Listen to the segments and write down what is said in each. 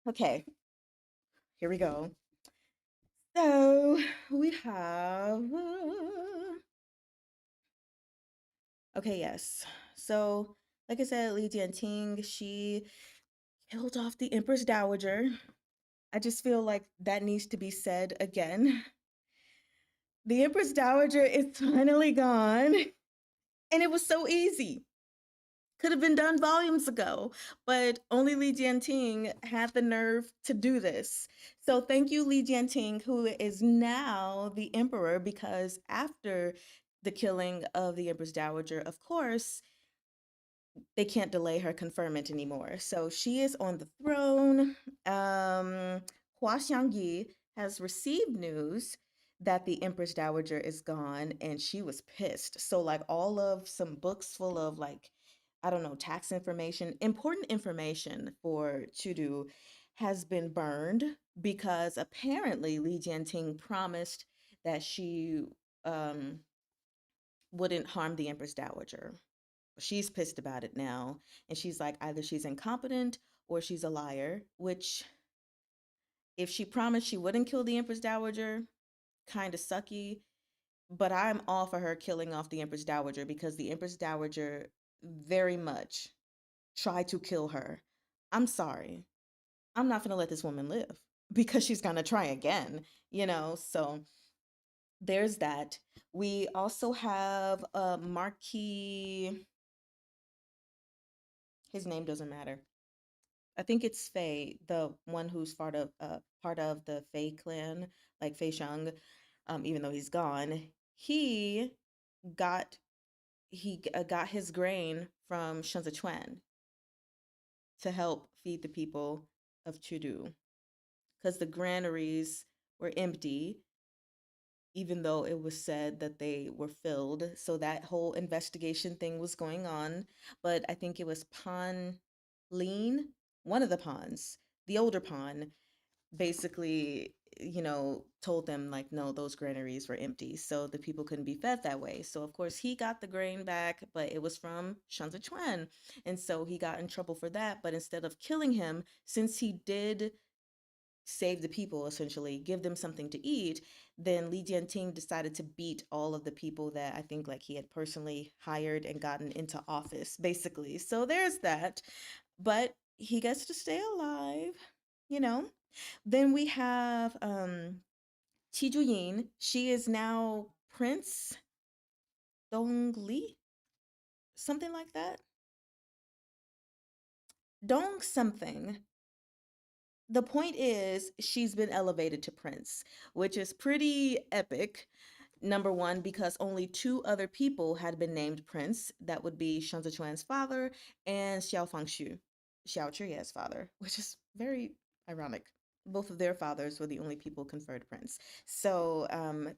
Okay, here we go. So we have. Okay, yes. So, like I said, Li Jianting, she killed off the Empress Dowager. I just feel like that needs to be said again. The Empress Dowager is finally gone, and it was so easy. Could have been done volumes ago, but only Li Jianting had the nerve to do this. So thank you, Li Jianting, who is now the emperor, because after the killing of the Empress Dowager, of course, they can't delay her conferment anymore. So she is on the throne. Hua Xiangyi has received news that the Empress Dowager is gone, and she was pissed. So, like, all of some books full of, like, I don't know, tax information, important information for Chudu has been burned because apparently Li Jianting promised that she um, wouldn't harm the Empress Dowager. She's pissed about it now, and she's like, either she's incompetent or she's a liar, which, if she promised she wouldn't kill the Empress Dowager, kind of sucky. But I'm all for her killing off the Empress Dowager because the Empress Dowager very much tried to kill her. I'm sorry. I'm not going to let this woman live because she's going to try again, So there's that. We also have Marquis, his name doesn't matter. I think it's Faye, the one who's part of the Faye clan, like Fei Shang, even though he's gone. He got got his grain from Shenzichuan to help feed the people of Chudu because the granaries were empty, even though it was said that they were filled. So that whole investigation thing was going on. But I think it was Pan Lean, one of the pawns, the older pawn, basically, told them, like, no, those granaries were empty. So the people couldn't be fed that way. So, of course, he got the grain back, but it was from Shanzichuan. And so he got in trouble for that. But instead of killing him, since he did save the people, essentially give them something to eat, then Li Jianting decided to beat all of the people that I think, like, he had personally hired and gotten into office, basically. So there's that. But he gets to stay alive, you know. Then we have Qi Juyin. She is now Prince Dongli, something like that. Dong something. The point is, she's been elevated to prince, which is pretty epic. Number one, because only two other people had been named prince. That would be Shen Zichuan's father and Xiao Fangshu, Xiao Chuye's father, which is very ironic. Both of their fathers were the only people conferred prince. So,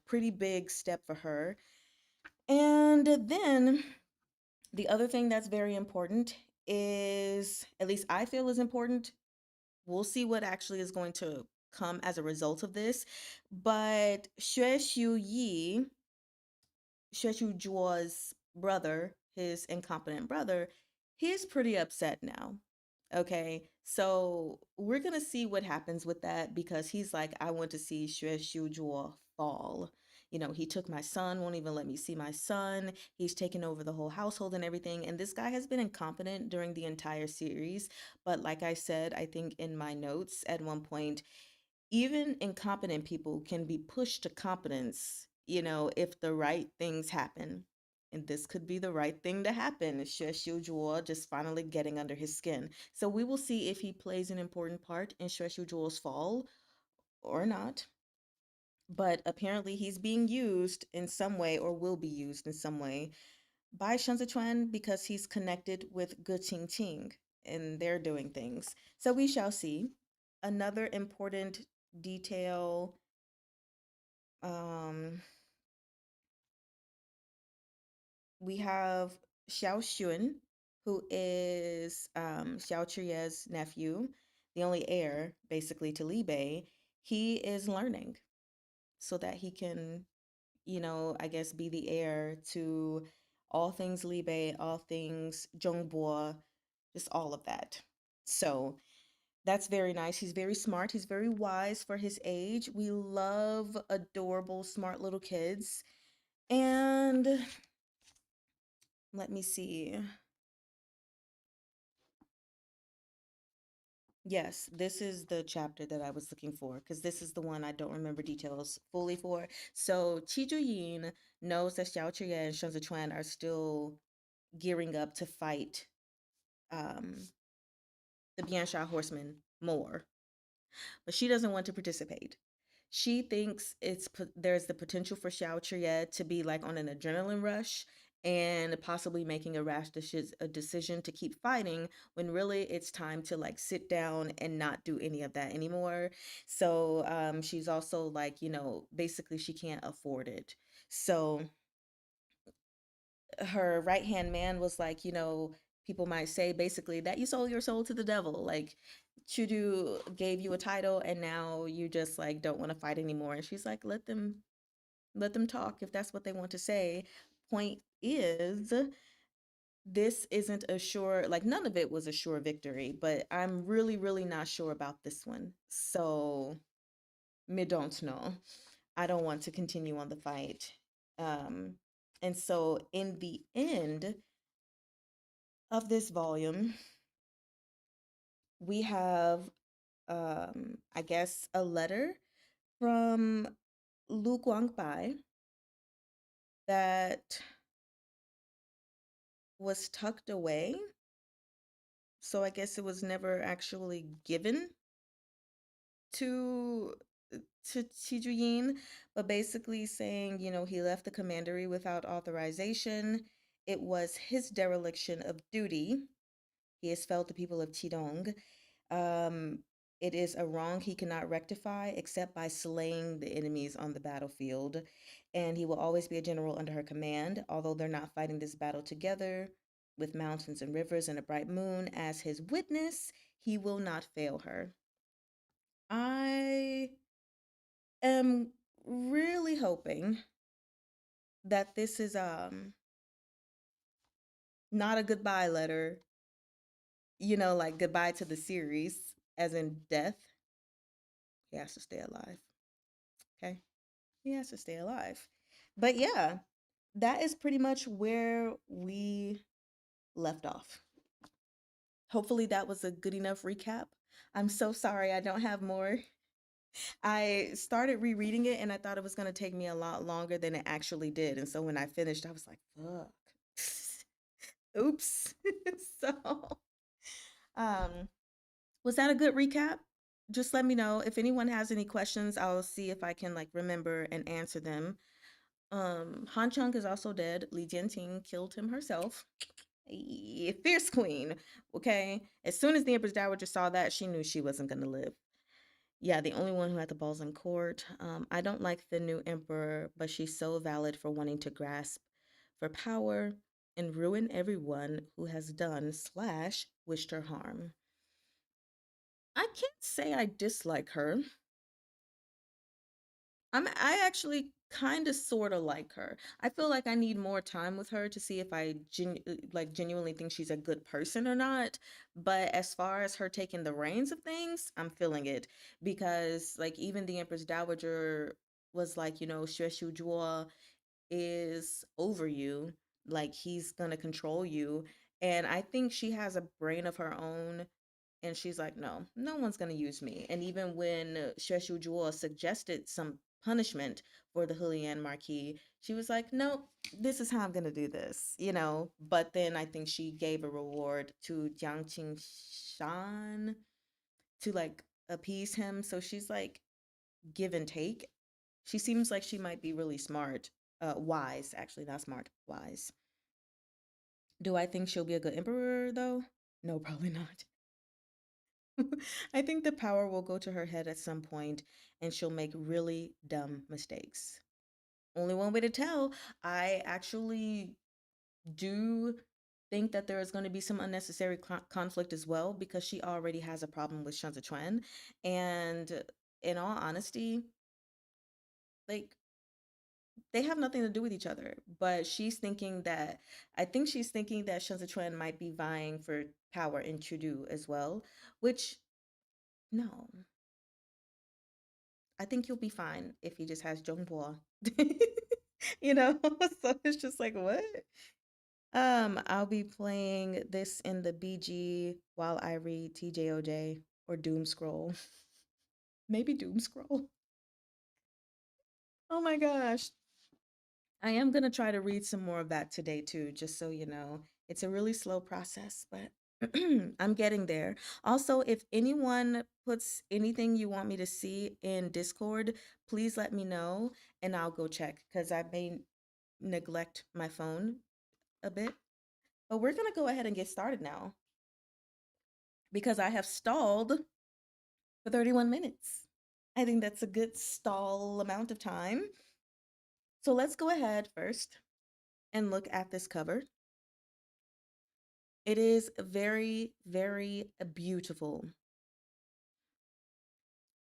pretty big step for her. And then the other thing that's very important is, at least I feel is important, we'll see what actually is going to come as a result of this. But Xue Xiu Yi, Xue Xiu Zhuo's brother, his incompetent brother, he's pretty upset now. Okay, so we're gonna see what happens with that because he's like, I want to see Xue Xiu Zhuo fall. He took my son, won't even let me see my son. He's taken over the whole household and everything. And this guy has been incompetent during the entire series. But like I said, I think in my notes at one point, even incompetent people can be pushed to competence, if the right things happen. And this could be the right thing to happen. Xue Xiuzhuo just finally getting under his skin. So we will see if he plays an important part in Xue Xiuzhuo's fall or not. But apparently he's being used in some way, or will be used in some way, by Shen Zichuan because he's connected with Ge Qing and they're doing things. So we shall see. Another important detail, um, we have Xiao Xun, who is Xiao Chuye's nephew, the only heir basically to Li Bei. He is learning so that he can, I guess, be the heir to all things Li Bei, all things Zhongbo, just all of that. So that's very nice. He's very smart. He's very wise for his age. We love adorable, smart little kids. And let me see. Yes, this is the chapter that I was looking for because this is the one I don't remember details fully for. So Qi Yin knows that Xiao Chuye and Shen Zichuan are still gearing up to fight um, the Biansha horsemen more, but she doesn't want to participate. She thinks there's the potential for Xiao Chuye to be like on an adrenaline rush and possibly making a a decision to keep fighting when really it's time to like sit down and not do any of that anymore. So she's also like, basically she can't afford it. So her right hand man was like, people might say basically that you sold your soul to the devil. Like Chudu gave you a title and now you just like don't want to fight anymore. And she's like, let them talk if that's what they want to say. Point is, this isn't a sure, like none of it was a sure victory, but I'm really, really not sure about this one. So me don't know. I don't want to continue on the fight. Um, and so in the end of this volume, we have, I guess, a letter from Lu Guangbai that was tucked away. So I guess it was never actually given to to Yin, but basically saying, he left the commandery without authorization. It was his dereliction of duty. He has failed the people of Qidong. Um, it is a wrong he cannot rectify except by slaying the enemies on the battlefield. And he will always be a general under her command, although they're not fighting this battle together with mountains and rivers and a bright moon as his witness, he will not fail her. I am really hoping that this is not a goodbye letter, like goodbye to the series, as in death. He has to stay alive. Okay. He has to stay alive. But yeah, that is pretty much where we left off. Hopefully, that was a good enough recap. I'm so sorry I don't have more. I started rereading it and I thought it was going to take me a lot longer than it actually did. And so when I finished, I was like, fuck. Oops. So, um, was that a good recap? Just let me know if anyone has any questions. I'll see if I can like remember and answer them. Han Chung is also dead. Li Jianting killed him herself. A fierce queen. Okay. As soon as the Empress Dowager saw that, she knew she wasn't gonna live. Yeah, the only one who had the balls in court. I don't like the new emperor, but she's so valid for wanting to grasp for power and ruin everyone who has done slash wished her harm. I can't say I dislike her. I actually kind of sort of like her. I feel like I need more time with her to see if I genuinely think she's a good person or not. But as far as her taking the reins of things, I'm feeling it because like even the Empress Dowager was like, Xue Shu is over you, like he's gonna control you. And I think she has a brain of her own and she's like, no, no one's going to use me. And even when Sheshu Jewel suggested some punishment for the Hulian Marquis, she was like, no, this is how I'm going to do this. But then I think she gave a reward to Jiang Qing Shan to like appease him. So she's like, give and take. She seems like she might be really smart. Wise, actually, not smart, wise. Do I think she'll be a good emperor, though? No, probably not. I think the power will go to her head at some point and she'll make really dumb mistakes. Only one way to tell. I actually do think that there is going to be some unnecessary conflict as well because she already has a problem with Shan Zichuan. And in all honesty, like They have nothing to do with each other, but she's thinking that I think she's thinking that Shen Zichuan might be vying for power in Chudu as well, which no, I think you'll be fine if he just has Zhongbo. You know, so it's just like what? I'll be playing this in the BG while I read TJOJ or Doom Scroll. Maybe Doom Scroll. Oh my gosh. I am going to try to read some more of that today too, just so you know. It's a really slow process, but I'm getting there. Also, if anyone puts anything you want me to see in Discord, please let me know and I'll go check because I may neglect my phone a bit. But we're going to go ahead and get started now because I have stalled for 31 minutes. I think that's a good stall amount of time. So let's go ahead first and look at this cover. It is very, very beautiful.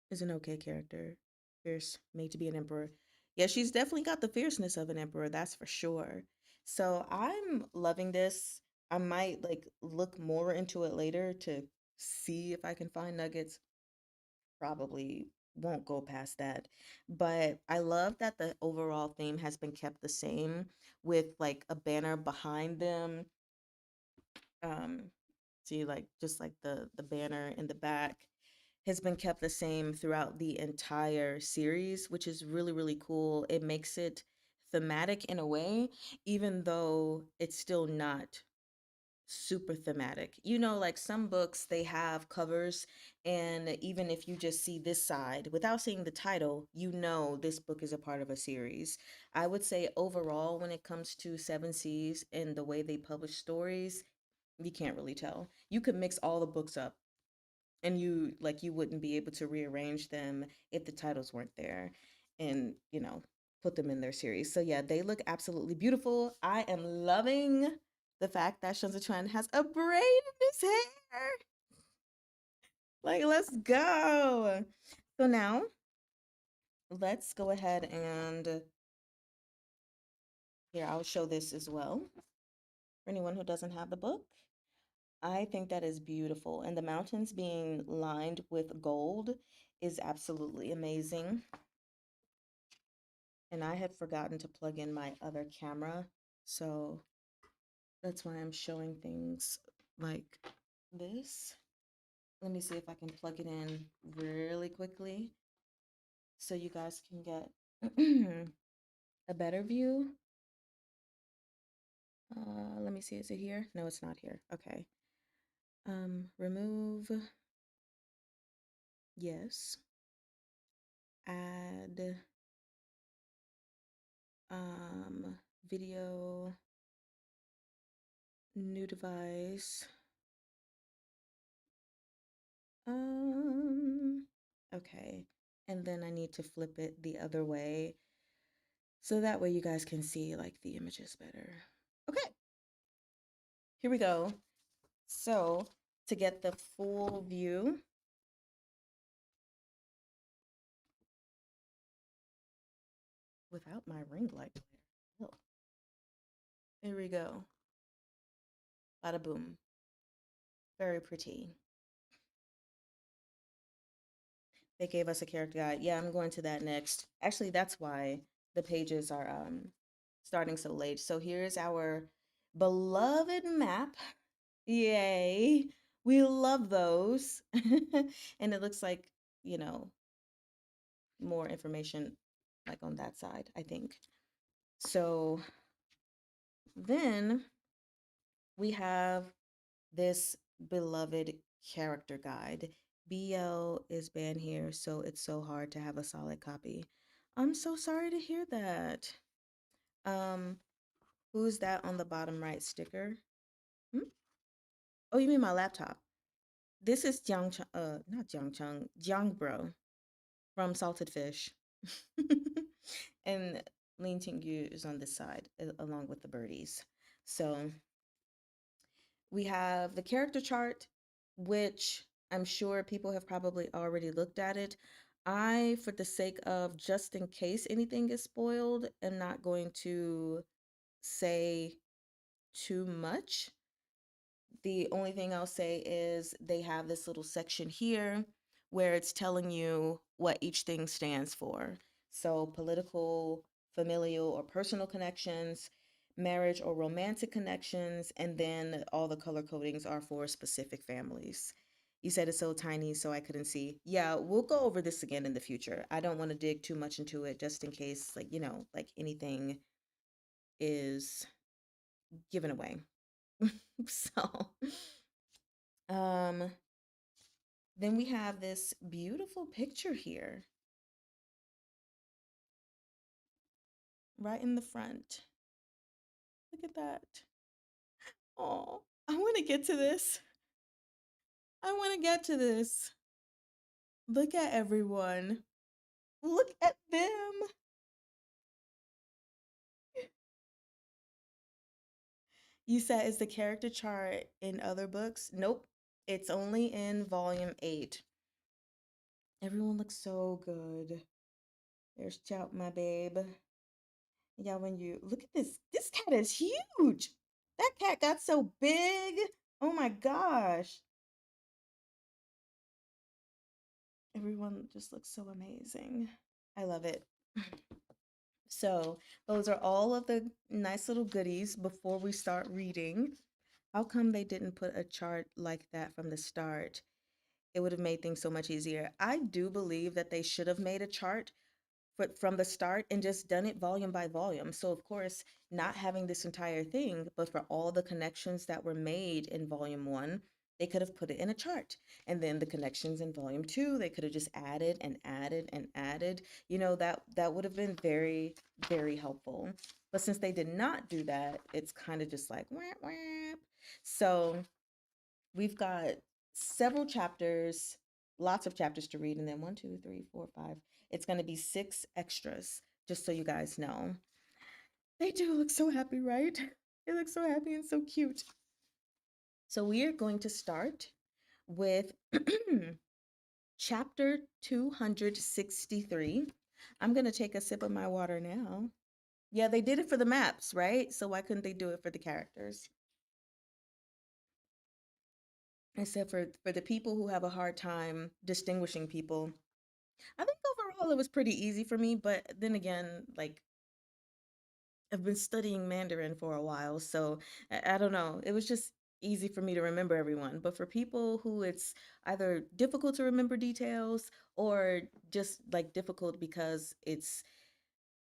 Is an okay character. Fierce, made to be an emperor. Yeah, she's definitely got the fierceness of an emperor, that's for sure. So I'm loving this. I might like look more into it later to see if I can find nuggets. Probably won't go past that. But I love that the overall theme has been kept the same with like a banner behind them. Um, see like just like the banner in the back has been kept the same throughout the entire series, which is really, really cool. It makes it thematic in a way, even though it's still not super thematic. You know, like some books, they have covers, and even if you just see this side without seeing the title, you know this book is a part of a series. I would say overall, when it comes to Seven Seas and the way they publish stories, you can't really tell. You could mix all the books up and you wouldn't be able to rearrange them if the titles weren't there and put them in their series. So yeah, they look absolutely beautiful. I am loving the fact that Shen Zichuan has a braid in his hair. Like, let's go. So now let's go ahead and here I'll show this as well for anyone who doesn't have the book. I think that is beautiful, and the mountains being lined with gold is absolutely amazing. And I had forgotten to plug in my other camera, so that's why I'm showing things like this. Let me see if I can plug it in really quickly so you guys can get a better view. Let me see, is it here? No, it's not here. Okay. Remove. Yes. Add video, new device. Okay. And then I need to flip it the other way so that way you guys can see like the images better. Okay. Here we go. So to get the full view, without my ring light glare. Oh, here we go. Bada boom. Very pretty. They gave us a character guide. Yeah, I'm going to that next. Actually, that's why the pages are starting so late. So here's our beloved map. Yay. We love those. And it looks like, you know, more information like on that side, I think. So then we have this beloved character guide. BL is banned here, so it's so hard to have a solid copy. I'm so sorry to hear that. Um, who's that on the bottom right sticker? Hmm? Oh, you mean my laptop? This is not Jiang Chung, Jiang Bro from Salted Fish. And Lin Tingyu is on this side along with the birdies. So we have the character chart, which I'm sure people have probably already looked at it. I, for the sake of just in case anything is spoiled, am not going to say too much. The only thing I'll say is they have this little section here where it's telling you what each thing stands for. So, political, familial, or personal connections, marriage or romantic connections, and then all the color codings are for specific families. You said it's so tiny, so I couldn't see. Yeah, we'll go over this again in the future. I don't want to dig too much into it just in case, like, like anything is given away. So, um, then we have this beautiful picture here, right in the front. Look at that. Oh, I want to get to this. I want to get to this. Look at everyone. Look at them. You said is the character chart in other books? Nope. It's only in volume 8. Everyone looks so good. There's Chout, my babe. Yeah, when you look at this cat is huge. That cat got so big. Oh my gosh. Everyone just looks so amazing. I love it. So, those are all of the nice little goodies before we start reading. How come they didn't put a chart like that from the start? It would have made things so much easier. I do believe that they should have made a chart from the start and just done it volume by volume. So, of course, not having this entire thing, but for all the connections that were made in volume 1, they could have put it in a chart. And then the connections in volume 2, they could have just added and added and added. That would have been very, very helpful. But since they did not do that, it's kind of just like wah, wah. So we've got several chapters, lots of chapters to read, and then 1, 2, 3, 4, 5. It's going to be 6 extras, just so you guys know. They do look so happy, right? They look so happy and so cute. So we are going to start with chapter 263. I'm going to take a sip of my water now. Yeah, they did it for the maps, right? So why couldn't they do it for the characters? I said for the people who have a hard time distinguishing people, I think overall it was pretty easy for me, but then again, like I've been studying Mandarin for a while, so I don't know. It was just easy for me to remember everyone. But for people who it's either difficult to remember details or just like difficult because it's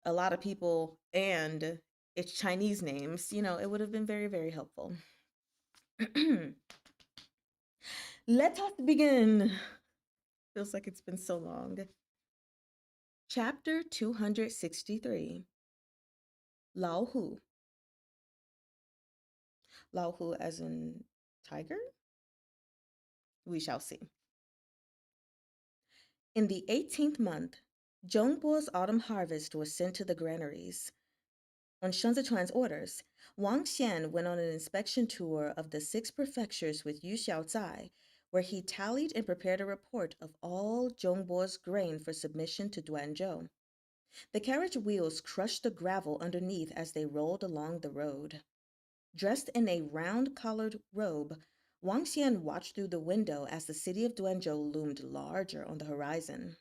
a lot of people and it's Chinese names, it would have been very, very helpful. Let us begin. Feels like it's been so long. Chapter 263. Lao Hu. Lao Hu as in tiger? We shall see. In the 18th month, Zhongbo's autumn harvest was sent to the granaries. On Shen Zichuan's orders, Wang Xian went on an inspection tour of the 6 prefectures with Yu Xiaozai, where he tallied and prepared a report of all Zhongbo's grain for submission to Duanzhou. The carriage wheels crushed the gravel underneath as they rolled along the road. Dressed in a round-collared robe, Wang Xian watched through the window as the city of Duanzhou loomed larger on the horizon.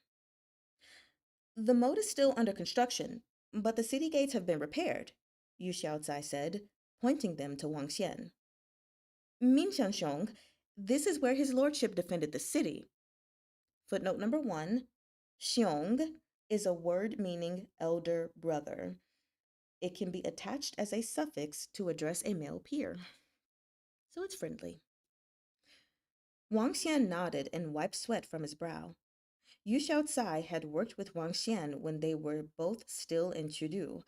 The moat is still under construction, but the city gates have been repaired, Yu Xiaozai said, pointing them to Wang Xian. Min Xianxiong, this is where his lordship defended the city. Footnote number 1, Xiong is a word meaning elder brother. It can be attached as a suffix to address a male peer. So it's friendly. Wang Xian nodded and wiped sweat from his brow. Yu Xiaocai had worked with Wang Xian when they were both still in Chudu,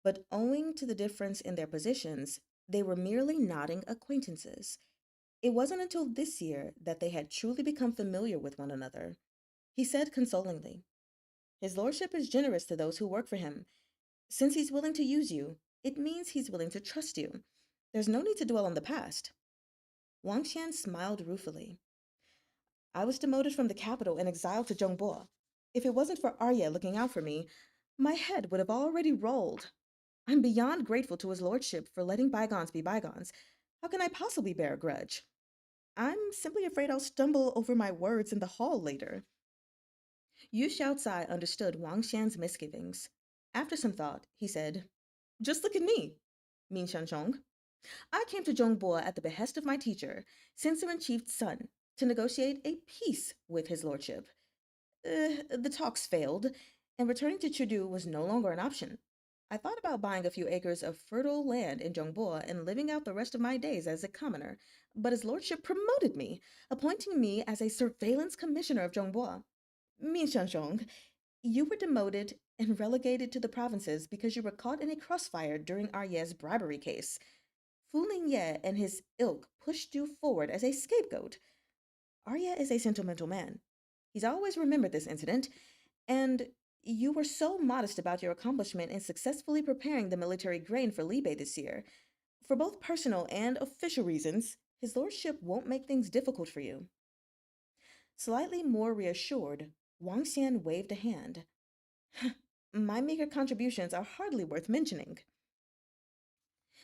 but owing to the difference in their positions, they were merely nodding acquaintances. It wasn't until this year that they had truly become familiar with one another. He said consolingly, "His lordship is generous to those who work for him. Since he's willing to use you, it means he's willing to trust you. There's no need to dwell on the past." Wang Xian smiled ruefully. "I was demoted from the capital and exiled to Zhongbo. If it wasn't for Arya looking out for me, my head would have already rolled. I'm beyond grateful to his lordship for letting bygones be bygones. How can I possibly bear a grudge? I'm simply afraid I'll stumble over my words in the hall later. Yu Xiaocai understood Wang Xian's misgivings. After some thought, he said, Just look at me, Min Shanzhong. I came to Zhongbo at the behest of my teacher, Censor-in-Chief's son, to negotiate a peace with his lordship. The talks failed, and returning to Chudu was no longer an option. I thought about buying a few acres of fertile land in Zhongbo and living out the rest of my days as a commoner, but his lordship promoted me, appointing me as a surveillance commissioner of Zhongbo. Min Shanzhong, you were demoted and relegated to the provinces because you were caught in a crossfire during Arye's bribery case. Fu Lingye and his ilk pushed you forward as a scapegoat. Arya is a sentimental man. He's always remembered this incident, and you were so modest about your accomplishment in successfully preparing the military grain for Libe this year. For both personal and official reasons, his lordship won't make things difficult for you. Slightly more reassured, Wang Xian waved a hand. My meager contributions are hardly worth mentioning.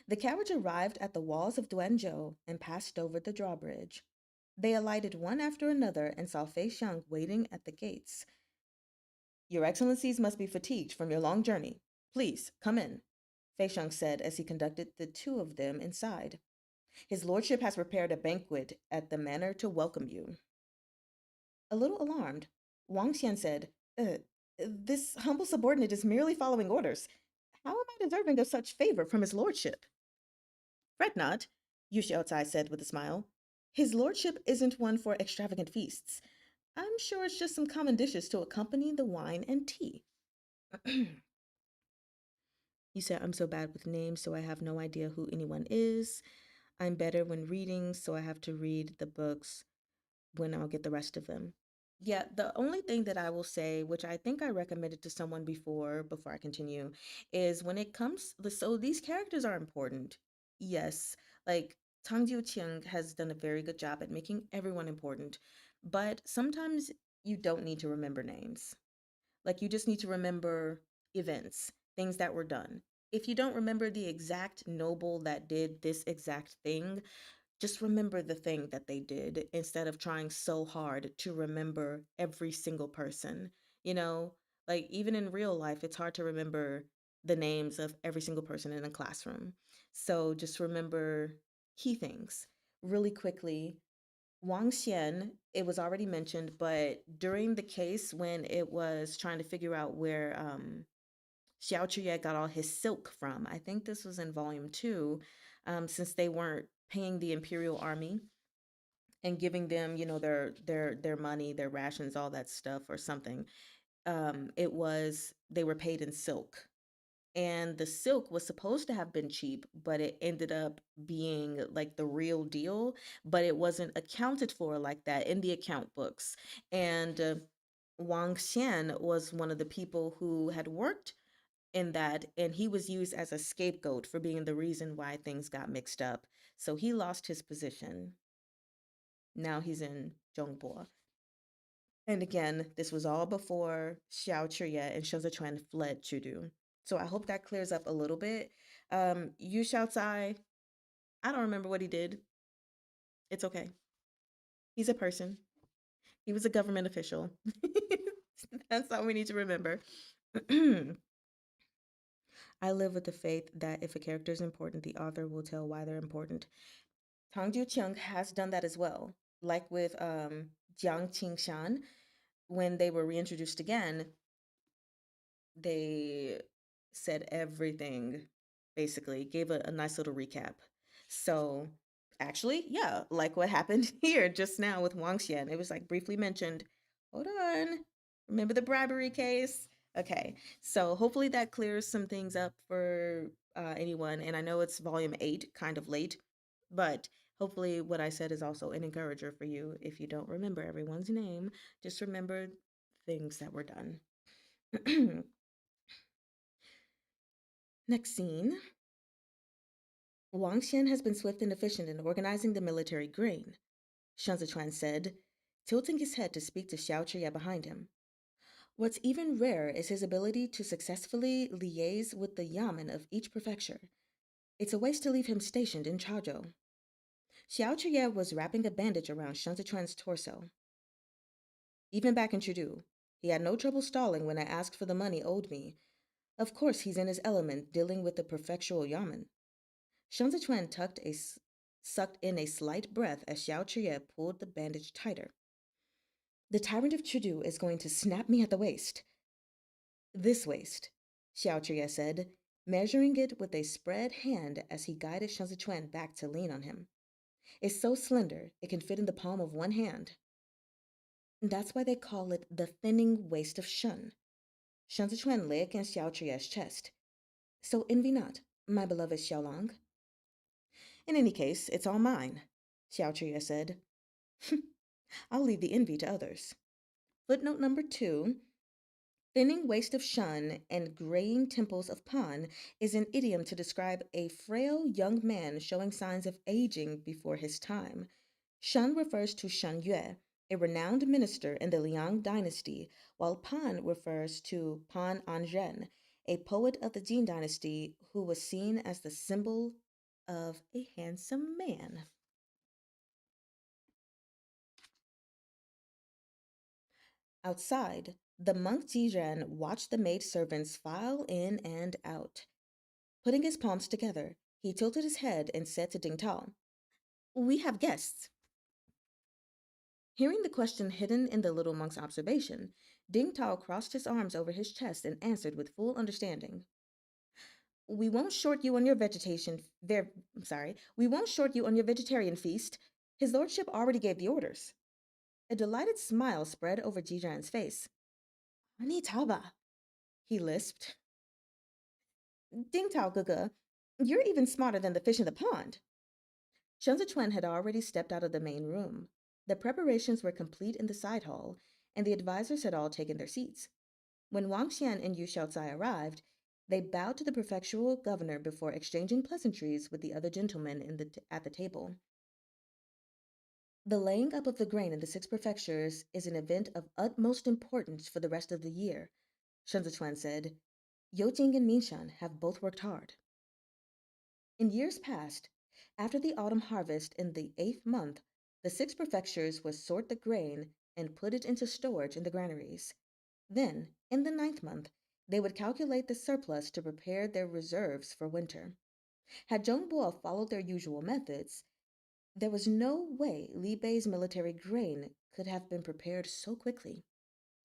The carriage arrived at the walls of Duanzhou and passed over the drawbridge. They alighted one after another and saw Fei Xiang waiting at the gates. Your Excellencies must be fatigued from your long journey. Please, come in, Fei Xiang said as he conducted the two of them inside. His lordship has prepared a banquet at the manor to welcome you. A little alarmed, Wang Xian said, This humble subordinate is merely following orders. How am I deserving of such favor from his lordship? Fret not, Yu Xiaocai said with a smile. His lordship isn't one for extravagant feasts. I'm sure it's just some common dishes to accompany the wine and tea. You said I'm so bad with names, so I have no idea who anyone is. I'm better when reading, so I have to read the books when I'll get the rest of them. Yeah, the only thing that I will say, which I think I recommended to someone before I continue, is when it comes, so these characters are important. Yes, like Tang Jiu Qing has done a very good job at making everyone important, but sometimes you don't need to remember names. Like you just need to remember events, things that were done. If you don't remember the exact noble that did this exact thing, just remember the thing that they did instead of trying so hard to remember every single person. You know, like even in real life, it's hard to remember the names of every single person in a classroom. So just remember key things really quickly. Wang Xian, it was already mentioned, but during the case when it was trying to figure out where Xiao Chuye got all his silk from, I think this was in volume two, since they weren't paying the imperial army and giving them, their money, their rations, all that stuff or something. It was they were paid in silk. And the silk was supposed to have been cheap, but it ended up being like the real deal, but it wasn't accounted for like that in the account books. And Wang Xian was one of the people who had worked in that, and he was used as a scapegoat for being the reason why things got mixed up. So he lost his position. Now he's in Zhongbo. And again, this was all before Xiao Chuye and Shou Zuchuan fled Chudu. So I hope that clears up a little bit. Yu Xiaocai, I don't remember what he did. It's okay. He's a person. He was a government official. That's all we need to remember. I live with the faith that if a character is important, the author will tell why they're important. Tang Jiu Qing has done that as well. Like with Jiang Qingshan, when they were reintroduced again, they said everything, basically, gave a nice little recap. So, actually, yeah, like what happened here just now with Wang Xian, it was like briefly mentioned. Hold on. Remember the bribery case? Okay, so hopefully that clears some things up for anyone. And I know it's volume 8, kind of late, but hopefully what I said is also an encourager for you. If you don't remember everyone's name, just remember things that were done. Next scene. Wang Xian has been swift and efficient in organizing the military grain, Shen Zichuan said, tilting his head to speak to Xiao Chuya behind him. What's even rarer is his ability to successfully liaise with the yamen of each prefecture. It's a waste to leave him stationed in Chaozhou. Xiao Chuye was wrapping a bandage around Shen Zichuan's torso. Even back in Chudu, he had no trouble stalling when I asked for the money owed me. Of course, he's in his element dealing with the prefectural yamen. Shen Zichuan sucked in a slight breath as Xiao Chuye pulled the bandage tighter. The tyrant of Chudu is going to snap me at the waist. This waist, Xiao Chuye said, measuring it with a spread hand as he guided Shen Zichuan back to lean on him. It's so slender, it can fit in the palm of one hand. That's why they call it the thinning waist of Shen. Shen Zichuan lay against Xiao Chuye's chest. So envy not, my beloved Xiaolong. In any case, it's all mine, Xiao Chuye said. I'll leave the envy to others. Footnote number 2. Thinning waist of Shen and graying temples of Pan is an idiom to describe a frail young man showing signs of aging before his time. Shen refers to Shen Yue, a renowned minister in the Liang dynasty, while Pan refers to Pan Anzhen, a poet of the Jin dynasty who was seen as the symbol of a handsome man. Outside, the monk Jiren watched the maid servants file in and out. Putting his palms together, he tilted his head and said to Ding Tao, "We have guests." Hearing the question hidden in the little monk's observation, Ding Tao crossed his arms over his chest and answered with full understanding. We won't short you on your we won't short you on your vegetarian feast. His lordship already gave the orders. A delighted smile spread over Jiran's face. Ani Taba, he lisped. Ding Tao Gaga, you're even smarter than the fish in the pond. Shen Zichuan had already stepped out of the main room. The preparations were complete in the side hall, and the advisors had all taken their seats. When Wang Xian and Yu Xiaocai arrived, they bowed to the prefectural governor before exchanging pleasantries with the other gentlemen at the table. The laying up of the grain in the 6 prefectures is an event of utmost importance for the rest of the year, Shen Zichuan said. Youjing and Minshan have both worked hard. In years past, after the autumn harvest in the 8th month, the 6 prefectures would sort the grain and put it into storage in the granaries. Then, in the 9th month, they would calculate the surplus to prepare their reserves for winter. Had Zhongbo followed their usual methods, there was no way Li Bei's military grain could have been prepared so quickly.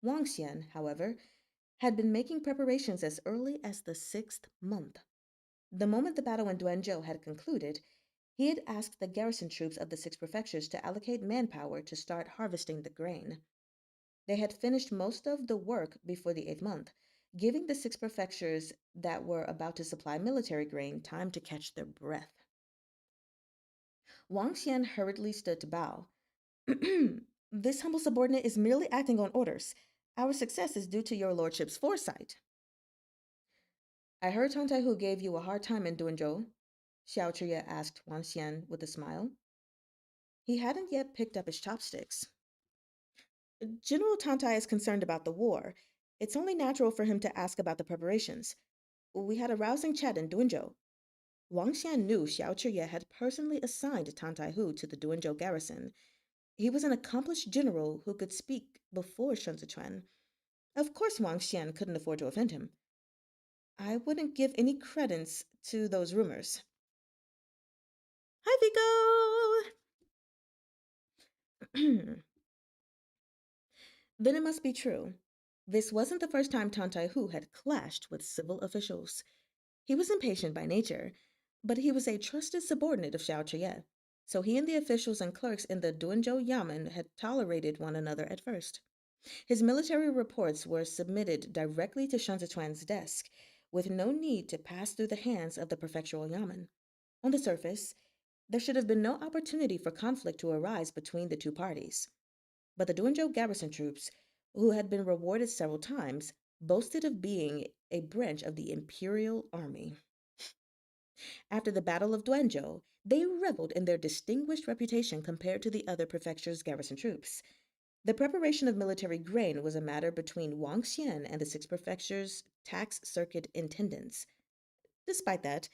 Wang Xian, however, had been making preparations as early as the 6th month. The moment the battle in Duanzhou had concluded, he had asked the garrison troops of the 6 prefectures to allocate manpower to start harvesting the grain. They had finished most of the work before the 8th month, giving the 6 prefectures that were about to supply military grain time to catch their breath. Wang Xian hurriedly stood to bow. This humble subordinate is merely acting on orders. Our success is due to your lordship's foresight. I heard Tang Taihu gave you a hard time in Duanzhou, Xiao Chuye asked Wang Xian with a smile. He hadn't yet picked up his chopsticks. General Tantai is concerned about the war. It's only natural for him to ask about the preparations. We had a rousing chat in Duanzhou. Wang Xian knew Xiao Chuye had personally assigned Tan Taihu to the Duanzhou garrison. He was an accomplished general who could speak before Shen Zichuan. Of course Wang Xian couldn't afford to offend him. I wouldn't give any credence to those rumors. Hi, Vigo! Then it must be true. This wasn't the first time Tan Taihu had clashed with civil officials. He was impatient by nature, but he was a trusted subordinate of Xiao Chuye, so he and the officials and clerks in the Duanzhou Yamen had tolerated one another at first. His military reports were submitted directly to Shen Zichuan's desk, with no need to pass through the hands of the prefectural Yamen. On the surface, there should have been no opportunity for conflict to arise between the two parties. But the Duanzhou garrison troops, who had been rewarded several times, boasted of being a branch of the imperial army. After the Battle of Duanzhou, they reveled in their distinguished reputation compared to the other prefectures' garrison troops. The preparation of military grain was a matter between Wang Xian and the Six Prefectures' tax circuit intendants. Despite that,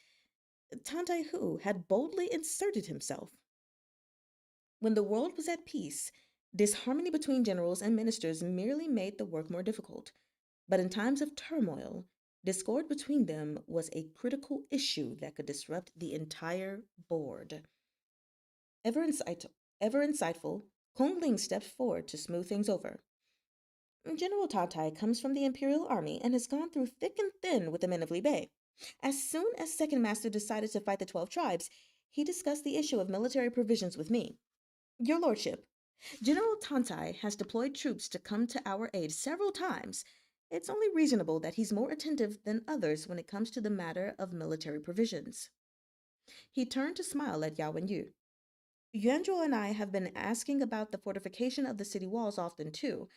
Tan Hu had boldly inserted himself. When the world was at peace, disharmony between generals and ministers merely made the work more difficult. But in times of turmoil, discord between them was a critical issue that could disrupt the entire board. Ever, incite- Ever insightful, Kong Ling stepped forward to smooth things over. General Tatai comes from the Imperial Army and has gone through thick and thin with the men of Li Bei. As soon as Second Master decided to fight the 12 tribes, he discussed the issue of military provisions with me. Your Lordship, General Tantai has deployed troops to come to our aid several times. It's only reasonable that he's more attentive than others when it comes to the matter of military provisions. He turned to smile at Yao and Yu. Yuanzhou and I have been asking about the fortification of the city walls often too,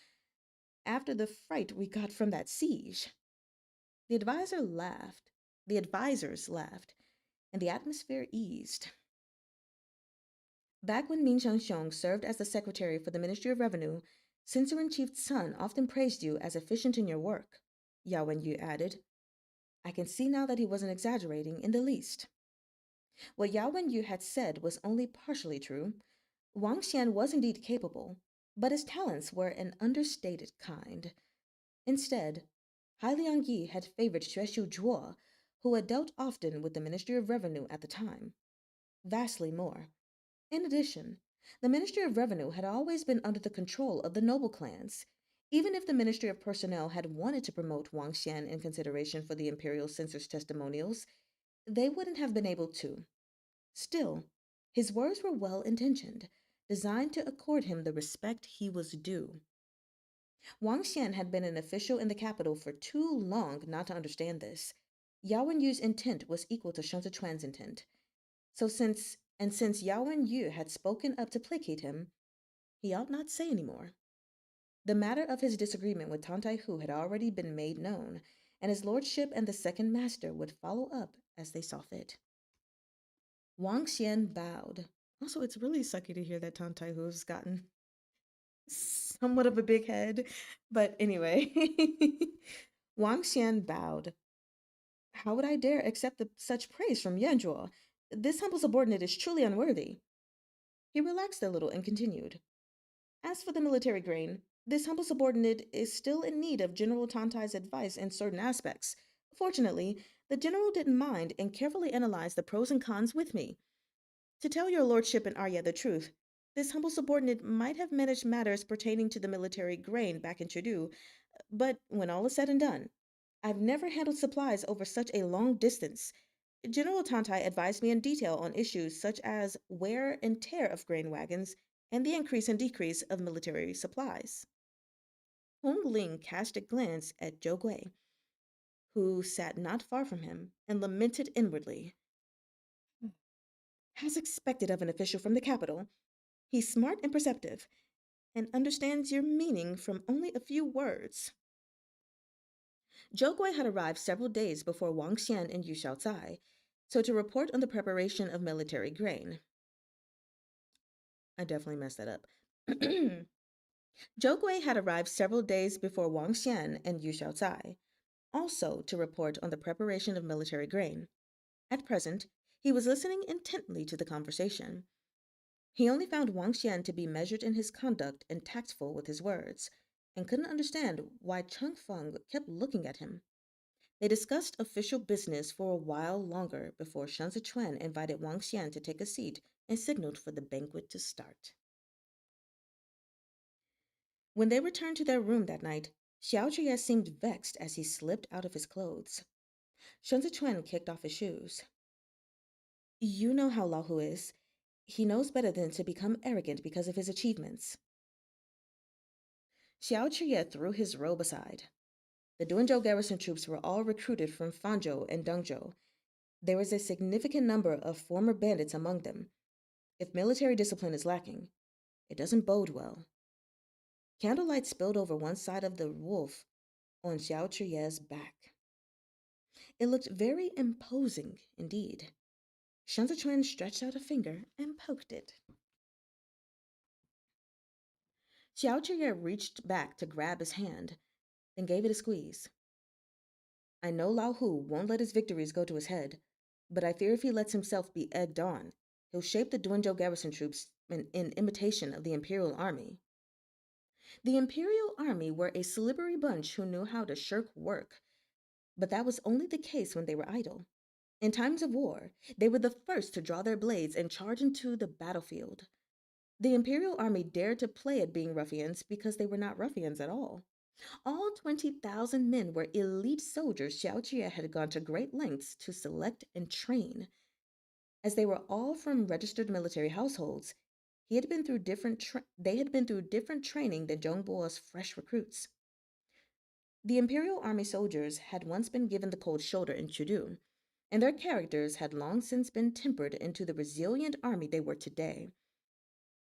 after the fright we got from that siege. The advisor laughed. The advisors laughed, and the atmosphere eased. Back when Min Xiong served as the secretary for the Ministry of Revenue, Censor-in-Chief's son often praised you as efficient in your work, Yao Wenyu added. I can see now that he wasn't exaggerating in the least. What Yao Wenyu had said was only partially true. Wang Xian was indeed capable, but his talents were an understated kind. Instead, Hai Liangyi had favored Xueshu Zhuo, who had dealt often with the Ministry of Revenue at the time. Vastly more. In addition, the Ministry of Revenue had always been under the control of the noble clans. Even if the Ministry of Personnel had wanted to promote Wang Xian in consideration for the imperial censor's testimonials, they wouldn't have been able to. Still, his words were well intentioned, designed to accord him the respect he was due. Wang Xian had been an official in the capital for too long not to understand this. Yao Wenyu's intent was equal to Shen Zichuan's intent. Since Yao Wenyu had spoken up to placate him, he ought not say any more. The matter of his disagreement with Tantai Hu had already been made known, and his lordship and the second master would follow up as they saw fit. Wang Xian bowed. Also, it's really sucky to hear that Tantai Hu has gotten somewhat of a big head, but anyway. Wang Xian bowed. How would I dare accept such praise from Yanzhuo? This humble subordinate is truly unworthy. He relaxed a little and continued. As for the military grain, this humble subordinate is still in need of General Tantai's advice in certain aspects. Fortunately, the general didn't mind and carefully analyzed the pros and cons with me. To tell your lordship and Arya the truth, this humble subordinate might have managed matters pertaining to the military grain back in Chengdu, but when all is said and done, I've never handled supplies over such a long distance. General Tantai advised me in detail on issues such as wear and tear of grain wagons and the increase and decrease of military supplies. Hong Ling cast a glance at Zhou Gui, who sat not far from him, and lamented inwardly. As expected of an official from the capital, he's smart and perceptive, and understands your meaning from only a few words. Zhou Gui had arrived several days before Wang Xian and Yu Xiaocai, so to report on the preparation of military grain. I definitely messed that up. Zhou Gui had arrived several days before Wang Xian and Yu Xiaocai, also to report on the preparation of military grain. At present, he was listening intently to the conversation. He only found Wang Xian to be measured in his conduct and tactful with his words, and couldn't understand why Cheng Feng kept looking at him. They discussed official business for a while longer before Shen Zichuan invited Wang Xian to take a seat and signaled for the banquet to start. When they returned to their room that night, Xiao Zhiye seemed vexed as he slipped out of his clothes. Shen Zichuan kicked off his shoes. You know how Lao Hu is. He knows better than to become arrogant because of his achievements. Xiao Zhiye threw his robe aside. The Duanzhou garrison troops were all recruited from Fanzhou and Dengzhou. There is a significant number of former bandits among them. If military discipline is lacking, it doesn't bode well. Candlelight spilled over one side of the wolf on Xiao Zhiye's back. It looked very imposing indeed. Shen Zichuan stretched out a finger and poked it. Xiao Chuye reached back to grab his hand, then gave it a squeeze. I know Lao Hu won't let his victories go to his head, but I fear if he lets himself be egged on, he'll shape the Duanzhou garrison troops in imitation of the Imperial Army. The Imperial Army were a slippery bunch who knew how to shirk work, but that was only the case when they were idle. In times of war, they were the first to draw their blades and charge into the battlefield. The Imperial Army dared to play at being ruffians because they were not ruffians at all. All 20,000 men were elite soldiers Xiao Jie had gone to great lengths to select and train. As they were all from registered military households, they had been through different training than Zhongbo's fresh recruits. The Imperial Army soldiers had once been given the cold shoulder in Chudu, and their characters had long since been tempered into the resilient army they were today.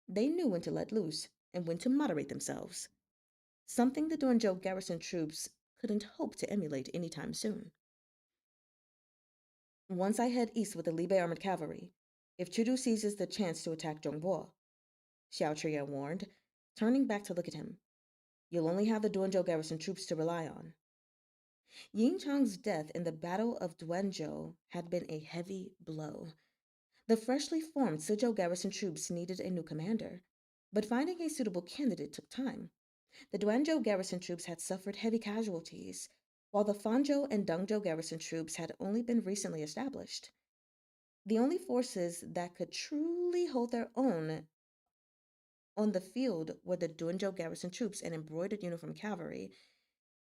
They knew when to let loose and when to moderate themselves, something the Duanzhou garrison troops couldn't hope to emulate anytime soon. Once I head east with the Libe armored cavalry, if Chudu seizes the chance to attack Zhongbo, Xiao Chuye warned, turning back to look at him, you'll only have the Duanzhou garrison troops to rely on. Ying Chang's death in the Battle of Duanzhou had been a heavy blow. The freshly formed Suzhou garrison troops needed a new commander, but finding a suitable candidate took time. The Duanzhou garrison troops had suffered heavy casualties, while the Fanzhou and Dengzhou garrison troops had only been recently established. The only forces that could truly hold their own on the field were the Duanzhou garrison troops and embroidered uniform cavalry,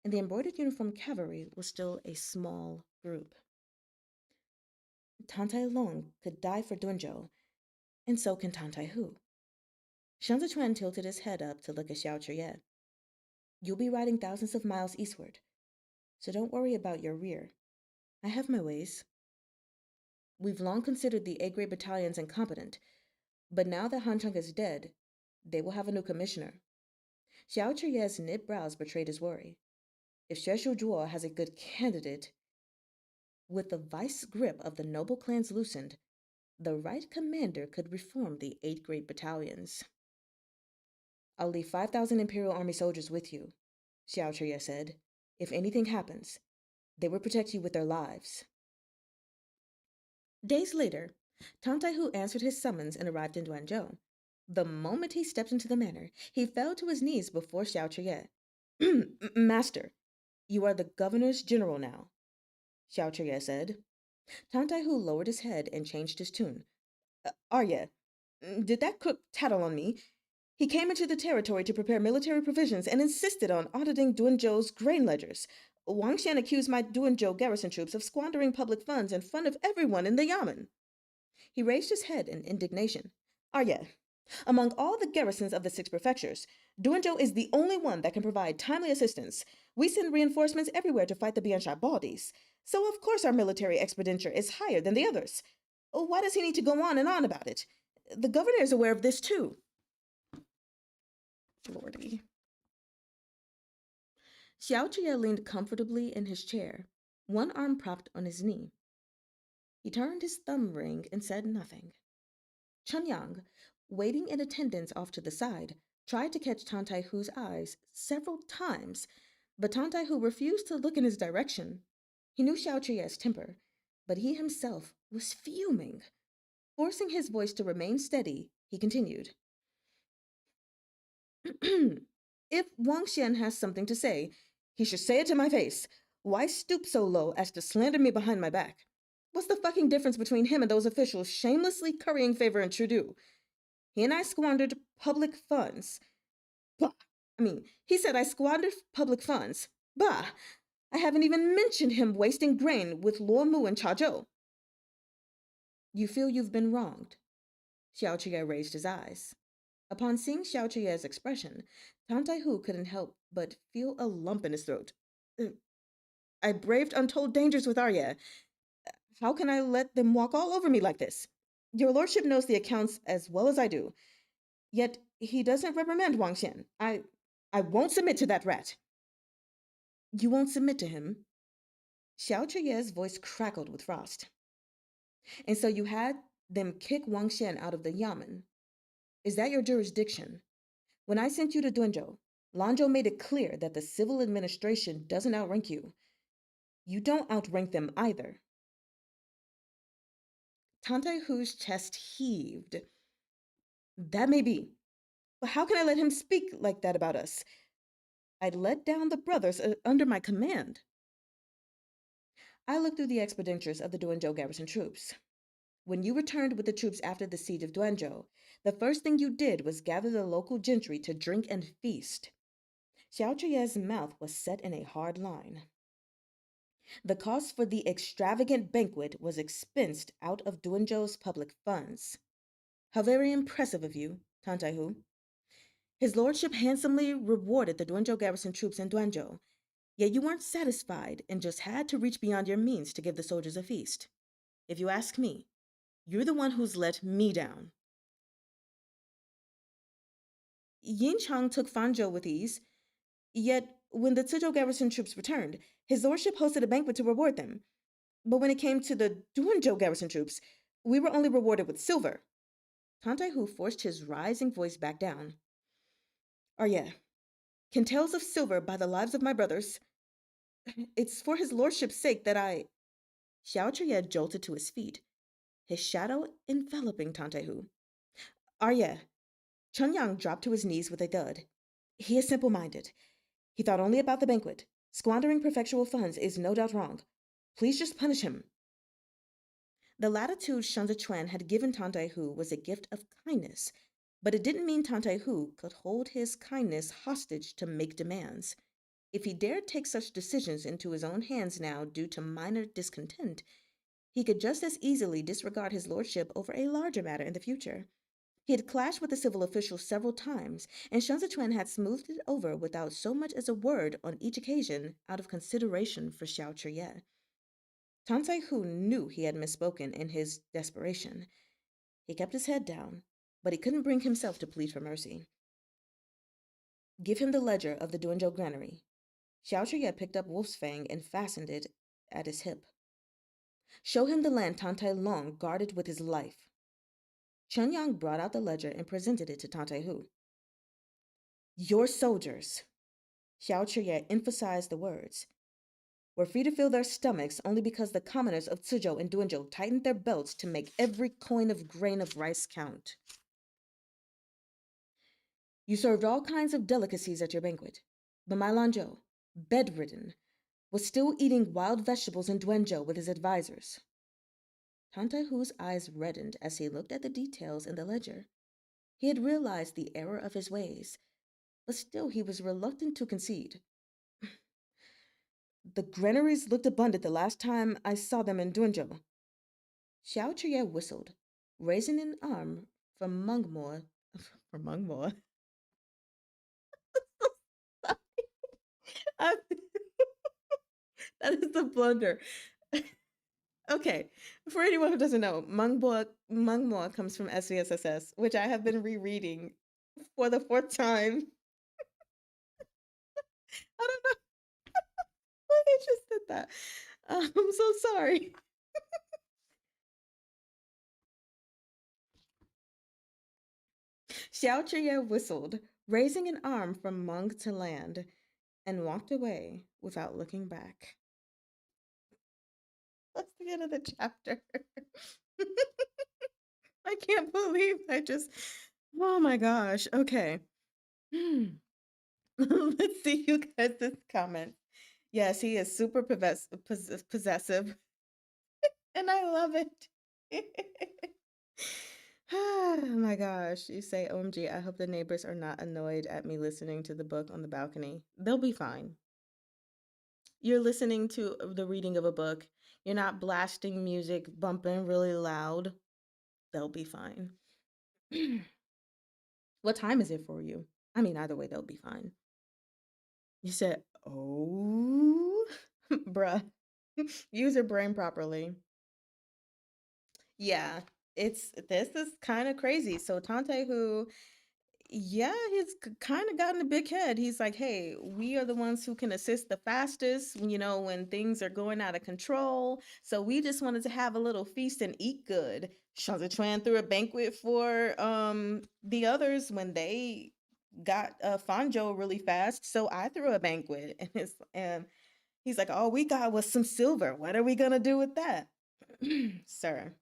and the embroidered uniform cavalry was still a small group. Tantai alone could die for Duanzhou, and so can Tantai Hu. Shen Zichuan tilted his head up to look at Xiao Chuye. You'll be riding thousands of miles eastward, so don't worry about your rear. I have my ways. We've long considered the A-grade battalions incompetent, but now that Han Cheng is dead, they will have a new commissioner. Xiao Chuye's knit brows betrayed his worry. If Xue Shuzhuo has a good candidate, with the vice grip of the noble clans loosened, the right commander could reform the 8 great battalions. I'll leave 5,000 Imperial Army soldiers with you, Xiao Chuye said. If anything happens, they will protect you with their lives. Days later, Tang Taihu answered his summons and arrived in Duanzhou. The moment he stepped into the manor, he fell to his knees before Xiao Chuye. Master, you are the governor's general now, Xiao Chuye said. Tang Taihu lowered his head and changed his tune. Arya, did that crook tattle on me? He came into the territory to prepare military provisions and insisted on auditing Duanzhou's grain ledgers. Wang Xian accused my Duanzhou garrison troops of squandering public funds in front of everyone in the Yamen. He raised his head in indignation. Arya, among all the garrisons of the 6 prefectures, Duanzhou is the only one that can provide timely assistance. We send reinforcements everywhere to fight the Biansha Baldis, so of course our military expenditure is higher than the others. Why does he need to go on and on about it? The governor is aware of this too. Lordy. Xiao Chuye leaned comfortably in his chair, one arm propped on his knee. He turned his thumb ring and said nothing. Chen Yang, waiting in attendance off to the side, tried to catch Tang Taihu's eyes several times, but Tang Taihu refused to look in his direction. He knew Xiao Chuye's temper, but he himself was fuming. Forcing his voice to remain steady, he continued. If Wang Xian has something to say, he should say it to my face. Why stoop so low as to slander me behind my back? What's the fucking difference between him and those officials shamelessly currying favor in Trudeau? He and I squandered public funds. Bah! He said I squandered public funds. Bah! I haven't even mentioned him wasting grain with Luo Mu and Chazhou. You feel you've been wronged? Xiao Chuye raised his eyes. Upon seeing Xiao Chuye's expression, Tang Taihu couldn't help but feel a lump in his throat. I braved untold dangers with Arya. How can I let them walk all over me like this? Your lordship knows the accounts as well as I do. Yet he doesn't reprimand Wang Xian. I won't submit to that rat. You won't submit to him? Xiao Chuye's voice crackled with frost. And so you had them kick Wang Xian out of the Yamen. Is that your jurisdiction? When I sent you to Duenjo, Lanjo made it clear that the civil administration doesn't outrank you. You don't outrank them either. Tante Hu's chest heaved. That may be, but how can I let him speak like that about us? I'd let down the brothers under my command. I looked through the expenditures of the Duanzhou garrison troops. When you returned with the troops after the siege of Duanzhou, the first thing you did was gather the local gentry to drink and feast. Xiao Chuye's mouth was set in a hard line. The cost for the extravagant banquet was expensed out of Duanzhou's public funds. How very impressive of you, Tantaihu. His lordship handsomely rewarded the Duanzhou garrison troops in Duanzhou, yet you weren't satisfied and just had to reach beyond your means to give the soldiers a feast. If you ask me, you're the one who's let me down. Yin Chang took Fanzhou with ease, yet when the Zizhou garrison troops returned, his lordship hosted a banquet to reward them. But when it came to the Duanzhou garrison troops, we were only rewarded with silver. Tantaihu forced his rising voice back down. Arye, can tales of silver buy the lives of my brothers? It's for his lordship's sake that I. Xiao Chuye jolted to his feet, his shadow enveloping Tantaihu. Arye. Chun Yang dropped to his knees with a thud. He is simple minded. He thought only about the banquet. Squandering prefectural funds is no doubt wrong. Please just punish him. The latitude Shanzi Chuan had given Tantaihu was a gift of kindness, but it didn't mean Tantaihu could hold his kindness hostage to make demands. If he dared take such decisions into his own hands now due to minor discontent, he could just as easily disregard his lordship over a larger matter in the future. He had clashed with the civil officials several times, and Shanzi Chuan had smoothed it over without so much as a word on each occasion out of consideration for Xiao Chuye. Tan Hu knew he had misspoken in his desperation. He kept his head down, but he couldn't bring himself to plead for mercy. Give him the ledger of the Duanzhou granary. Xiao Chuye picked up Wolf's Fang and fastened it at his hip. Show him the land Tantai Long guarded with his life. Chen Yang brought out the ledger and presented it to Tantaihu. Your soldiers, Xiao Chuye emphasized the words, were free to fill their stomachs only because the commoners of Cizhou and Duanzhou tightened their belts to make every coin of grain of rice count. You served all kinds of delicacies at your banquet, but my Lanzhou, bedridden, was still eating wild vegetables in Duanzhou with his advisors. Tantaihu's eyes reddened as he looked at the details in the ledger. He had realized the error of his ways, but still he was reluctant to concede. The granaries looked abundant the last time I saw them in Duanzhou. Xiao Chuye whistled, raising an arm from Mengmo. From Mengmo. That is a blunder. Okay, for anyone who doesn't know, Mengmo comes from SVSSS, which I have been rereading for the fourth time. I don't know why I just did that. I'm so sorry. Xiao Chuye whistled, raising an arm from Meng to land, and walked away without looking back. That's the end of the chapter. I can't believe I just. Oh my gosh. Okay. Let's see you guys' comments. Yes, he is super possessive, and I love it. Oh my gosh. You say, OMG, I hope the neighbors are not annoyed at me listening to the book on the balcony. They'll be fine. You're listening to the reading of a book. You're not blasting music, bumping really loud. They'll be fine. What time is it for you? I mean, either way, they'll be fine. You said, oh, bruh, use your brain properly. Yeah, this is kind of crazy. So Tante, who, yeah, he's kind of gotten a big head. He's like, hey, we are the ones who can assist the fastest, when things are going out of control. So we just wanted to have a little feast and eat good. Shanzi Chuan threw a banquet for the others when they got Fanjo really fast, so I threw a banquet, and he's like, all we got was some silver. What are we gonna do with that? Sir,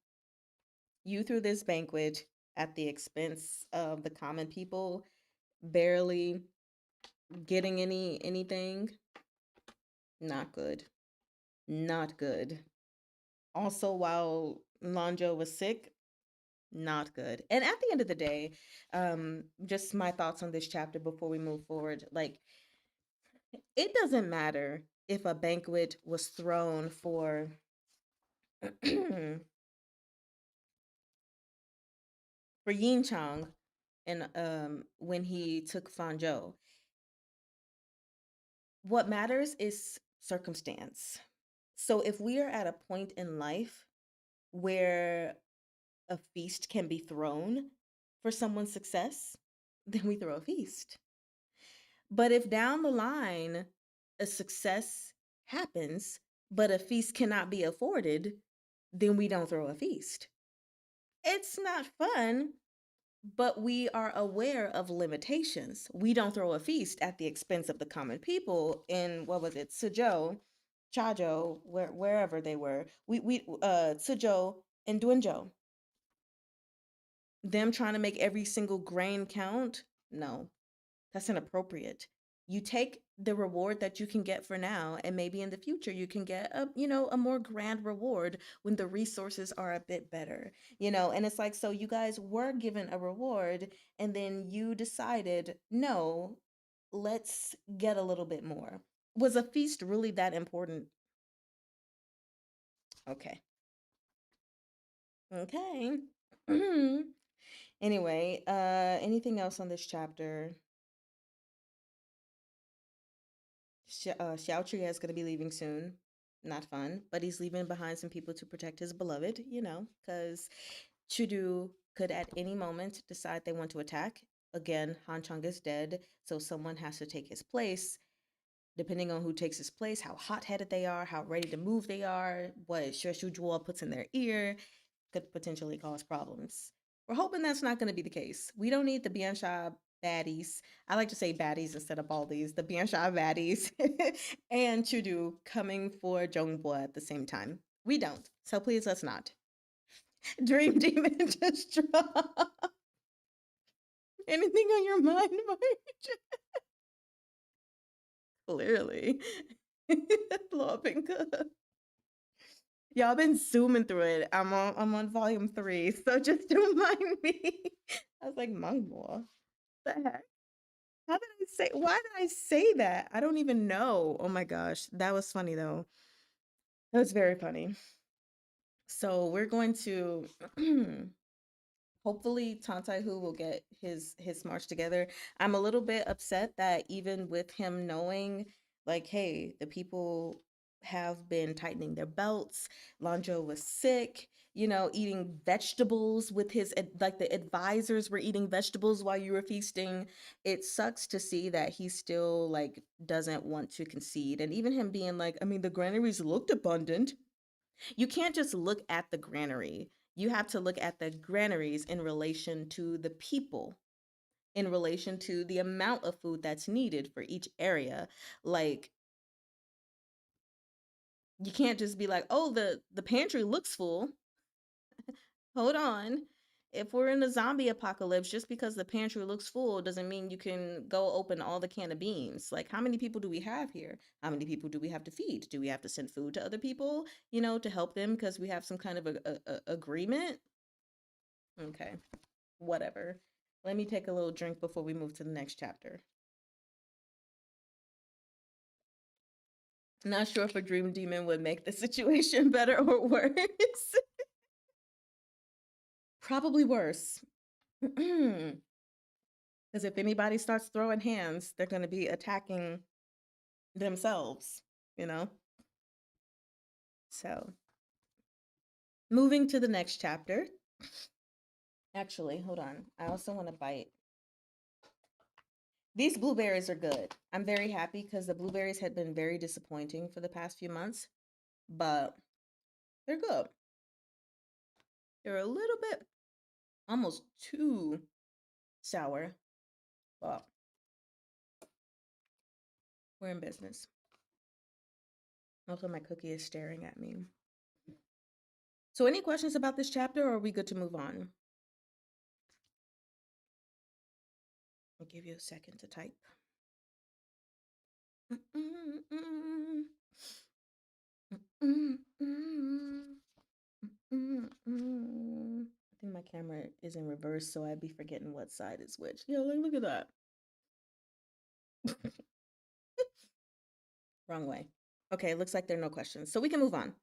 you threw this banquet at the expense of the common people, barely getting anything. Not good. Not good. Also, while Lonjo was sick, not good. And at the end of the day, just my thoughts on this chapter before we move forward. Like, it doesn't matter if a banquet was thrown for for Yin Chang and when he took Fanzhou. What matters is circumstance. So if we are at a point in life where a feast can be thrown for someone's success, then we throw a feast. But if down the line a success happens, but a feast cannot be afforded, then we don't throw a feast. It's not fun, but we are aware of limitations. We don't throw a feast at the expense of the common people in, what was it, Suzhou, Chajo, wherever they were. Suzhou and Duanzhou. Them trying to make every single grain count? No, that's inappropriate. You take the reward that you can get for now, and maybe in the future you can get a more grand reward when the resources are a bit better. And it's like, so you guys were given a reward, and then you decided, no, let's get a little bit more. Was a feast really that important? Okay. Okay. Anyway, anything else on this chapter? Xiao Tria is going to be leaving soon. Not fun, but he's leaving behind some people to protect his beloved, because Chudu could at any moment decide they want to attack. Again, Han Chang is dead, so someone has to take his place. Depending on who takes his place, how hot-headed they are, how ready to move they are, what Xueshu Zhuo puts in their ear, could potentially cause problems. We're hoping that's not going to be the case. We don't need the Biansha baddies. I like to say baddies instead of baldies. The Biansha baddies and Chudu coming for Zhongbo at the same time. We don't. So please let's not. Dream Demon just dropped. Anything on your mind, Marge? Clearly. Law Pinka. Y'all been zooming through it. I'm on volume 3, so just don't mind me. I was like, Mangbo. The heck? Why did I say that? I don't even know. Oh my gosh. That was funny though. That was very funny. So we're going to hopefully Tantai Hu will get his march together. I'm a little bit upset that even with him knowing, like, hey, the people have been tightening their belts. Lanzhou was sick, eating vegetables with like the advisors were eating vegetables while you were feasting. It sucks to see that he still like doesn't want to concede. And even him being like, I mean, the granaries looked abundant. You can't just look at the granary. You have to look at the granaries in relation to the people, in relation to the amount of food that's needed for each area. Like, you can't just be like, oh, the pantry looks full. Hold on. If we're in a zombie apocalypse, just because the pantry looks full doesn't mean you can go open all the can of beans. Like, how many people do we have here? How many people do we have to feed? Do we have to send food to other people, to help them because we have some kind of a agreement? Okay, whatever. Let me take a little drink before we move to the next chapter. Not sure if a dream demon would make the situation better or worse. Probably worse. Because if anybody starts throwing hands, they're going to be attacking themselves, you know? So, moving to the next chapter. Actually, hold on. I also want to bite. These blueberries are good. I'm very happy because the blueberries had been very disappointing for the past few months, but they're good. They're a little bit almost too sour, but We're in business. Also, my cookie is staring at me. So, any questions about this chapter, or are we good to move on? I'll give you a second to type. I think my camera is in reverse, so I'd be forgetting what side is which. Yeah, look at that. Wrong way. Okay, looks like there are no questions, so we can move on.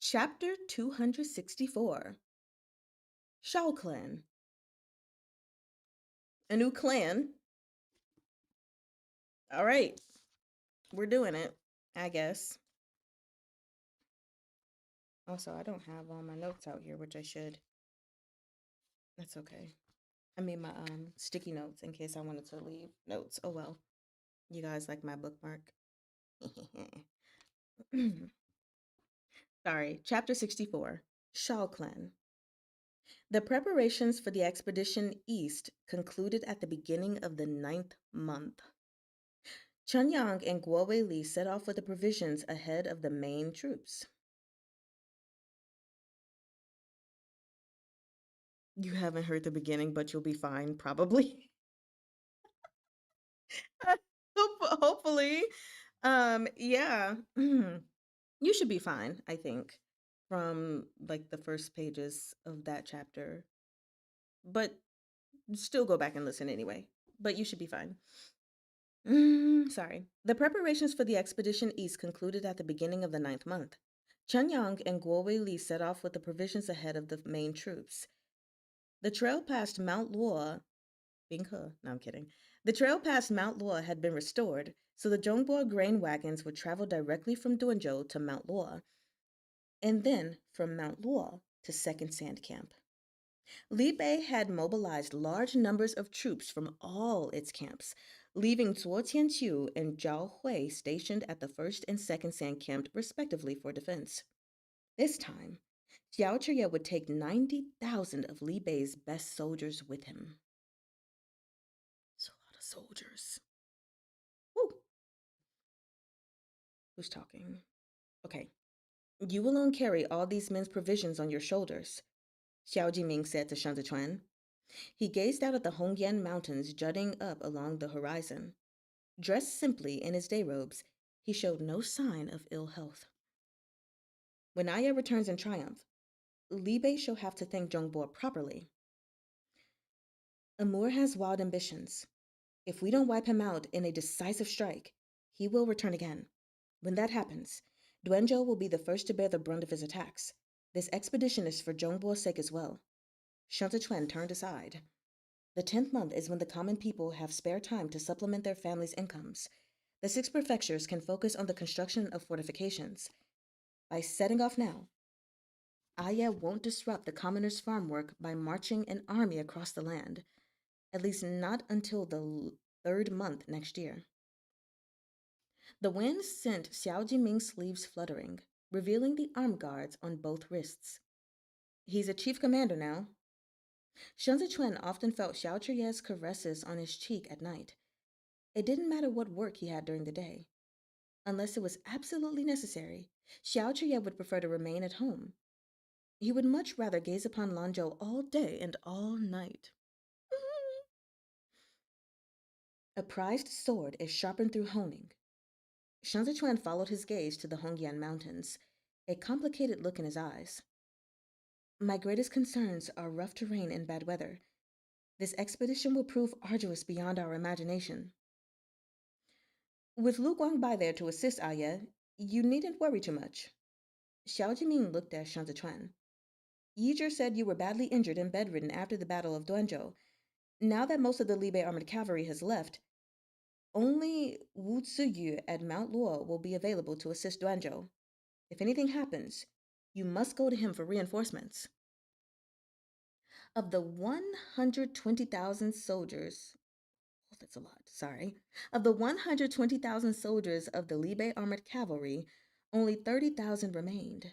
Chapter 264. Shao Clan. A new clan. All right, we're doing it, I guess. Also, I don't have all my notes out here, which I should. That's okay. I made my sticky notes in case I wanted to leave notes. Oh well. You guys like my bookmark? Sorry. Chapter 64. Shao Clan. The preparations for the expedition east concluded at the beginning of the 9th month. Chun Yang and Guo Weili set off with the provisions ahead of the main troops. You haven't heard the beginning, but you'll be fine, probably. Hopefully. Yeah. You should be fine, I think, from like the first pages of that chapter. But still go back and listen anyway. But you should be fine. Sorry. The preparations for the expedition east concluded at the beginning of the 9th month. Chen Yang and Guo Weili set off with the provisions ahead of the main troops. The trail past Mount Luo, no, I'm kidding. The trail past Mount Luo had been restored, so the Zhongbo grain wagons would travel directly from Duanzhou to Mount Luo, and then from Mount Luo to Second Sand Camp. Li Bei had mobilized large numbers of troops from all its camps, leaving Zuo Tianqiu and Zhao Hui stationed at the first and second sand camp respectively for defense. This time, Xiao Zhiye would take 90,000 of Li Bei's best soldiers with him. It's a lot of soldiers. Woo! Who's talking? Okay. You alone carry all these men's provisions on your shoulders, Xiao Jiming said to Shan Zichuan. He gazed out at the Hongyan Mountains jutting up along the horizon. Dressed simply in his day robes, he showed no sign of ill health. When Aya returns in triumph, Li Bei shall have to thank Zhongbo properly. Amur has wild ambitions. If we don't wipe him out in a decisive strike, he will return again. When that happens, Duanzhou will be the first to bear the brunt of his attacks. This expedition is for Zhongbo's sake as well. Shan Zichuan turned aside. The 10th month is when the common people have spare time to supplement their families' incomes. The 6 prefectures can focus on the construction of fortifications. By setting off now, Aya won't disrupt the commoners' farm work by marching an army across the land, at least not until the 3rd month next year. The wind sent Xiao Jiming's sleeves fluttering, revealing the arm guards on both wrists. He's a chief commander now. Shan Zichuan often felt Xiao Zhiye's caresses on his cheek at night. It didn't matter what work he had during the day. Unless it was absolutely necessary, Xiao Zhiye would prefer to remain at home. He would much rather gaze upon Lanzhou all day and all night. A prized sword is sharpened through honing. Shan Zichuan followed his gaze to the Hongyan Mountains, a complicated look in his eyes. My greatest concerns are rough terrain and bad weather. This expedition will prove arduous beyond our imagination. With Lu Guangbai there to assist Aya, you needn't worry too much. Xiao Jiming looked at Shan Zichuan. Yizhi said you were badly injured and bedridden after the Battle of Duanzhou. Now that most of the Li Bei armored cavalry has left, only Wu Ziyu at Mount Luo will be available to assist Duanzhou. If anything happens, you must go to him for reinforcements. Of the 120,000 soldiers, that's a lot, sorry. Of the 120,000 soldiers of the Li Bei armored cavalry, only 30,000 remained.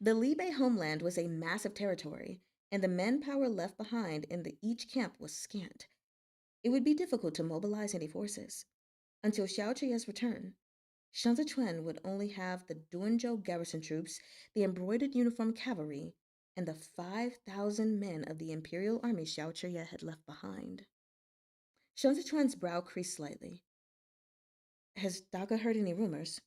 The Li Bei homeland was a massive territory, and the manpower left behind in each camp was scant. It would be difficult to mobilize any forces. Until Xiao Zhe's return, Shan Zichuan would only have the Duanzhou garrison troops, the embroidered uniform cavalry, and the 5,000 men of the imperial army Xiao Zhe had left behind. Shan Zichuan's brow creased slightly. Has Daga heard any rumors?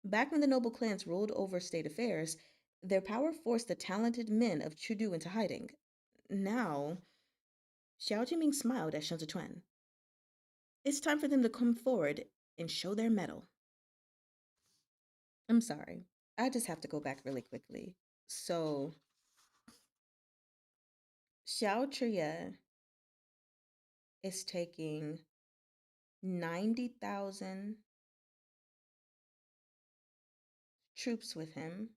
Back when the noble clans ruled over state affairs, their power forced the talented men of Chudu into hiding. Now, Xiao Jiming smiled at Shan Zichuan. It's time for them to come forward and show their mettle. I'm sorry. I just have to go back really quickly. So, Xiao Zhe is taking 90,000 troops with him,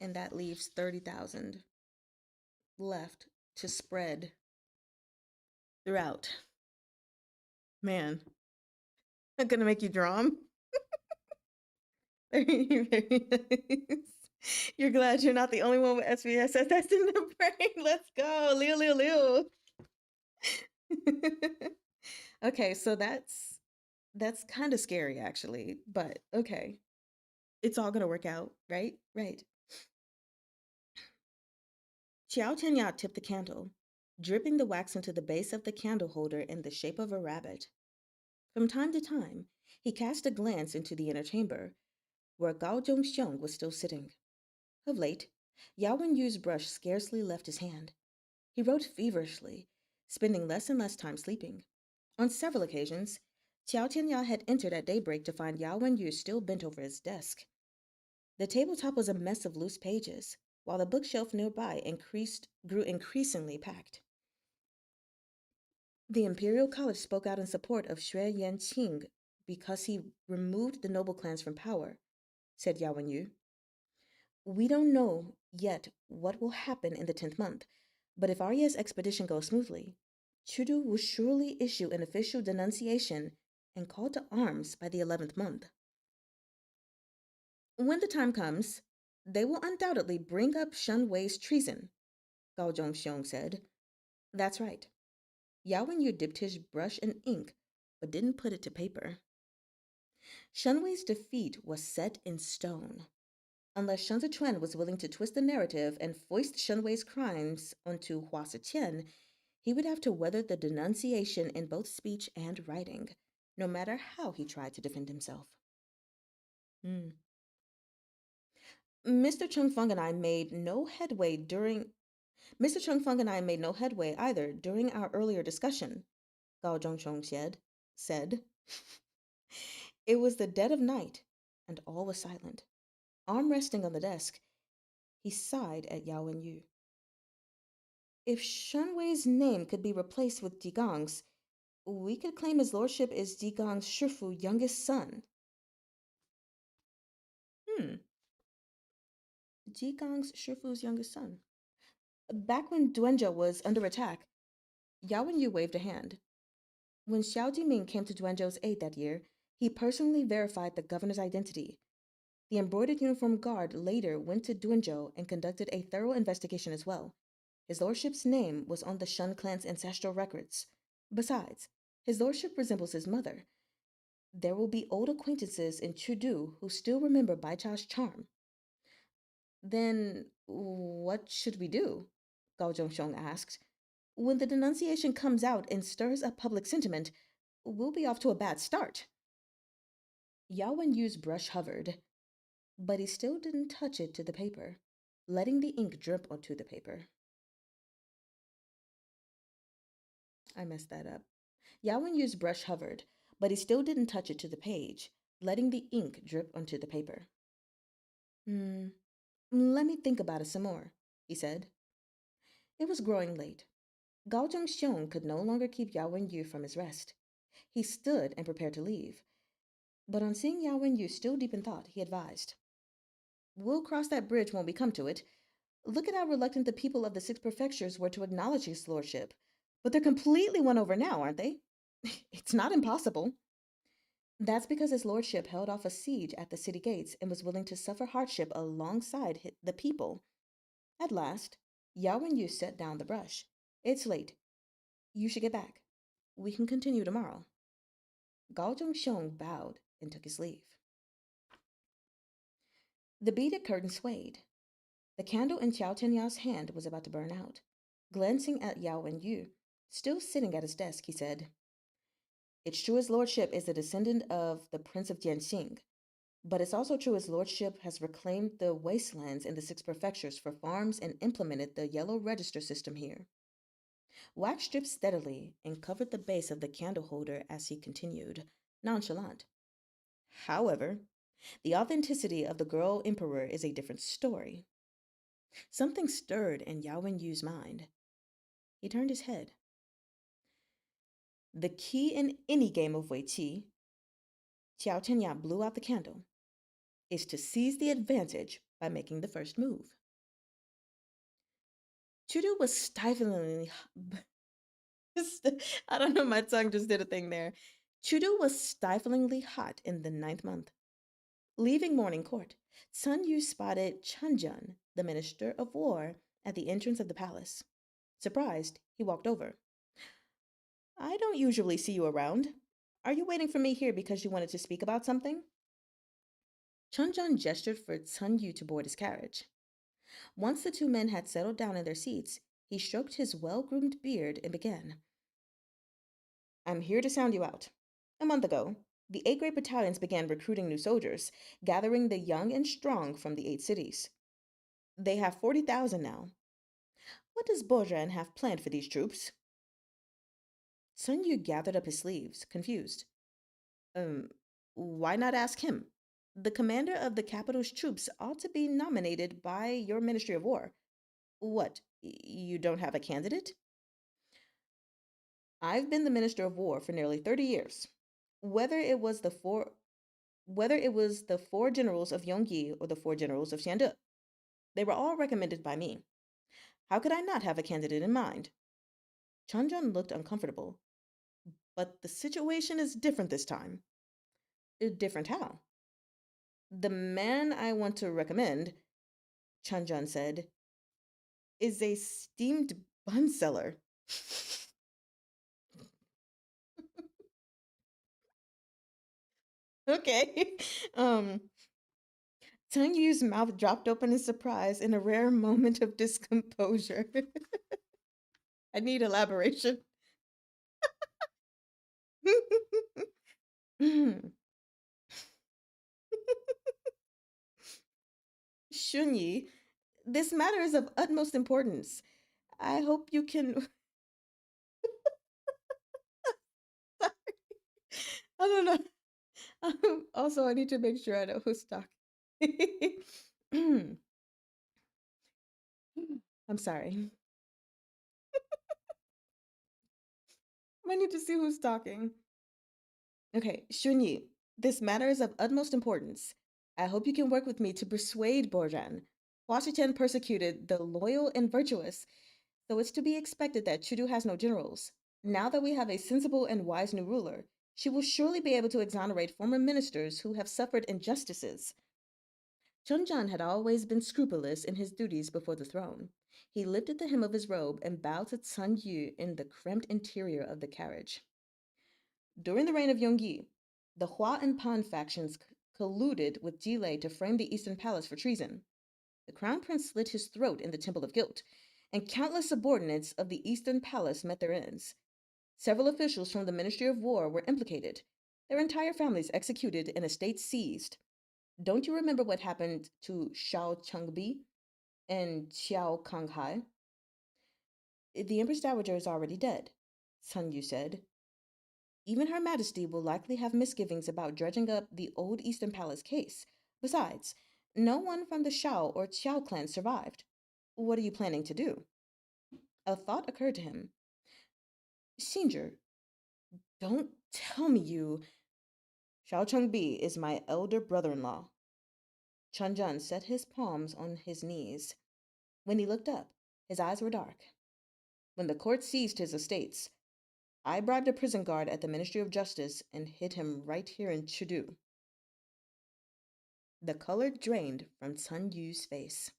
and that leaves 30,000 left to spread throughout. Man, I'm gonna make you drum. Very, very nice. You're glad you're not the only one with SVSS that's in the brain. Let's go. Leo, Leo, Leo. Okay, so that's kind of scary actually, but okay. It's all gonna work out, right? Right. Xiao Tianya tipped the candle, dripping the wax into the base of the candle holder in the shape of a rabbit. From time to time, he cast a glance into the inner chamber, where Gao Zhongxiong was still sitting. Of late, Yao Wenyu's brush scarcely left his hand. He wrote feverishly, spending less and less time sleeping. On several occasions, Xiao Tianya had entered at daybreak to find Yao Wenyu still bent over his desk. The tabletop was a mess of loose pages, while the bookshelf nearby grew increasingly packed. The Imperial College spoke out in support of Xue Yanqing because he removed the noble clans from power, said Yao Wenyu. We don't know yet what will happen in the 10th month, but if Arya's expedition goes smoothly, Chudu will surely issue an official denunciation and call to arms by the 11th month. When the time comes, they will undoubtedly bring up Shen Wei's treason, Gao Zhongxiong said. That's right. Yao Wenyu dipped his brush in ink, but didn't put it to paper. Shen Wei's defeat was set in stone. Unless Shen Zichuan was willing to twist the narrative and foist Shen Wei's crimes onto Hua Siqian, he would have to weather the denunciation in both speech and writing, no matter how he tried to defend himself. Mr. Chung Feng and I made no headway during Mr. Chung Feng and I made no headway either during our earlier discussion, Gao Zhongchong said. It was the dead of night, and all was silent. Arm resting on the desk, he sighed at Yao Wenyu. If Shen Wei's name could be replaced with Di Gang's, we could claim his lordship is Di Gang's Shifu youngest son. Di Gang's Shifu's youngest son. Back when Duanzhou was under attack, Yao Wenyu waved a hand. When Xiao Jiming came to Duanzhou's aid that year, he personally verified the governor's identity. The embroidered uniform guard later went to Duanzhou and conducted a thorough investigation as well. His lordship's name was on the Shun clan's ancestral records. Besides, his lordship resembles his mother. There will be old acquaintances in Chudu who still remember Baicha's charm. Then what should we do? Gao Zhongxiong asked. When the denunciation comes out and stirs up public sentiment, we'll be off to a bad start. Yao Wenyu's brush hovered, but he still didn't touch it to the paper, letting the ink drip onto the paper. I messed that up. Yao Wenyu's brush hovered, but he still didn't touch it to the page, letting the ink drip onto the paper. Let me think about it some more, he said. It was growing late. Gao Zhongxiong could no longer keep Yao Wenyu from his rest. He stood and prepared to leave. But on seeing Yao Wenyu still deep in thought, he advised. We'll cross that bridge when we come to it. Look at how reluctant the people of the 6 prefectures were to acknowledge his lordship. But they're completely won over now, aren't they? It's not impossible. That's because his lordship held off a siege at the city gates and was willing to suffer hardship alongside the people. At last, Yao and Yu set down the brush. It's late. You should get back. We can continue tomorrow. Gao Zhongxiong bowed and took his leave. The beaded curtain swayed. The candle in Xiao Tenya's hand was about to burn out. Glancing at Yao and Yu, still sitting at his desk, he said, It's true his lordship is a descendant of the Prince of Jianxing, but it's also true his lordship has reclaimed the wastelands in the six prefectures for farms and implemented the yellow register system here. Wax dripped steadily and covered the base of the candle holder as he continued, nonchalant. However, the authenticity of the girl emperor is a different story. Something stirred in Yao Yu's mind. He turned his head. The key in any game of Wei Qi, Xiao Tenya blew out the candle, is to seize the advantage by making the first move. Chudu was stiflingly. I don't know, my tongue just did a thing there. Chudu was stiflingly hot in the ninth month. Leaving morning court, Sun Yu spotted Chunjun, the minister of war, at the entrance of the palace. Surprised, he walked over. I don't usually see you around. Are you waiting for me here because you wanted to speak about something? Chunjun gestured for Sun Yu to board his carriage. Once the two men had settled down in their seats, he stroked his well-groomed beard and began. I'm here to sound you out. A month ago, the 8th grade battalions began recruiting new soldiers, gathering the young and strong from the 8 cities. They have 40,000 now. What does Bojan have planned for these troops? Sun Yu gathered up his sleeves, confused. Why not ask him? The commander of the capital's troops ought to be nominated by your Ministry of War. What, you don't have a candidate? I've been the Minister of War for nearly 30 years. Whether it was the four generals of Yongyi or the 4 generals of Xiande, they were all recommended by me. How could I not have a candidate in mind? Chunjun looked uncomfortable. But the situation is different this time. Different how? The man I want to recommend, Chunjun said, is a steamed bun seller. Okay. Tang Yu's mouth dropped open in surprise in a rare moment of discomposure. I need elaboration. Shunyi, this matter is of utmost importance. I hope you can. I don't know. Also, I need to make sure I know who's talking. I'm sorry. I need to see who's talking. Okay, Shunyi, this matter is of utmost importance. I hope you can work with me to persuade Borjan. Washington persecuted the loyal and virtuous, so it's to be expected that Chudu has no generals. Now that we have a sensible and wise new ruler, she will surely be able to exonerate former ministers who have suffered injustices. Chunjan had always been scrupulous in his duties before the throne. He lifted the hem of his robe and bowed to Sun Yu in the cramped interior of the carriage. During the reign of Yongyi, the Hua and Pan factions colluded with Jilei to frame the Eastern Palace for treason. The crown prince slit his throat in the Temple of Guilt, and countless subordinates of the Eastern Palace met their ends. Several officials from the Ministry of War were implicated, their entire families executed and estates seized. Don't you remember what happened to Xiao Changbi and Xiao Kanghai? The Empress Dowager is already dead, Sun Yu said. Even Her Majesty will likely have misgivings about dredging up the old Eastern Palace case. Besides, no one from the Xiao or Qiao clans survived. What are you planning to do? A thought occurred to him. Xinjur, don't tell me you. Xiao Changbi is my elder brother-in-law. Chunjun set his palms on his knees. When he looked up, his eyes were dark. When the court seized his estates, I bribed a prison guard at the Ministry of Justice and hid him right here in Chudu. The color drained from Sun Yu's face.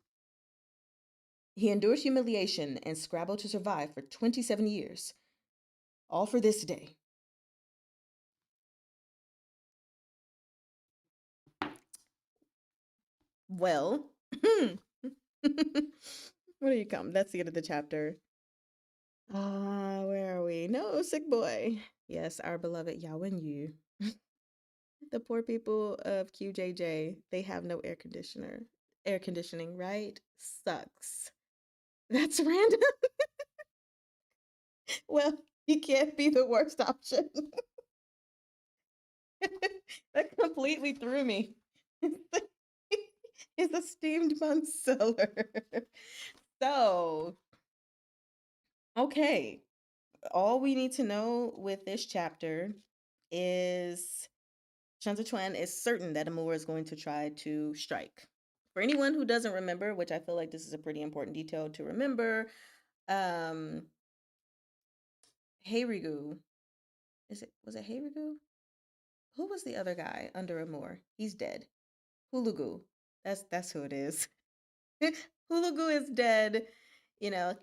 He endured humiliation and scrabbled to survive for 27 years, all for this day. Well, what do you come? That's the end of the chapter. Where are we? No, sick boy. Yes, our beloved Yao and Yu. The poor people of QJJ, they have no air conditioning, right? Sucks. That's random. Well, he can't be the worst option. That completely threw me. It's a steamed bun seller. So, okay. All we need to know with this chapter is Shan Chuan is certain that Amur is going to try to strike. For anyone who doesn't remember, which I feel like this is a pretty important detail to remember, um, Heirigu, was it Heirigu? Who was the other guy under Amur? He's dead. Hulugu. That's who it is. Hulugu is dead. You know.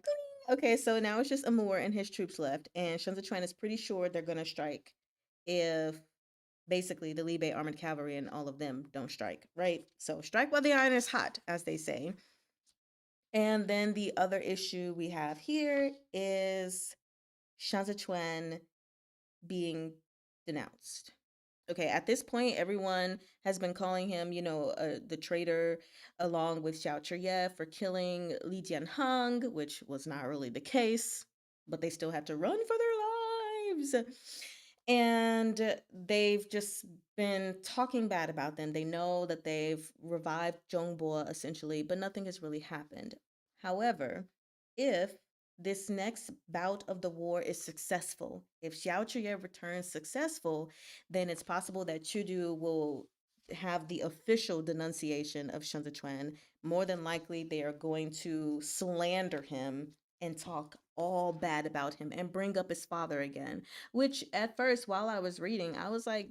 Okay, so now it's just Amur and his troops left, and Shan Chuan is pretty sure they're gonna strike if basically the Libe armored cavalry and all of them don't strike, right? So strike while the iron is hot, as they say. And then the other issue we have here is Shan Chuan being denounced. Okay, at this point, everyone has been calling him, the traitor, along with Xiao Zhiye for killing Li Jianheng, which was not really the case, but they still had to run for their lives. And they've just been talking bad about them. They know that they've revived Zhongbo essentially, but nothing has really happened. However, if this next bout of the war is successful, if Xiao Zhiye returns successful, then it's possible that Chudu will have the official denunciation of Shan Zichuan. More than likely, they are going to slander him and talk all bad about him and bring up his father again. Which at first, while I was reading, I was like,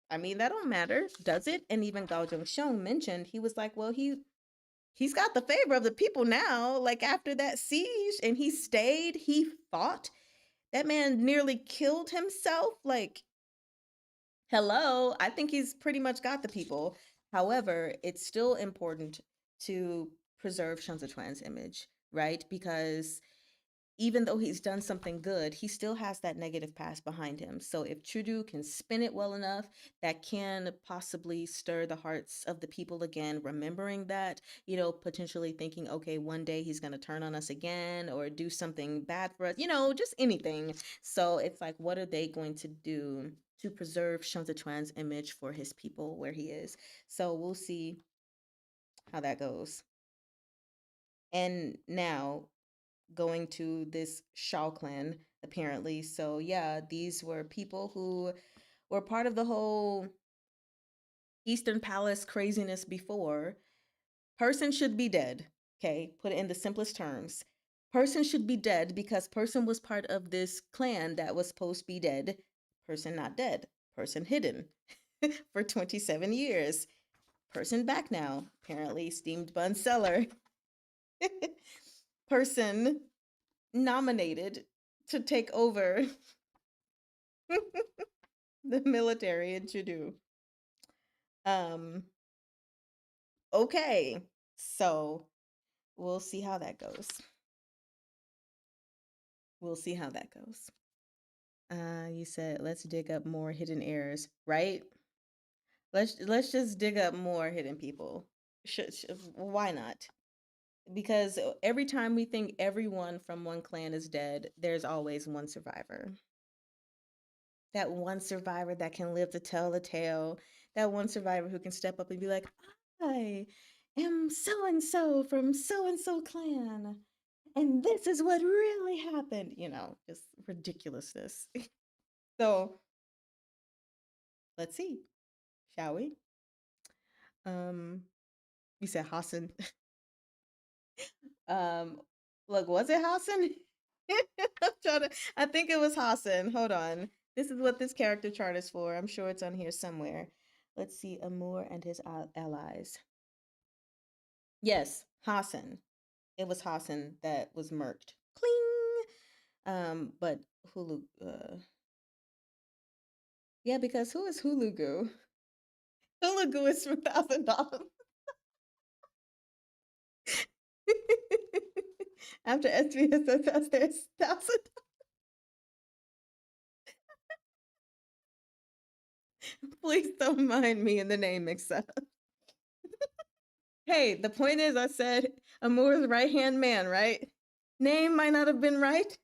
I mean, that don't matter, does it? And even Gao Zhongxiong mentioned, he was like, well, he's got the favor of the people now. Like after that siege, and he stayed, he fought. That man nearly killed himself. Like, hello, I think he's pretty much got the people. However, it's still important to preserve Shan Zichuan's image, right? Because even though he's done something good, he still has that negative past behind him. So if Chudu can spin it well enough, that can possibly stir the hearts of the people again, remembering that, potentially thinking, okay, one day he's going to turn on us again or do something bad for us, just anything. So it's like, what are they going to do to preserve Shan Zichuan's image for his people where he is? So we'll see how that goes. And now going to this Shao clan, apparently. So, yeah, these were people who were part of the whole Eastern Palace craziness before. Person should be dead. Okay, put it in the simplest terms. Person should be dead because person was part of this clan that was supposed to be dead. Person not dead. Person hidden for 27 years. Person back now. Apparently, steamed bun seller. Person nominated to take over the military in Judu. Um, okay, so we'll see how that goes. We'll see how that goes. You said let's dig up more hidden heirs, right? Let's just dig up more hidden people. Why not? Because every time we think everyone from one clan is dead, there's always one survivor. That one survivor that can live to tell the tale, that one survivor who can step up and be like, I am so and so from so and so clan, and this is what really happened. Just ridiculousness. So let's see, shall we? You said Hassan. um, look, was it Hassan? I think it was Hassan. Hold on. This is what this character chart is for. I'm sure it's on here somewhere. Let's see, Amur and his allies. Yes, Hassan. It was Hassan that was murked. Cling. But Hulu. Yeah, because who is Hulugu? Hulugu is from Thousand Dollars. After SVSS, there's thousand. Please don't mind me in the name mix-up. Hey, the point is, I said Amour's right hand man, right? Name might not have been right.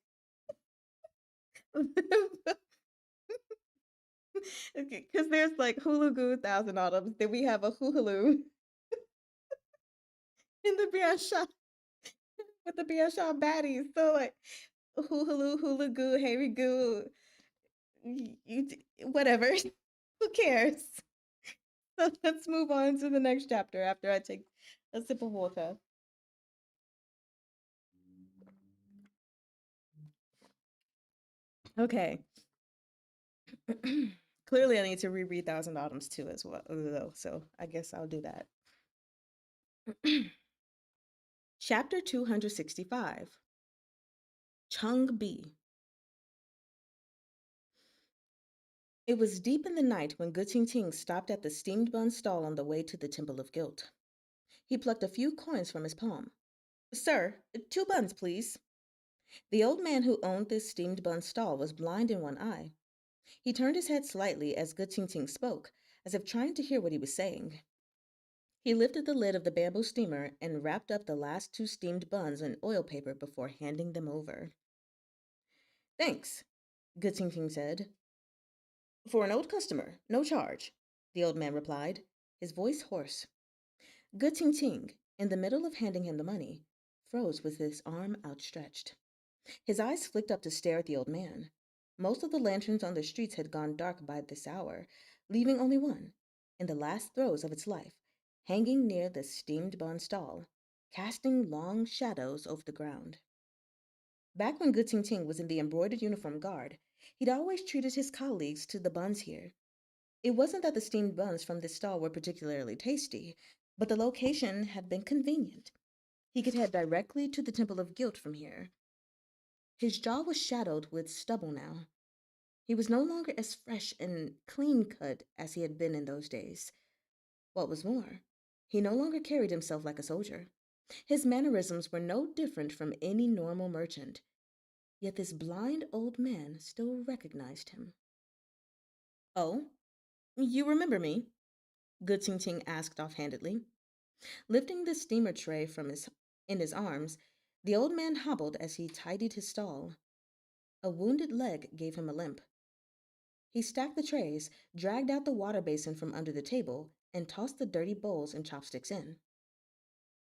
Okay, because there's like Hulugu, Thousand Autumns. Then we have a Hulu in the Biansha with the Biansha baddies. So like Hulu, Hulugu, Harry whatever. Who cares? So let's move on to the next chapter after I take a sip of water. Okay. Clearly, I need to reread Thousand Autumns too, as well, though. So I guess I'll do that. Chapter 265 Chung Bi. It was deep in the night when Gu Ting Ting stopped at the steamed bun stall on the way to the Temple of Guilt. He plucked a few coins from his palm. Sir, 2 buns, please. The old man who owned this steamed bun stall was blind in one eye. He turned his head slightly as Gu Ting Ting spoke, as if trying to hear what he was saying. He lifted the lid of the bamboo steamer and wrapped up the last 2 steamed buns in oil paper before handing them over. Thanks, Gu Ting Ting said. For an old customer, no charge, the old man replied, his voice hoarse. Gu Ting Ting, in the middle of handing him the money, froze with his arm outstretched. His eyes flicked up to stare at the old man. Most of the lanterns on the streets had gone dark by this hour, leaving only one, in the last throes of its life, hanging near the steamed bun stall, casting long shadows over the ground. Back when Gu Ting Ting was in the embroidered uniform guard, he'd always treated his colleagues to the buns here. It wasn't that the steamed buns from this stall were particularly tasty, but the location had been convenient. He could head directly to the Temple of Guilt from here. His jaw was shadowed with stubble now. He was no longer as fresh and clean cut as he had been in those days. What was more, he no longer carried himself like a soldier. His mannerisms were no different from any normal merchant. Yet this blind old man still recognized him. Oh, you remember me? Gu Ting Ting asked offhandedly. Lifting the steamer tray in his arms, the old man hobbled as he tidied his stall. A wounded leg gave him a limp. He stacked the trays, dragged out the water basin from under the table, and tossed the dirty bowls and chopsticks in.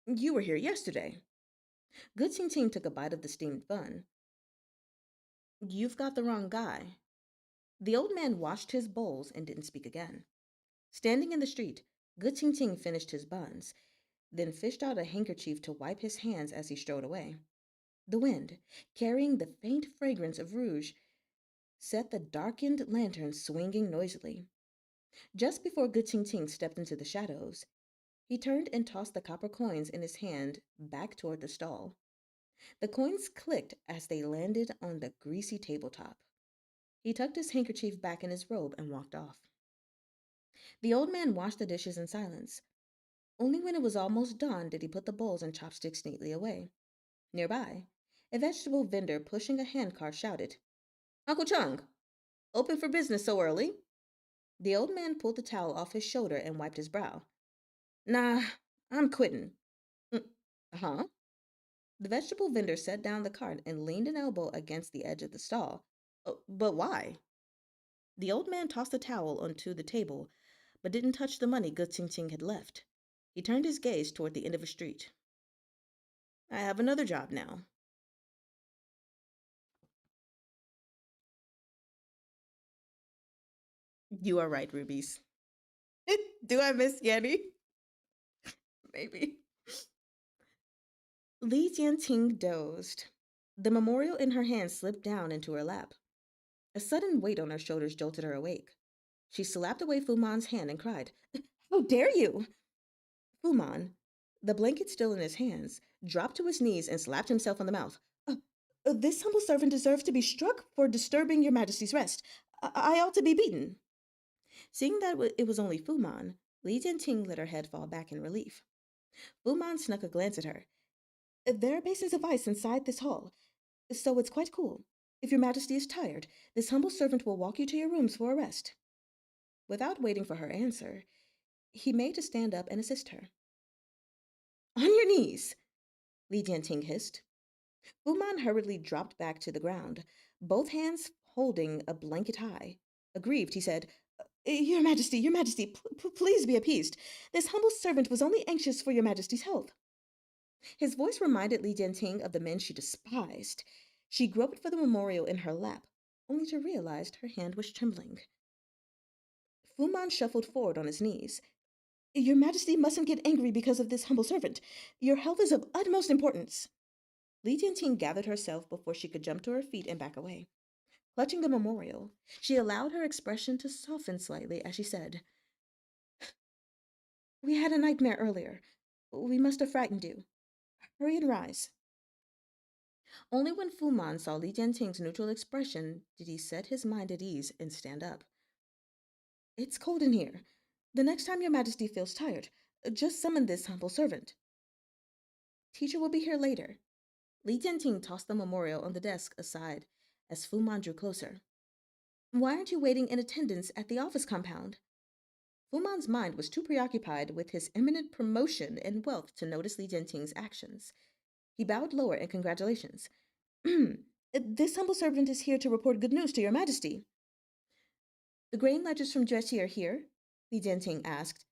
You were here yesterday. Gu Ting Ting took a bite of the steamed bun. You've got the wrong guy. The old man washed his bowls and didn't speak again. Standing in the street, Gu Ting Ting finished his buns, then fished out a handkerchief to wipe his hands as he strode away. The wind, carrying the faint fragrance of rouge, set the darkened lantern swinging noisily. Just before Gu Ting Ting stepped into the shadows, he turned and tossed the copper coins in his hand back toward the stall. The coins clicked as they landed on the greasy tabletop. He tucked his handkerchief back in his robe and walked off. The old man washed the dishes in silence. Only when it was almost dawn did he put the bowls and chopsticks neatly away. Nearby, a vegetable vendor pushing a handcart shouted, Uncle Chung, open for business so early? The old man pulled the towel off his shoulder and wiped his brow. Nah, I'm quitting. Huh? The vegetable vendor set down the cart and leaned an elbow against the edge of the stall. But why? The old man tossed the towel onto the table, but didn't touch the money Gu Ting Ting had left. He turned his gaze toward the end of a street. I have another job now. You are right, Rubies. Do I miss Yanni? Maybe. Li Jianting dozed. The memorial in her hand slipped down into her lap. A sudden weight on her shoulders jolted her awake. She slapped away Fu Man's hand and cried, How dare you! Fu Man, The blanket still in his hands, dropped to his knees and slapped himself on the mouth. This humble servant deserves to be struck for disturbing your majesty's rest. I ought to be beaten. Seeing that it was only Fu Man, Li Jianting let her head fall back in relief. Fu Man snuck a glance at her. There are basins of ice inside this hall, so it's quite cool. If your majesty is tired, this humble servant will walk you to your rooms for a rest. Without waiting for her answer, he made to stand up and assist her. On your knees, Li Jianting hissed. Fu Man hurriedly dropped back to the ground, both hands holding a blanket high. Aggrieved, he said, your majesty, please be appeased. This humble servant was only anxious for your majesty's health. His voice reminded Li Jianting of the men she despised. She groped for the memorial in her lap, only to realize her hand was trembling. Fu Man shuffled forward on his knees. Your majesty mustn't get angry because of this humble servant. Your health is of utmost importance. Li Jianting gathered herself before she could jump to her feet and back away. Clutching the memorial, she allowed her expression to soften slightly as she said, We had a nightmare earlier. We must have frightened you. Hurry and rise. Only when Fu Man saw Li Jianting's neutral expression did he set his mind at ease and stand up. It's cold in here. The next time your majesty feels tired, just summon this humble servant. Teacher will be here later. Li Jianting tossed the memorial on the desk aside as Fu Man drew closer. Why aren't you waiting in attendance at the office compound? Fu Man's mind was too preoccupied with his imminent promotion and wealth to notice Li Jianting's actions. He bowed lower in congratulations. This humble servant is here to report good news to your majesty. The grain ledgers from Jieshi are here? Li Jianting asked.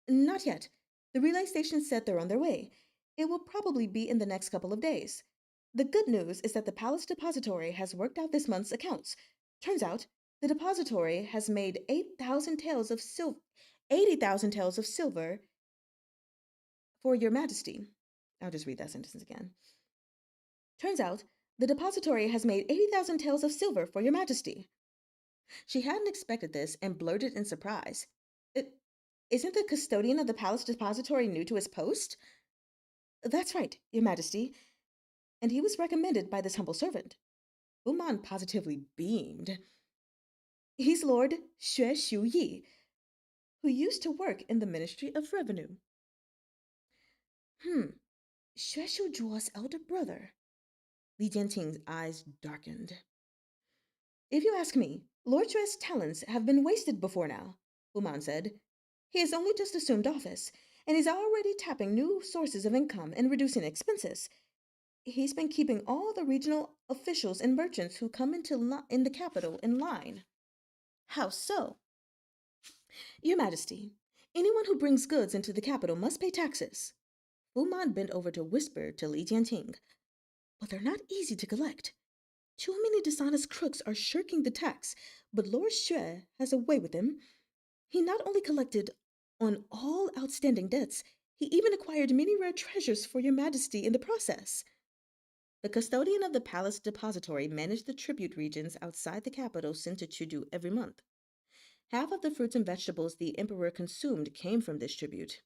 Not yet. The relay station said they're on their way. It will probably be in the next couple of days. The good news is that the Palace Depository has worked out this month's accounts. Turns out, the depository has made 8,000 taels of 80,000 taels of silver for your majesty. I'll just read that sentence again. Turns out, the depository has made 80,000 taels of silver for your majesty. She hadn't expected this and blurted in surprise. Isn't the custodian of the palace depository new to his post? That's right, your majesty. And he was recommended by this humble servant. Fu Man positively beamed. He's Lord Xue Xiuyi, who used to work in the Ministry of Revenue. Xue Xiuzhuo's elder brother. Li Jianting's eyes darkened. If you ask me, Lord Xue's talents have been wasted before now, Fu Man said. He has only just assumed office, and he's already tapping new sources of income and reducing expenses. He's been keeping all the regional officials and merchants who come in the capital in line. How so? Your Majesty, anyone who brings goods into the capital must pay taxes. Fu Man bent over to whisper to Li Jianting. But they're not easy to collect. Too many dishonest crooks are shirking the tax, but Lord Xue has a way with him. He not only collected on all outstanding debts, he even acquired many rare treasures for your majesty in the process. The custodian of the palace depository managed the tribute regions outside the capital sent to Chudu every month. Half of the fruits and vegetables the emperor consumed came from this tribute.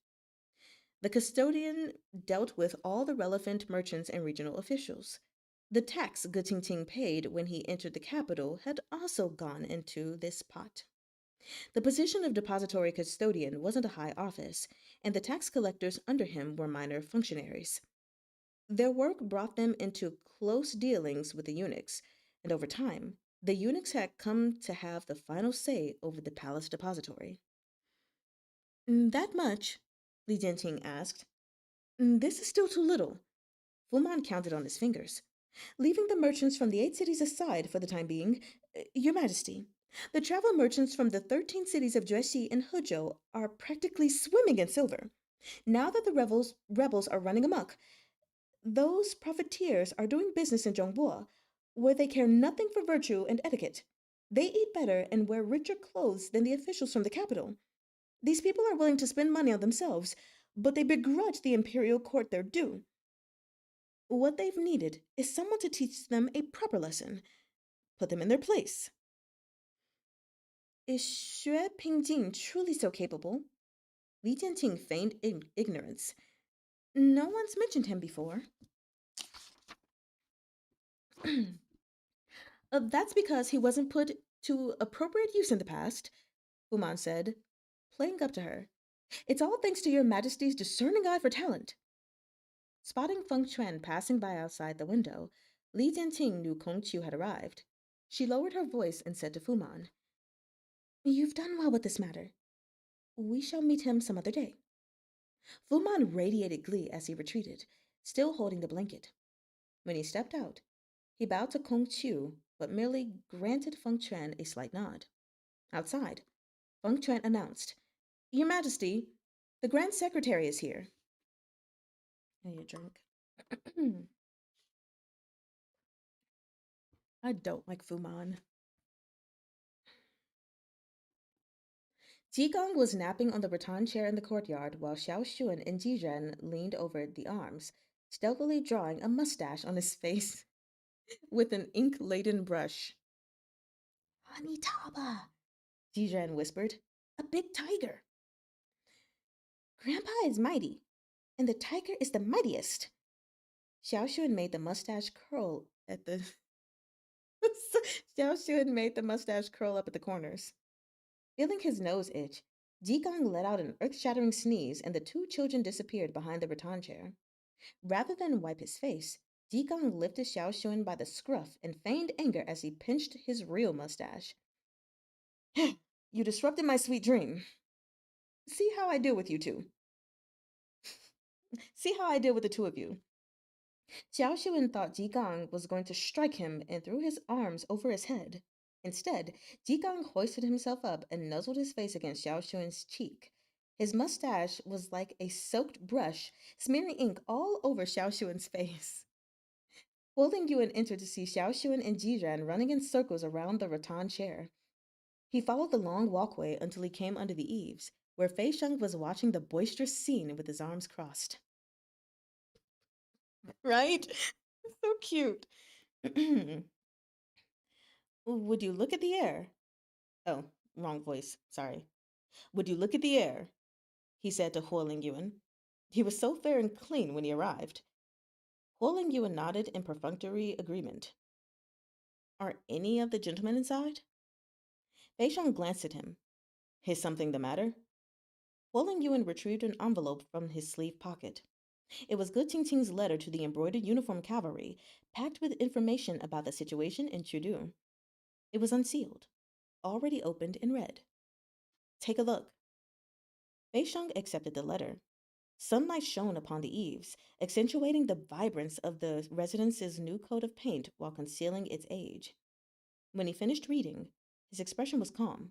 The custodian dealt with all the relevant merchants and regional officials. The tax Ge Tingting paid when he entered the capital had also gone into this pot. The position of depository custodian wasn't a high office, and the tax collectors under him were minor functionaries. Their work brought them into close dealings with the eunuchs, and over time, the eunuchs had come to have the final say over the palace depository. That much? Li Jianting asked. This is still too little. Fu Man counted on his fingers. Leaving the merchants from the 8 cities aside for the time being, Your Majesty, the travel merchants from the 13 cities of Jieshi and Huzhou are practically swimming in silver. Now that the rebels are running amok, those profiteers are doing business in Zhongbo, where they care nothing for virtue and etiquette. They eat better and wear richer clothes than the officials from the capital. These people are willing to spend money on themselves, but they begrudge the imperial court their due. What they've needed is someone to teach them a proper lesson, put them in their place. Is Xue Pingjing truly so capable? Li Jianting feigned ignorance. No one's mentioned him before. That's because he wasn't put to appropriate use in the past, Fuman said, playing up to her. It's all thanks to your majesty's discerning eye for talent. Spotting Feng Quan passing by outside the window, Li Jianqing knew Kong Qiu had arrived. She lowered her voice and said to Fuman, You've done well with this matter. We shall meet him some other day. Fuman radiated glee as he retreated, still holding the blanket. When he stepped out, he bowed to Kong Qiu, but merely granted Feng Quan a slight nod. Outside, Feng Quan announced, Your Majesty, the Grand Secretary is here. Here you drink. I don't like Fuman. Jigong was napping on the rattan chair in the courtyard while Xiao Xun and Jizhen leaned over the arms, stealthily drawing a mustache on his face with an ink-laden brush. Honey Taba, Jizhen whispered. A big tiger. Grandpa is mighty, and the tiger is the mightiest. Xiao Xun made the mustache curl at the Xiao Xun made the mustache curl up at the corners. Feeling his nose itch, Jigong let out an earth-shattering sneeze, and the two children disappeared behind the rattan chair. Rather than wipe his face, Jigong lifted Xiao Xun by the scruff and feigned anger as he pinched his real mustache. You disrupted my sweet dream. See how I deal with you two. See how I deal with the two of you. Xiao Xun thought Jigong was going to strike him and threw his arms over his head. Instead, Jigong hoisted himself up and nuzzled his face against Xiao Xun's cheek. His mustache was like a soaked brush, smearing ink all over Xiao Xun's face. Huoling Yuan entered to see Xiao Xun and Jizhan running in circles around the rattan chair. He followed the long walkway until he came under the eaves, where Fei Sheng was watching the boisterous scene with his arms crossed. Right? So cute. Would you look at the air? Oh, wrong voice. Sorry. Would you look at the air? He said to Huoling Yuan. He was so fair and clean when he arrived. Huoling Yuan nodded in perfunctory agreement. Are any of the gentlemen inside? Fei Sheng glanced at him. Is something the matter? Huoling Yuan retrieved an envelope from his sleeve pocket. It was Gu Qingqing's letter to the embroidered uniform cavalry, packed with information about the situation in Chudu. It was unsealed, already opened and read. Take a look. Fei Sheng accepted the letter. Sunlight shone upon the eaves, accentuating the vibrance of the residence's new coat of paint while concealing its age. When he finished reading, his expression was calm.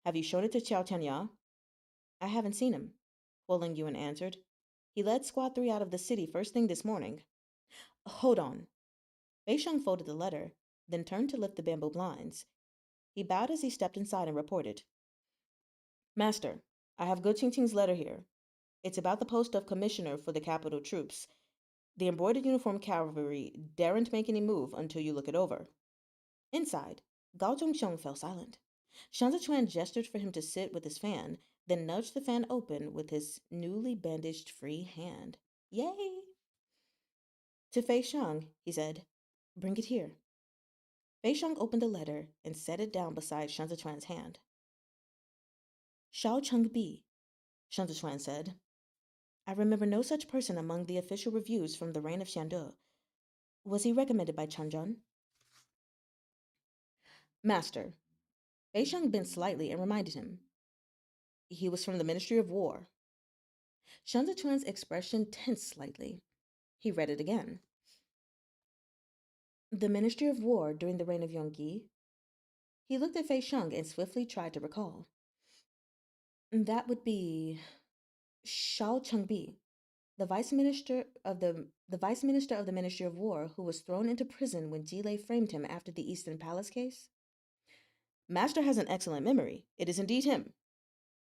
Have you shown it to Qiao Tianya? I haven't seen him, Huoling Yuan answered. He led Squad 3 out of the city first thing this morning. Hold on. Fei Sheng folded the letter, then turned to lift the bamboo blinds. He bowed as he stepped inside and reported. Master, I have Gu Qingqing's letter here. It's about the post of commissioner for the capital troops. The embroidered uniform cavalry daren't make any move until you look it over. Inside, Gao Zhongxiong fell silent. Shan Zichuan gestured for him to sit with his fan, then nudged the fan open with his newly bandaged free hand. Yay! To Fei Sheng, he said, bring it here. Fei Sheng opened the letter and set it down beside Shan Zichuan's hand. Shao Chengbi, Shan Zichuan said. I remember no such person among the official reviews from the reign of Xiande. Was he recommended by Chanzhen? Master. Fei Sheng bent slightly and reminded him. He was from the Ministry of War. Shan Zichuan's expression tensed slightly. He read it again. The Ministry of War during the reign of Yongyi? He looked at Fei Sheng and swiftly tried to recall. That would be Shao Chengbi, the vice minister of the Ministry of War, who was thrown into prison when Jilei framed him after the Eastern Palace case. Master has an excellent memory. It is indeed him,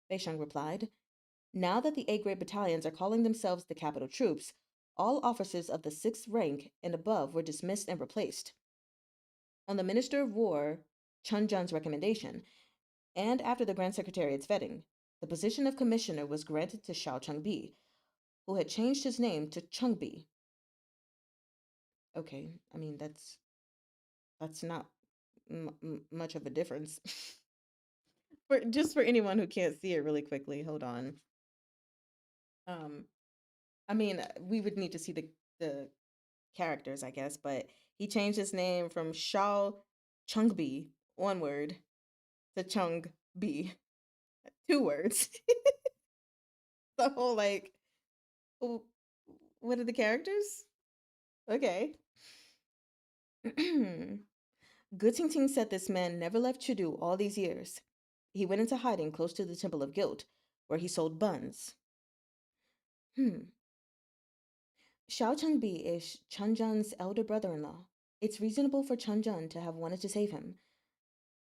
Fei Sheng replied. Now that the A-grade battalions are calling themselves the capital troops, all officers of the 6th rank and above were dismissed and replaced. On the Minister of War, Chen Zhen's recommendation, and after the Grand Secretariat's vetting, the position of commissioner was granted to Shao Chengbi, who had changed his name to Chungbi. Okay, I mean that's not much of a difference. For just for anyone who can't see it really quickly, hold on. Um, I mean, we would need to see the characters, I guess, but he changed his name from Shao Chungbi, one word, to Chung B, two words. So like, w- what are the characters? Okay. Ting said this man never left Chudu all these years. He went into hiding close to the Temple of Guilt, where he sold buns. Hmm. Xiao Chengbi is Chunjun's elder brother-in-law. It's reasonable for Chunjun to have wanted to save him,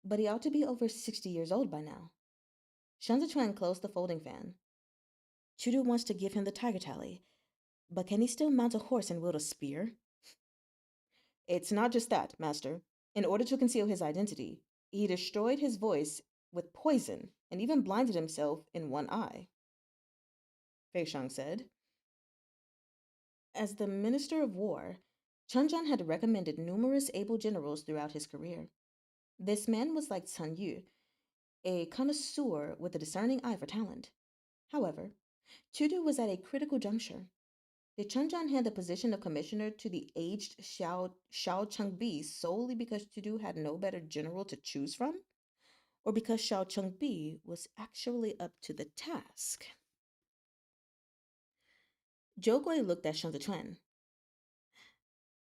but he ought to be over 60 years old by now. Shan Zichuan closed the folding fan. Chudu wants to give him the tiger tally, but can he still mount a horse and wield a spear? It's not just that, master. In order to conceal his identity, he destroyed his voice with poison and even blinded himself in one eye, Fei Shang said. As the Minister of War, Chunjan had recommended numerous able generals throughout his career. This man was like Sun Yu, a connoisseur with a discerning eye for talent. However, Chudu was at a critical juncture. Did Chunjan hand the position of commissioner to the aged Xiao Chengbi solely because Chudu had no better general to choose from? Or because Xiao Chengbi was actually up to the task? Zhou Gui looked at Shan Zichuan.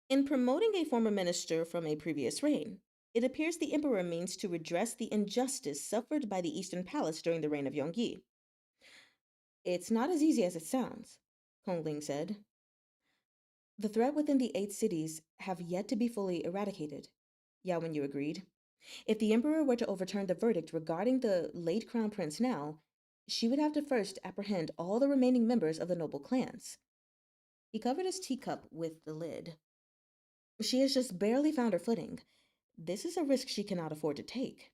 In promoting a former minister from a previous reign, it appears the emperor means to redress the injustice suffered by the Eastern Palace during the reign of Yongyi. It's not as easy as it sounds, Kong Ling said. The threat within the 8 cities have yet to be fully eradicated. Yao Wenyu agreed. If the emperor were to overturn the verdict regarding the late crown prince now, she would have to first apprehend all the remaining members of the noble clans. He covered his teacup with the lid. She has just barely found her footing. This is a risk she cannot afford to take.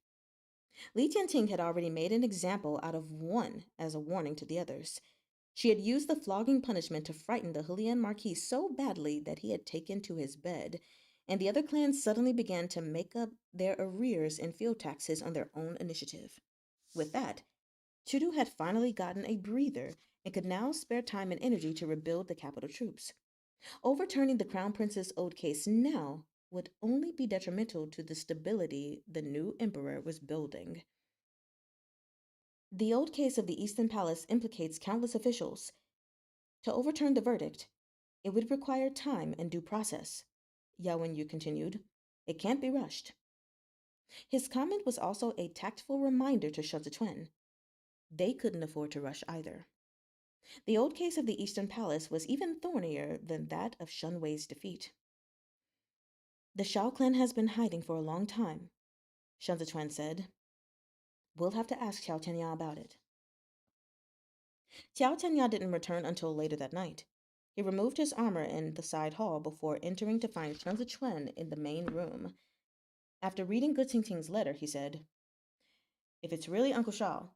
Li Tianting had already made an example out of one as a warning to the others. She had used the flogging punishment to frighten the Hulian Marquis so badly that he had taken to his bed, and the other clans suddenly began to make up their arrears in field taxes on their own initiative. With that, Chudu had finally gotten a breather and could now spare time and energy to rebuild the capital troops. Overturning the Crown Prince's old case now would only be detrimental to the stability the new emperor was building. The old case of the Eastern Palace implicates countless officials. To overturn the verdict, it would require time and due process, Yao Wenyu continued. It can't be rushed. His comment was also a tactful reminder to Shan Zichuan. They couldn't afford to rush either. The old case of the Eastern Palace was even thornier than that of Shun Wei's defeat. The Shao clan has been hiding for a long time, Shan Zichuan said. We'll have to ask Xiao Tianya about it. Xiao Tianya didn't return until later that night. He removed his armor in the side hall before entering to find Shan Zichuan in the main room. After reading Gu Tingting's letter, he said, If it's really Uncle Shao,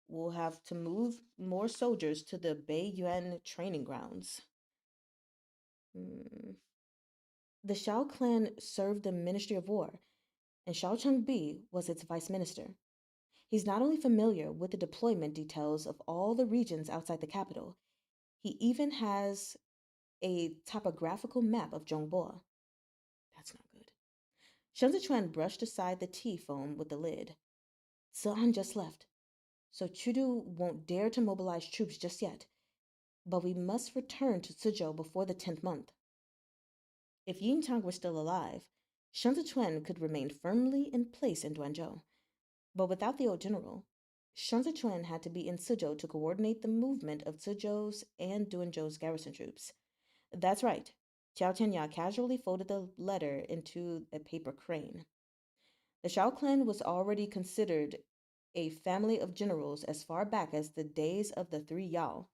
we'll have to move more soldiers to the Bei Yuan training grounds. The Shao clan served the Ministry of War, and Shao Chengbi was its vice minister. He's not only familiar with the deployment details of all the regions outside the capital, he even has a topographical map of Zhongbo. That's not good. Shen Zichuan brushed aside the tea foam with the lid. Zhe'an just left, so Chudu won't dare to mobilize troops just yet, but we must return to Suzhou before the 10th month. If Yin Tang were still alive, Shen Zichuan could remain firmly in place in Duanzhou. But without the old general, Shen Zichuan had to be in Suzhou to coordinate the movement of Suzhou's and Duanzhou's garrison troops. That's right. Xiao Tianya casually folded the letter into a paper crane. The Shao clan was already considered a family of generals as far back as the days of the three Yao.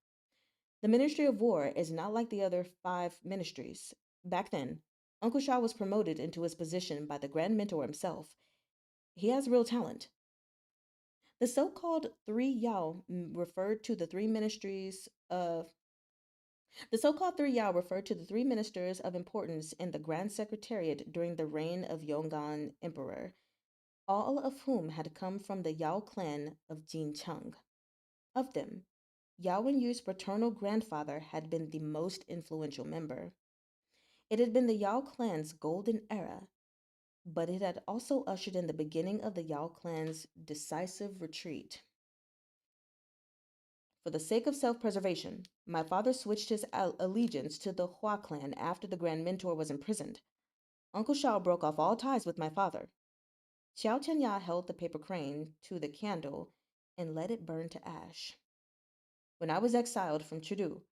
The Ministry of War is not like the other 5 ministries. Back then, Uncle Shao was promoted into his position by the Grand Mentor himself. He has real talent. The so called three Yao referred to the 3 ministries of. The so called Three Yao referred to the three ministers of importance in the Grand Secretariat during the reign of Yongan Emperor, all of whom had come from the Yao clan of Jin Cheng. Of them, Yao Wenyu's paternal grandfather had been the most influential member. It had been the Yao clan's golden era, but it had also ushered in the beginning of the Yao clan's decisive retreat. For the sake of self preservation, my father switched his allegiance to the Hua clan after the Grand Mentor was imprisoned. Uncle Shao broke off all ties with my father. Xiao Tianya held the paper crane to the candle and let it burn to ash. When I was exiled from Chudu,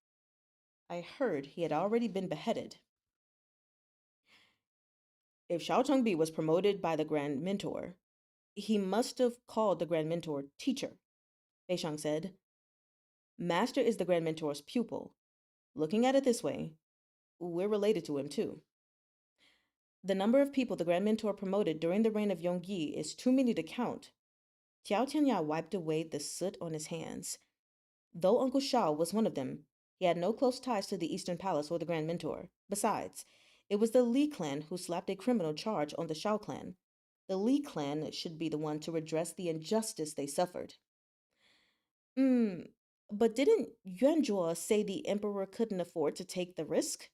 I heard he had already been beheaded. If Xiao Changbi was promoted by the Grand Mentor, he must have called the Grand Mentor teacher, Fei Shang said. Master is the Grand Mentor's pupil. Looking at it this way, we're related to him too. The number of people the Grand Mentor promoted during the reign of Yongyi is too many to count. Tiao Tianya wiped away the soot on his hands. Though Uncle Shao was one of them, he had no close ties to the Eastern Palace or the Grand Mentor. Besides, it was the Li clan who slapped a criminal charge on the Shao clan. The Li clan should be the one to redress the injustice they suffered. But didn't Yuanzhuo say the emperor couldn't afford to take the risk?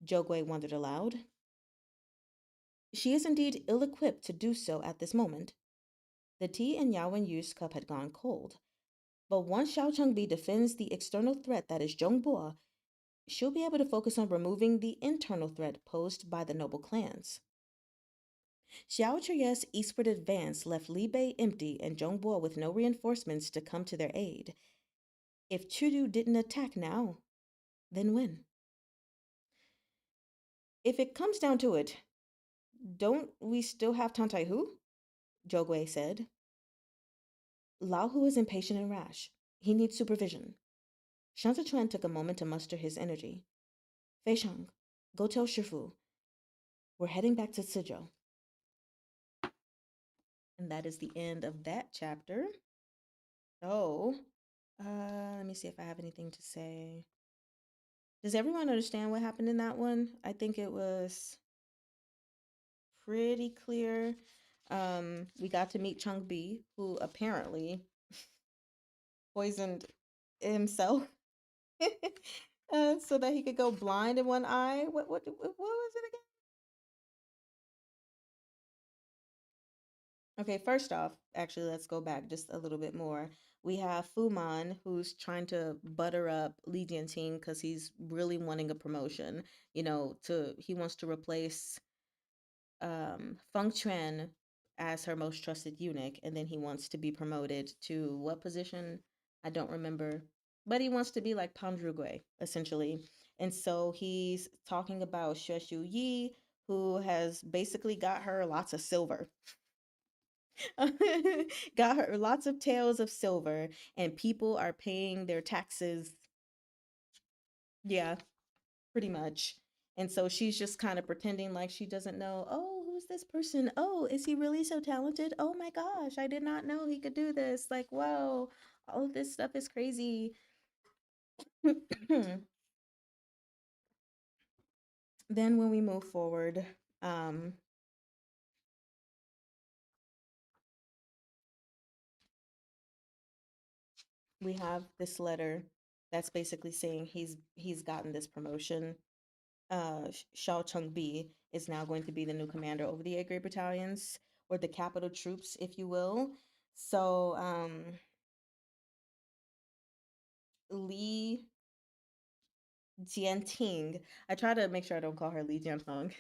Zhou Gui wondered aloud. She is indeed ill equipped to do so at this moment. The tea in Yao Wenyu's cup had gone cold. But once Xiao Changbi defends the external threat that is Zhongbo, she'll be able to focus on removing the internal threat posed by the noble clans. Xiao Chuye's eastward advance left Li Bei empty and Zhongbo with no reinforcements to come to their aid. If Chudu didn't attack now, then when? If it comes down to it, don't we still have Tantaihu? Zhou Gui said. Lao Hu is impatient and rash. He needs supervision. Shan Zichuan took a moment to muster his energy. Fei Shang, go tell Shifu. We're heading back to Suzhou. And that is the end of that chapter. So, let me see if I have anything to say. Does everyone understand what happened in that one? I think it was pretty clear. We got to meet Chung Bi, who apparently poisoned himself so that he could go blind in one eye. What was it again? Okay, first off, actually, let's go back just a little bit more. We have Fu Man, who's trying to butter up Li Jianqing because he's really wanting a promotion. He wants to replace Feng Quan as her most trusted eunuch, and then he wants to be promoted to what position? I don't remember, but he wants to be like Pan Zhugui, essentially. And so he's talking about Xue Shu Yi, who has basically got her lots of silver. Got her lots of taels of silver, and people are paying their taxes. Yeah, pretty much. And so she's just kind of pretending like she doesn't know. Oh, who's this person? Oh, is he really so talented? Oh my gosh, I did not know he could do this. Like, whoa, all of this stuff is crazy. Then when we move forward, um, we have this letter that's basically saying he's gotten this promotion. Shao Changbi is now going to be the new commander over the 8 Great Battalions, or the capital troops, if you will. So, Li Jianting, I try to make sure I don't call her Li Jianfeng.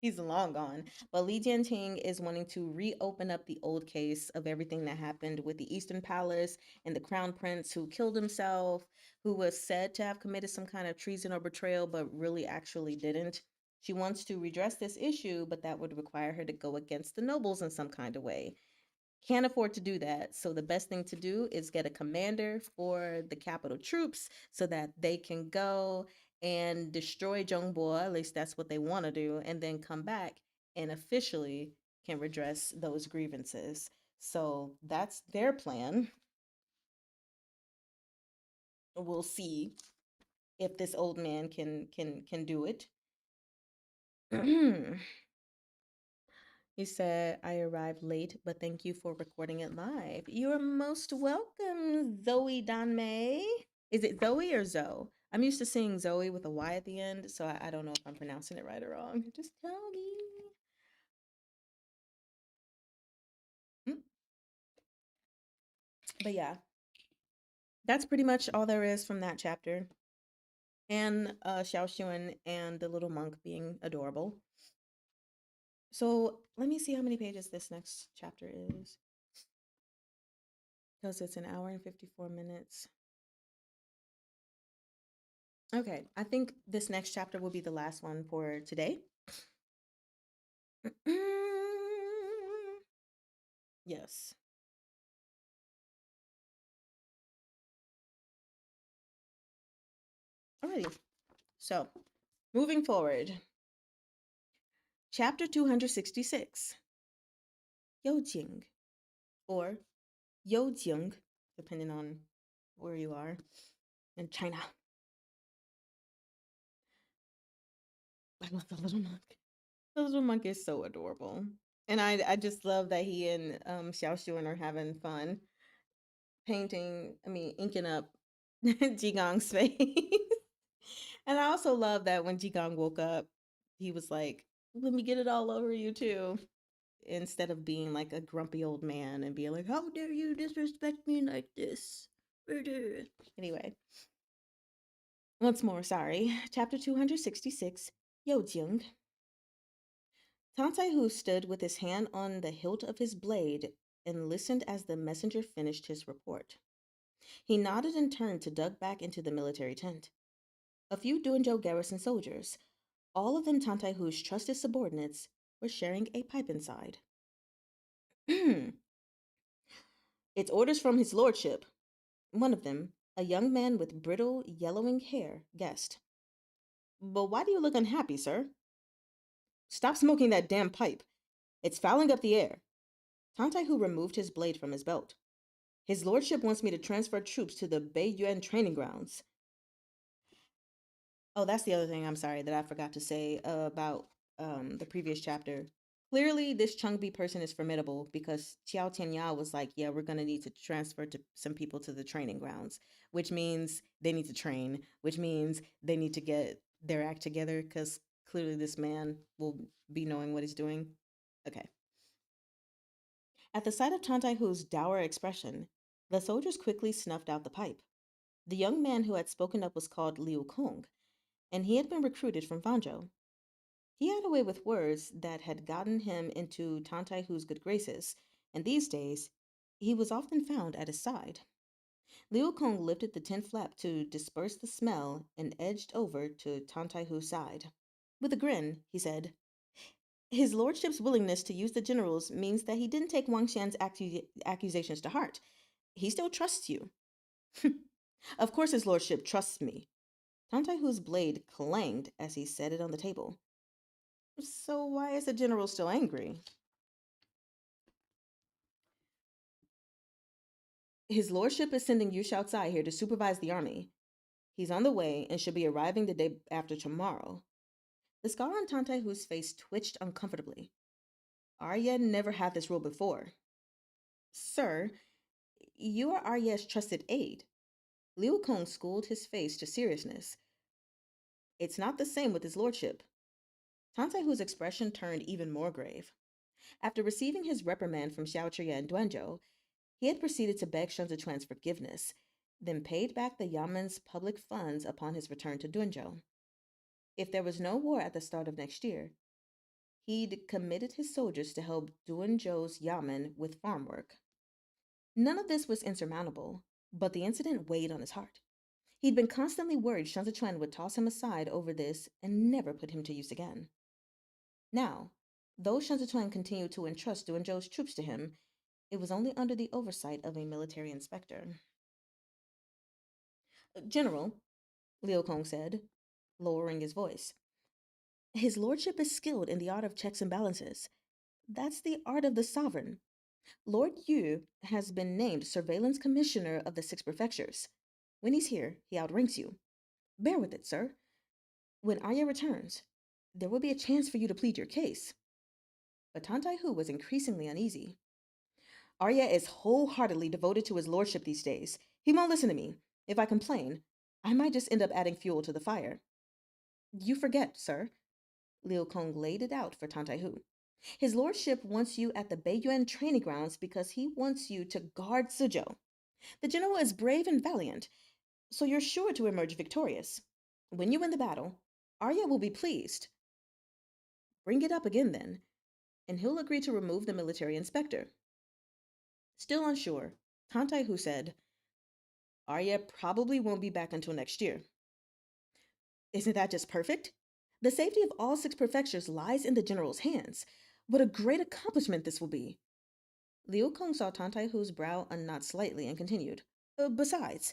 He's long gone. But Li Jianting is wanting to reopen up the old case of everything that happened with the Eastern Palace and the crown prince who killed himself, who was said to have committed some kind of treason or betrayal, but really actually didn't. She wants to redress this issue, but that would require her to go against the nobles in some kind of way. Can't afford to do that. So the best thing to do is get a commander for the capital troops so that they can go and destroy Zhongbo. At least that's what they want to do, and then come back and officially can redress those grievances. So that's their plan. We'll see. if this old man can do it. He said, I arrived late, but thank you for recording it live. You're most welcome, Zoe Danmei. Is it Zoe or Zoe? I'm used to seeing Zoe with a Y at the end, so I don't know if I'm pronouncing it right or wrong. Just tell me. Mm, But yeah, that's pretty much all there is from that chapter. And Xiao Xuan and the little monk being adorable. So let me see how many pages this next chapter is. Because it's an hour and 54 minutes. Okay, I think this next chapter will be the last one for today. Yes. Alrighty. So, moving forward, chapter 266, Jing, or Jing, depending on where you are in China. I love the little monk. The little monk is so adorable. And I just love that he and Xiao Xuan are having fun painting, inking up Jigong's face. And I also love that when Jigong woke up, he was like, let me get it all over you too. Instead of being like a grumpy old man and being like, how dare you disrespect me like this? Anyway, once more, sorry. Chapter 266, Jing. Tan Hu stood with his hand on the hilt of his blade and listened as the messenger finished his report. He nodded and turned to duck back into the military tent. A few Duanzhou garrison soldiers, all of them Tan Hu's trusted subordinates, were sharing a pipe inside. It's orders from his lordship. One of them, a young man with brittle, yellowing hair, guessed. But why do you look unhappy, sir? Stop smoking that damn pipe. It's fouling up the air. Tan Hu removed his blade from his belt. His lordship wants me to transfer troops to the Beiyuan training grounds. Oh, that's the other thing, I'm sorry, that I forgot to say about the previous chapter. Clearly, this Changbi person is formidable because Qiao Tianya was like, yeah, we're going to need to transfer to some people to the training grounds, which means they need to train, which means they need to get their act together because clearly this man will be knowing what he's doing. Okay. At the sight of Tantai Hu's dour expression, the soldiers quickly snuffed out the pipe. The young man who had spoken up was called Liu Kong, and he had been recruited from Fanzhou. He had a way with words that had gotten him into Tantai Hu's good graces, and these days he was often found at his side. Liu Kong lifted the tent flap to disperse the smell and edged over to Tantai Hu's side. With a grin, he said, his lordship's willingness to use the generals means that he didn't take Wang Xian's accusations to heart. He still trusts you. Of course his lordship trusts me. Tantai Hu's blade clanged as he set it on the table. So why is the general still angry? His lordship is sending Yu Shaocai here to supervise the army. He's on the way and should be arriving the day after tomorrow. The scar on Tantai Hu's face twitched uncomfortably. Arya never had this rule before. Sir, you are Arya's trusted aide. Liu Kong schooled his face to seriousness. It's not the same with his lordship. Tantai Hu's expression turned even more grave. After receiving his reprimand from Xiao Zhiya and Duanzhou, he had proceeded to beg Shen Zichuan's forgiveness, then paid back the Yamen's public funds upon his return to Duanzhou. If there was no war at the start of next year, he'd committed his soldiers to help Duanzhou's Yamen with farm work. None of this was insurmountable, but the incident weighed on his heart. He'd been constantly worried Shen Zichuan would toss him aside over this and never put him to use again. Now, though Shen Zichuan continued to entrust Duanzhou's troops to him, it was only under the oversight of a military inspector. General, Liu Kong said, lowering his voice, his lordship is skilled in the art of checks and balances. That's the art of the sovereign. Lord Yu has been named surveillance commissioner of the six prefectures. When he's here, he outranks you. Bear with it, sir. When Arya returns, there will be a chance for you to plead your case. But Tantai Hu was increasingly uneasy. Arya is wholeheartedly devoted to his lordship these days. He won't listen to me. If I complain, I might just end up adding fuel to the fire. You forget, sir. Liu Kong laid it out for Tantai Hu. His lordship wants you at the Beiyuan training grounds because he wants you to guard Suzhou. The general is brave and valiant, so you're sure to emerge victorious. When you win the battle, Arya will be pleased. Bring it up again then, and he'll agree to remove the military inspector. Still unsure, Tantai Hu said, Arya probably won't be back until next year. Isn't that just perfect? The safety of all six prefectures lies in the general's hands. What a great accomplishment this will be. Liu Kong saw Tantai Hu's brow unknot slightly and continued. Besides,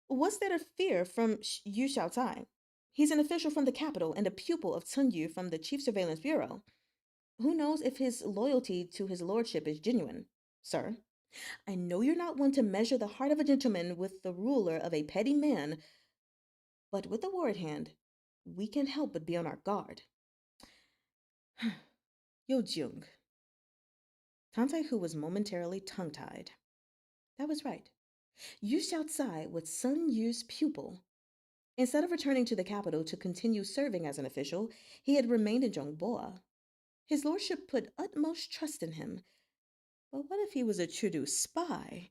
what's there to fear from Yu Xiaocai? He's an official from the capital and a pupil of Cun Yu from the Chief Surveillance Bureau. Who knows if his loyalty to his lordship is genuine? Sir, I know you're not one to measure the heart of a gentleman with the ruler of a petty man, but with the war at hand, we can't help but be on our guard. Yo Jung. Tantai Hu was momentarily tongue-tied. That was right. Yu Xiaocai was Sun Yu's pupil. Instead of returning to the capital to continue serving as an official, he had remained in Zhongboa. His lordship put utmost trust in him. But what if he was a true spy?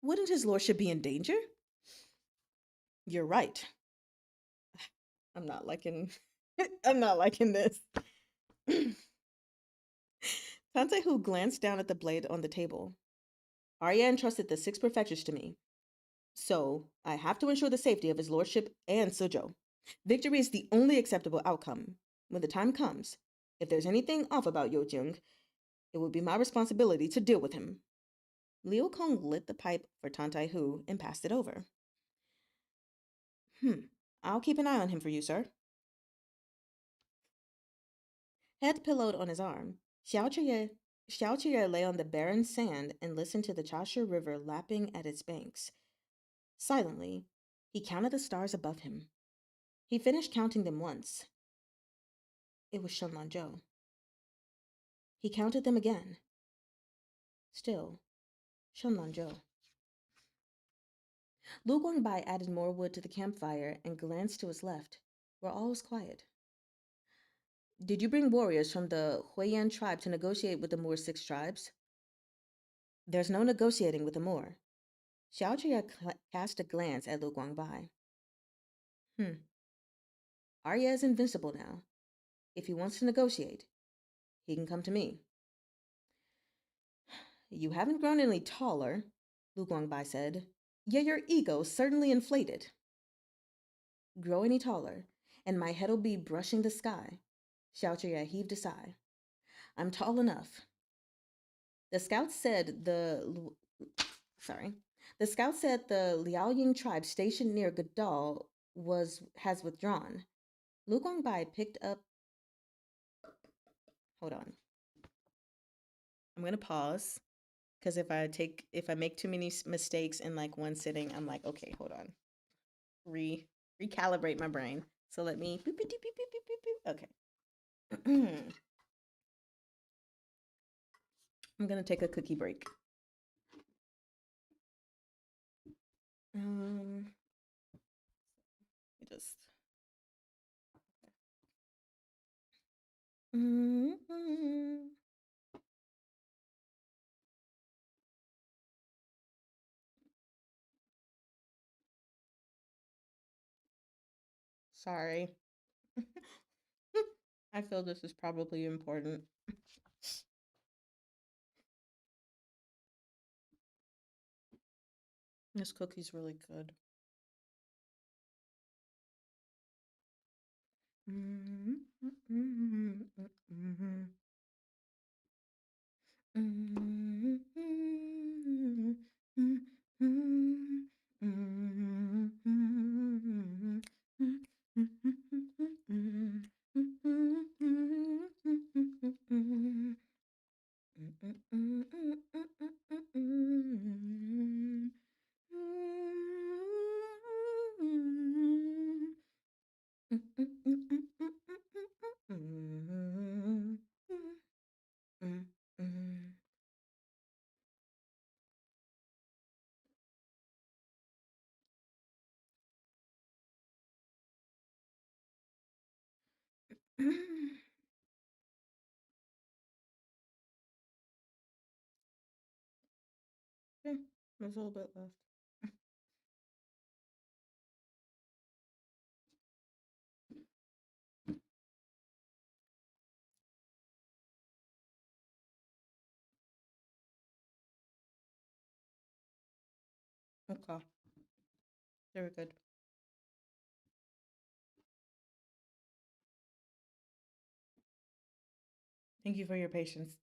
Wouldn't his lordship be in danger? You're right. I'm not liking I'm not liking this. Tantehu glanced down at the blade on the table. Arya entrusted the six prefectures to me. So I have to ensure the safety of his lordship and Suzhou. Victory is the only acceptable outcome. When the time comes, if there's anything off about Yojung, it would be my responsibility to deal with him. Liu Kong lit the pipe for Tantai Hu and passed it over. I'll keep an eye on him for you, sir. Head pillowed on his arm, Xiao lay on the barren sand and listened to the Chashu River lapping at its banks. Silently, he counted the stars above him. He finished counting them once. It was Shenlanzhou. He counted them again. Still, Shenlanzhou. Lu Guangbai added more wood to the campfire and glanced to his left, where all was quiet. Did you bring warriors from the Huiyan tribe to negotiate with the Moor six tribes? There's no negotiating with the Moor. Xiao Jia cast a glance at Lu Guangbai. Arya is invincible now. If he wants to negotiate, he can come to me. You haven't grown any taller, Lu Guangbai said. Yet your ego's certainly inflated. Grow any taller, and my head'll be brushing the sky. Xiao Jia heaved a sigh. I'm tall enough. The scouts said the Liaoying tribe stationed near Gadal has withdrawn. Lu Guangbai picked up. Hold on. I'm gonna pause because if I make too many mistakes in like one sitting, I'm like, okay, hold on, recalibrate my brain. So let me. Boop, boop, boop, boop, boop, boop, boop. Okay. I'm gonna take a cookie break. Just. Sorry. I feel this is probably important. This cookie's really good. Okay, there's a little bit left. Okay, very good. Thank you for your patience.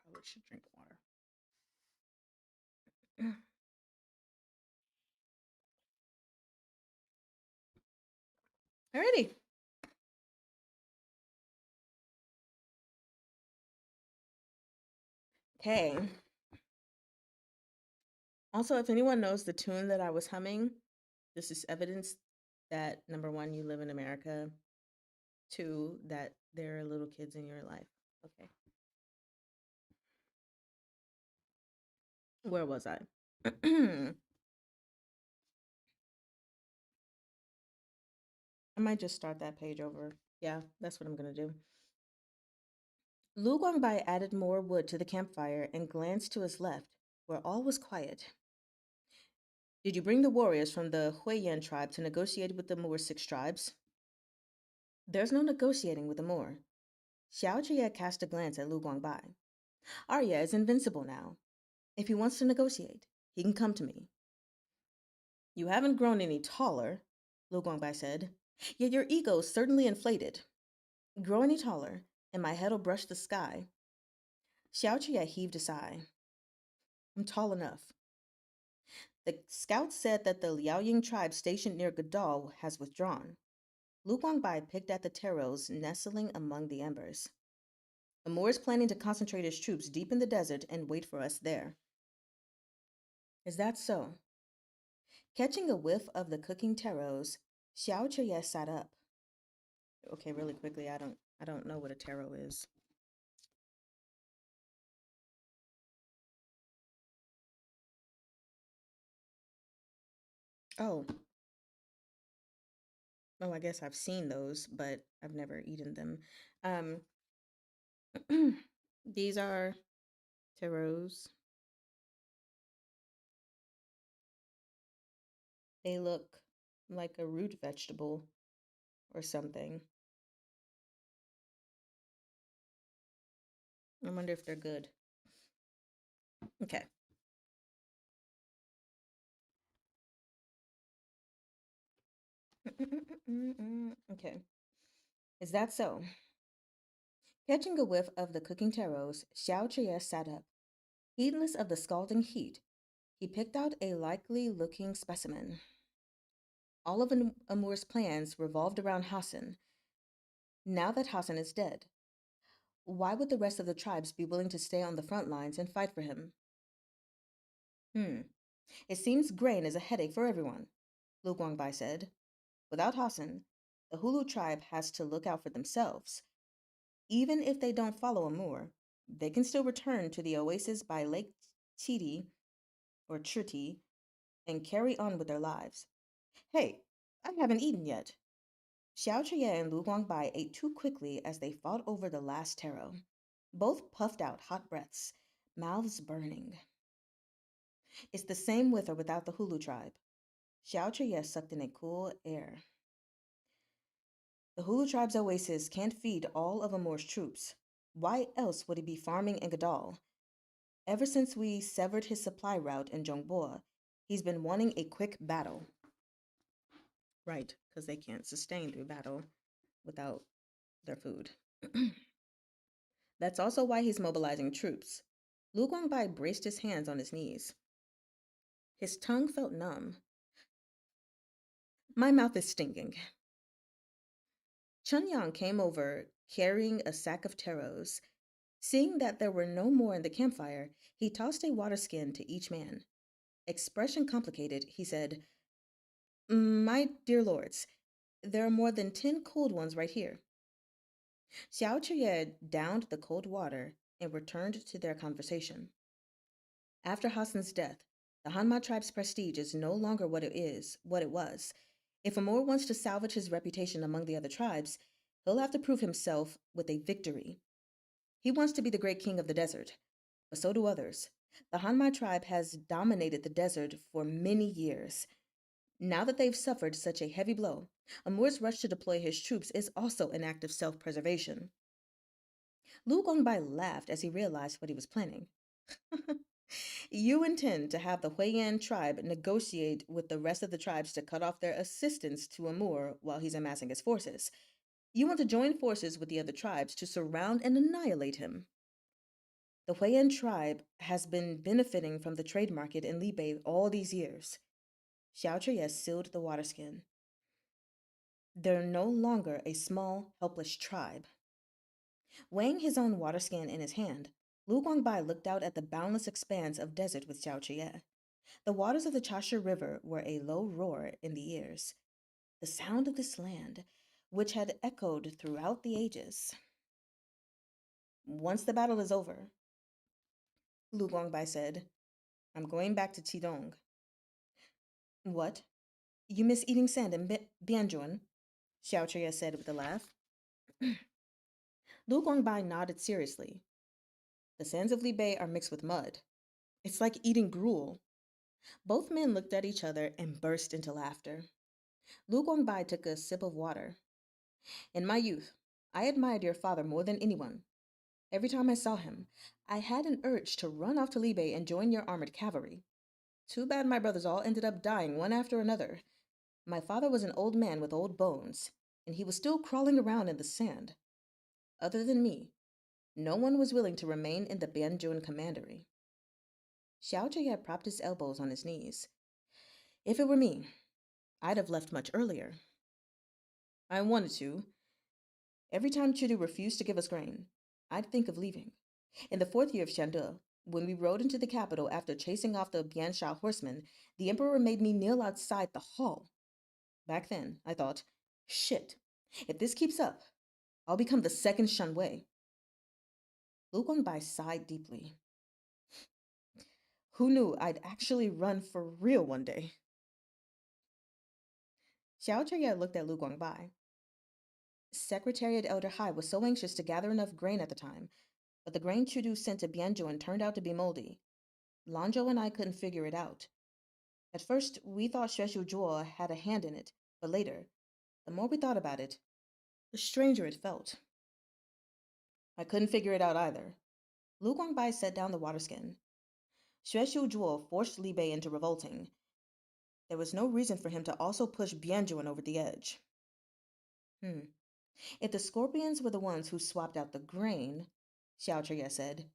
Probably should drink water. Alrighty. Okay. Also, if anyone knows the tune that I was humming, this is evidence that number one, you live in America. Two, that there are little kids in your life. Okay. Where was I? I might just start that page over. Yeah, that's what I'm going to do. Lu Guangbai added more wood to the campfire and glanced to his left, where all was quiet. Did you bring the warriors from the Huiyan tribe to negotiate with the Moor six tribes? There's no negotiating with the Moor. Xiao Jie cast a glance at Lu Guangbai. Arya is invincible now. If he wants to negotiate, he can come to me. You haven't grown any taller, Lu Guangbai said. Yet your ego's certainly inflated. Grow any taller, and my head'll brush the sky. Xiao Jie heaved a sigh. I'm tall enough. The scouts said that the Liaoying tribe stationed near Gadal has withdrawn. Lu Guangbai picked at the taros nestling among the embers. The Moor is planning to concentrate his troops deep in the desert and wait for us there. Is that so? Catching a whiff of the cooking taros, Xiao Chuye sat up. Okay, really quickly, I don't know what a taro is. Oh, oh, I guess I've seen those, but I've never eaten them. Um, these are taros. They look like a root vegetable or something. I wonder if they're good. Okay. Okay. Is that so? Catching a whiff of the cooking taros, Xiao Chuye sat up. Heedless of the scalding heat, he picked out a likely looking specimen. All of Amur's plans revolved around Hassan. Now that Hassan is dead, why would the rest of the tribes be willing to stay on the front lines and fight for him? Hmm. It seems grain is a headache for everyone, Lu Guangbai said. Without Hassan, the Hulu tribe has to look out for themselves. Even if they don't follow Amur, they can still return to the oasis by Lake Chiti or Chirti and carry on with their lives. Hey, I haven't eaten yet. Xiao Chuye and Lu Guangbai ate too quickly as they fought over the last taro. Both puffed out hot breaths, mouths burning. It's the same with or without the Hulu tribe. Xiao Chuye sucked in a cool air. The Hulu tribe's oasis can't feed all of Amur's troops. Why else would he be farming in Gadal? Ever since we severed his supply route in Zhongbo, he's been wanting a quick battle. Right, because they can't sustain through battle without their food. That's also why he's mobilizing troops. Lu Guangbai braced his hands on his knees. His tongue felt numb. My mouth is stinging. Chun Yang came over, carrying a sack of taros. Seeing that there were no more in the campfire, he tossed a water skin to each man. Expression complicated, he said, My dear lords, there are more than 10 cold ones right here. Xiao Chuye downed the cold water and returned to their conversation. After Hassan's death, the Hanma tribe's prestige is no longer what it was. If Amur wants to salvage his reputation among the other tribes, he'll have to prove himself with a victory. He wants to be the great king of the desert, but so do others. The Hanma tribe has dominated the desert for many years. Now that they've suffered such a heavy blow, Amur's rush to deploy his troops is also an act of self preservation. Lu Gongbai laughed as he realized what he was planning. You intend to have the Huiyan tribe negotiate with the rest of the tribes to cut off their assistance to Amur while he's amassing his forces. You want to join forces with the other tribes to surround and annihilate him. The Huiyan tribe has been benefiting from the trade market in Libei all these years. Xiao Chuye sealed the water skin. They're no longer a small, helpless tribe. Weighing his own water skin in his hand, Lu Guangbai looked out at the boundless expanse of desert with Xiao Chuye. The waters of the Chasha River were a low roar in the ears. The sound of this land, which had echoed throughout the ages. Once the battle is over, Lu Guangbai said, I'm going back to Qidong. What? You miss eating sand in Bianjun? Xiao Chuya said with a laugh. Lu Guangbai nodded seriously. The sands of Libei are mixed with mud. It's like eating gruel. Both men looked at each other and burst into laughter. Lu Guangbai took a sip of water. In my youth, I admired your father more than anyone. Every time I saw him, I had an urge to run off to Libei and join your armored cavalry. Too bad my brothers all ended up dying one after another. My father was an old man with old bones, and he was still crawling around in the sand. Other than me, no one was willing to remain in the Bianjun commandery. Xiao Jie propped his elbows on his knees. If it were me, I'd have left much earlier. I wanted to. Every time Chudu refused to give us grain, I'd think of leaving. In the fourth year of Shandu, when we rode into the capital after chasing off the Biansha horsemen, the emperor made me kneel outside the hall. Back then, I thought, shit, if this keeps up, I'll become the second Shanwei. Lu Guangbai sighed deeply. Who knew I'd actually run for real one day? Xiao Zheya looked at Lu Guangbai. Secretariat Elder Hai was so anxious to gather enough grain at the time, but the grain Chudu sent to Bianzhou turned out to be moldy. Lanzhou and I couldn't figure it out. At first, we thought Xueshu Zhuo had a hand in it, but later, the more we thought about it, the stranger it felt. I couldn't figure it out either. Lu Guangbai set down the water skin. Xueshu Zhuo forced Li Bei into revolting. There was no reason for him to also push Bianzhou over the edge. If the scorpions were the ones who swapped out the grain, Xiao Chuye said,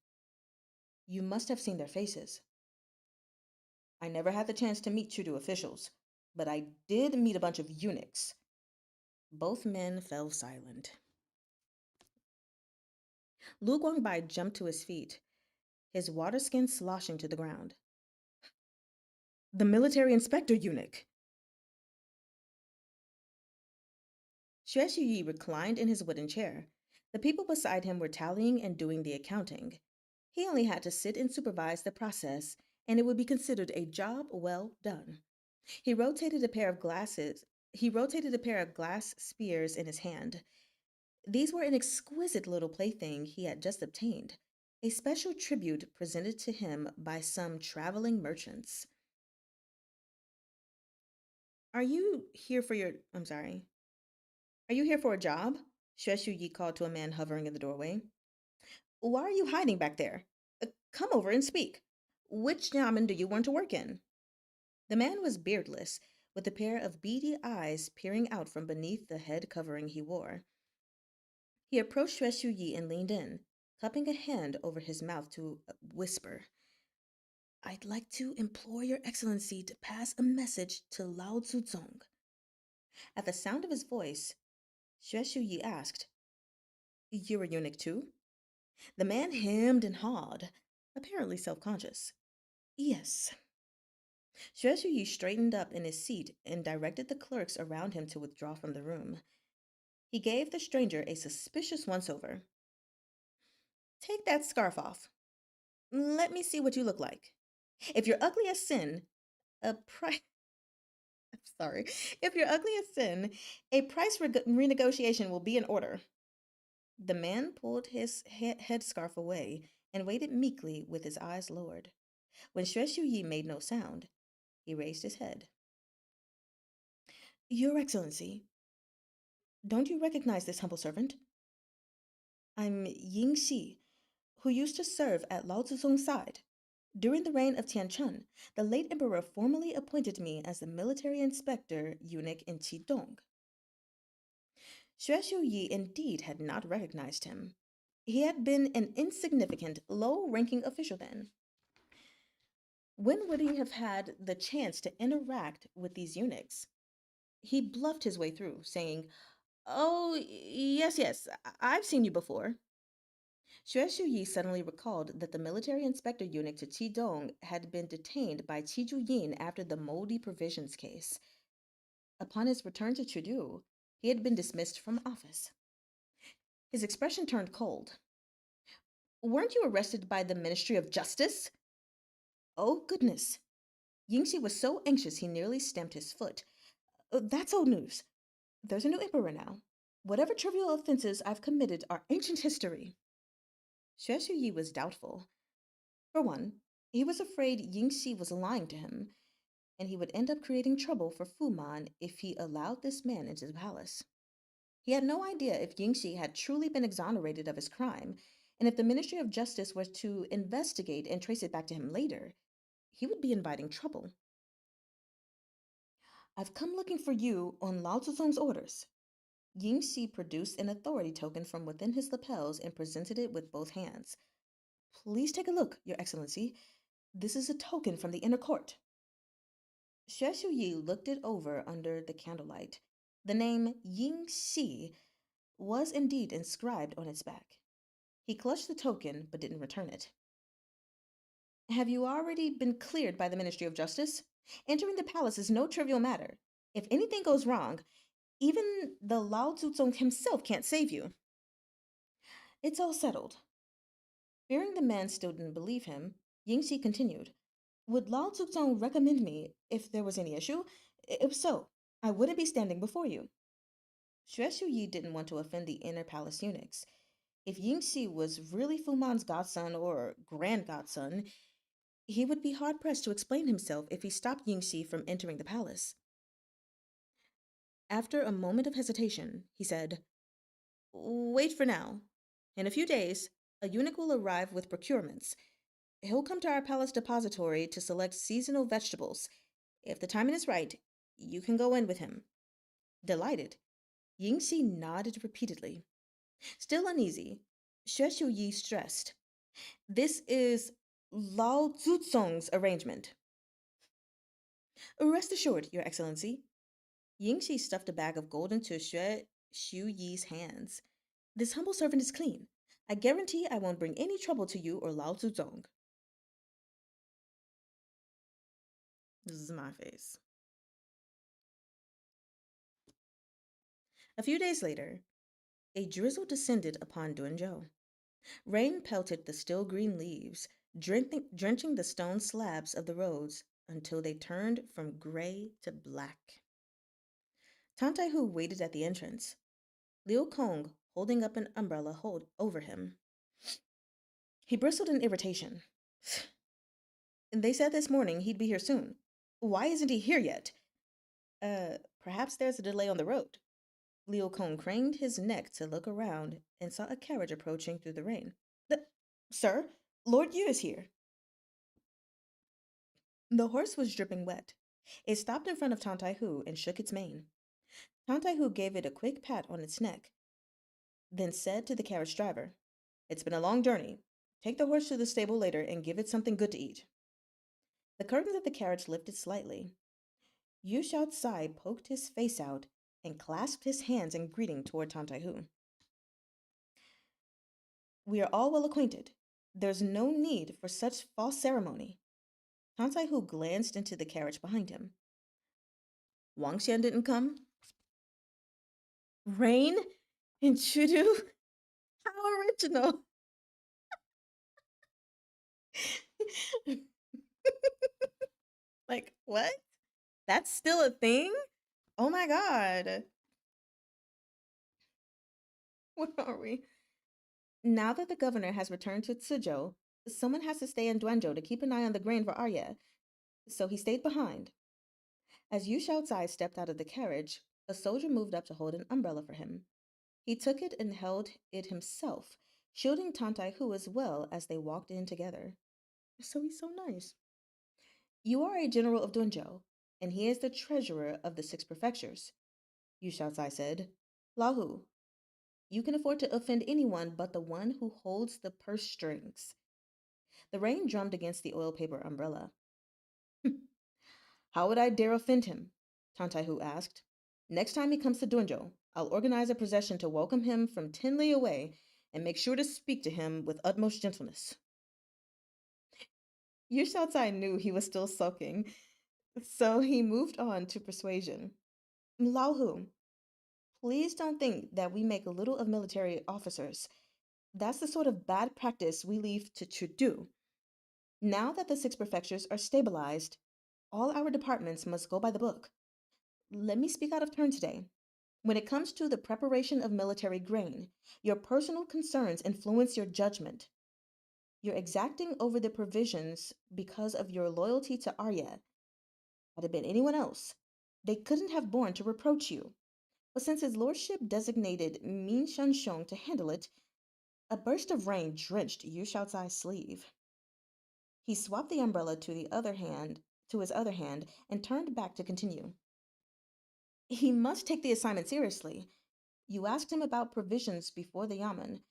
you must have seen their faces. I never had the chance to meet Chudu officials, but I did meet a bunch of eunuchs. Both men fell silent. Lu Guangbai jumped to his feet, his water skin sloshing to the ground. The military inspector eunuch! Xue Xuyi reclined in his wooden chair. The people beside him were tallying and doing the accounting. He only had to sit and supervise the process, and it would be considered a job well done. He rotated a pair of glass spears in his hand. These were an exquisite little plaything he had just obtained, a special tribute presented to him by some traveling merchants. Are you here for your I'm sorry. Are you here for a job? Xueshu Yi called to a man hovering in the doorway. Why are you hiding back there? Come over and speak. Which yamen do you want to work in? The man was beardless, with a pair of beady eyes peering out from beneath the head covering he wore. He approached Xueshu Yi and leaned in, cupping a hand over his mouth to whisper. I'd like to implore your excellency to pass a message to Lao Zuzong. At the sound of his voice, Xueshu Yi asked, You're a eunuch too? The man hemmed and hawed, apparently self-conscious. Yes. Xueshu Yi straightened up in his seat and directed the clerks around him to withdraw from the room. He gave the stranger a suspicious once over. Take that scarf off. Let me see what you look like. If you're ugly as sin, a price. Sorry. If you're ugly as sin, a price renegotiation will be in order. The man pulled his headscarf away and waited meekly with his eyes lowered. When Xue Yi made no sound, he raised his head. Your Excellency, don't you recognize this humble servant? I'm Ying Xi, who used to serve at Lao Zong's side. During the reign of Tian Chun, the late emperor formally appointed me as the military inspector eunuch in Qidong. Xue Yi indeed had not recognized him. He had been an insignificant, low ranking official then. When would he have had the chance to interact with these eunuchs? He bluffed his way through, saying, Oh, yes, yes, I've seen you before. Xue Yi suddenly recalled that the military inspector eunuch to Qidong had been detained by Qi Yin after the moldy provisions case. Upon his return to Chudu, he had been dismissed from office. His expression turned cold. Weren't you arrested by the Ministry of Justice? Oh, goodness. Yingxi was so anxious he nearly stamped his foot. That's old news. There's a new emperor now. Whatever trivial offenses I've committed are ancient history. Xue Yi was doubtful. For one, he was afraid Yingxi was lying to him, and he would end up creating trouble for Fu Man if he allowed this man into the palace. He had no idea if Yingxi had truly been exonerated of his crime, and if the Ministry of Justice was to investigate and trace it back to him later, he would be inviting trouble. I've come looking for you on Lao Zong's orders. Yingxi produced an authority token from within his lapels and presented it with both hands. Please take a look, Your Excellency. This is a token from the inner court. Xue Yi looked it over under the candlelight. The name Ying Xi was indeed inscribed on its back. He clutched the token but didn't return it. Have you already been cleared by the Ministry of Justice? Entering the palace is no trivial matter. If anything goes wrong, even the Lao Zuzong himself can't save you. It's all settled. Fearing the man still didn't believe him, Yingxi continued. Would Lao Zuzong recommend me if there was any issue? If so, I wouldn't be standing before you. Xue Yi didn't want to offend the inner palace eunuchs. If Yingxi was really Fu Man's godson or grand godson, he would be hard pressed to explain himself if he stopped Yingxi from entering the palace. After a moment of hesitation, he said, Wait for now. In a few days, a eunuch will arrive with procurements. He'll come to our palace depository to select seasonal vegetables. If the timing is right, you can go in with him. Delighted, Yingxi nodded repeatedly. Still uneasy, Xue Yi stressed. This is Lao Zuzong's arrangement. Rest assured, Your Excellency. Yingxi stuffed a bag of gold into Xue Yi's hands. This humble servant is clean. I guarantee I won't bring any trouble to you or Lao Zuzong. This is my face. A few days later, a drizzle descended upon Dunzhou. Rain pelted the still green leaves, drenching the stone slabs of the roads until they turned from gray to black. Tantaihu waited at the entrance, Liu Kong holding up an umbrella over him. He bristled in irritation. They said this morning he'd be here soon. Why isn't he here yet? Perhaps there's a delay on the road. Liu Kong craned his neck to look around and saw a carriage approaching through the rain. Sir, Lord Yu is here. The horse was dripping wet. It stopped in front of Tantaihu and shook its mane. Tantaihu gave it a quick pat on its neck, then said to the carriage driver, It's been a long journey. Take the horse to the stable later and give it something good to eat. The curtains of the carriage lifted slightly. Yu Xiao's Sai poked his face out and clasped his hands in greeting toward Tantaihu. We are all well acquainted. There's no need for such false ceremony. Tantaihu glanced into the carriage behind him. Wang Xian didn't come? Rain? In Chudu? How original. Like, what? That's still a thing? Oh my god. Where are we? Now that the governor has returned to Tsujo, someone has to stay in Duanzhou to keep an eye on the grain for Arya, so he stayed behind. As Yu Shao'Cai stepped out of the carriage, a soldier moved up to hold an umbrella for him. He took it and held it himself, shielding Tantai Hu as well as they walked in together. So he's so nice. You are a general of Dunzhou, and he is the treasurer of the six prefectures, Yu Shao'Cai said. Lahu, you can afford to offend anyone but the one who holds the purse strings. The rain drummed against the oil paper umbrella. How would I dare offend him? Tantaihu asked. Next time he comes to Dunjo, I'll organize a procession to welcome him from 10 li away and make sure to speak to him with utmost gentleness. Yu Shaotai knew he was still sulking, so he moved on to persuasion. Laohu, please don't think that we make little of military officers. That's the sort of bad practice we leave to Chudu. Now that the six prefectures are stabilized, all our departments must go by the book. Let me speak out of turn today. When it comes to the preparation of military grain, your personal concerns influence your judgment. You're exacting over the provisions because of your loyalty to Arya. Had it been anyone else, they couldn't have borne to reproach you. But since his lordship designated Min Shanshong to handle it, a burst of rain drenched Yu Shao'Cai's sleeve. He swapped the umbrella to his other hand, and turned back to continue. He must take the assignment seriously. You asked him about provisions before the Yamen,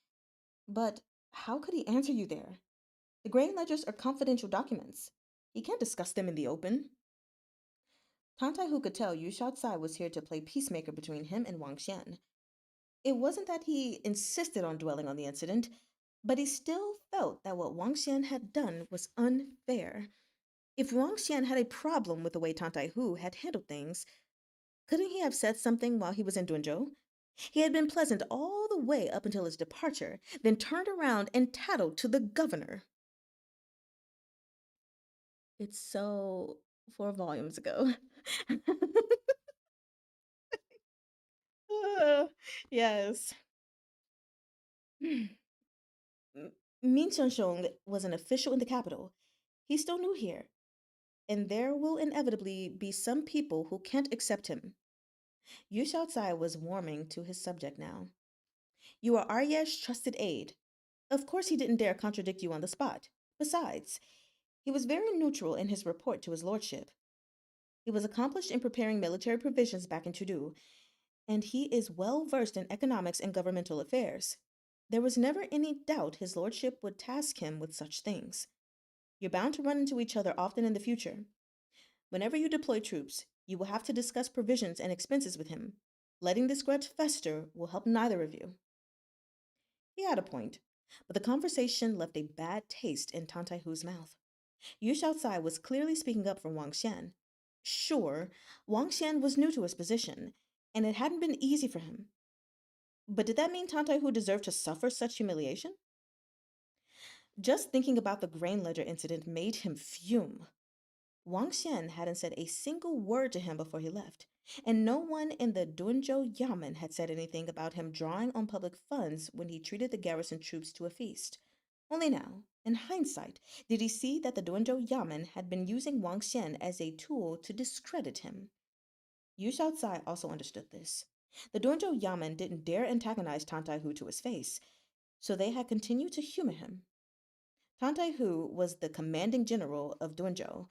but how could he answer you there? The grain ledgers are confidential documents. He can't discuss them in the open. Tantai Hu could tell Yu Shao'Cai was here to play peacemaker between him and Wang Xian. It wasn't that he insisted on dwelling on the incident, but he still felt that what Wang Xian had done was unfair. If Wang Xian had a problem with the way Tantai Hu had handled things, couldn't he have said something while he was in Dunzhou? He had been pleasant all the way up until his departure, then turned around and tattled to the governor. It's so 4 volumes ago. Uh, yes. Min Shengshong was an official in the capital. He's still new here, and there will inevitably be some people who can't accept him. Yu Shao'Cai was warming to his subject now. You are Arya's trusted aide. Of course he didn't dare contradict you on the spot. Besides, he was very neutral in his report to his lordship. He was accomplished in preparing military provisions back in Tudu, and he is well versed in economics and governmental affairs. There was never any doubt his lordship would task him with such things. You're bound to run into each other often in the future. Whenever you deploy troops, you will have to discuss provisions and expenses with him. Letting this grudge fester will help neither of you. He had a point, but the conversation left a bad taste in Tantai Hu's mouth. Yu Shao'Cai was clearly speaking up for Wang Xian. Sure, Wang Xian was new to his position, and it hadn't been easy for him. But did that mean Tantai Hu deserved to suffer such humiliation? Just thinking about the grain ledger incident made him fume. Wang Xian hadn't said a single word to him before he left, and no one in the Dunzhou Yamen had said anything about him drawing on public funds when he treated the garrison troops to a feast. Only now, in hindsight, did he see that the Dunzhou Yamen had been using Wang Xian as a tool to discredit him. Yu Shao'Cai also understood this. The Dunzhou Yamen didn't dare antagonize Tantai Hu to his face, so they had continued to humor him. Tantai Hu was the commanding general of Dunzhou,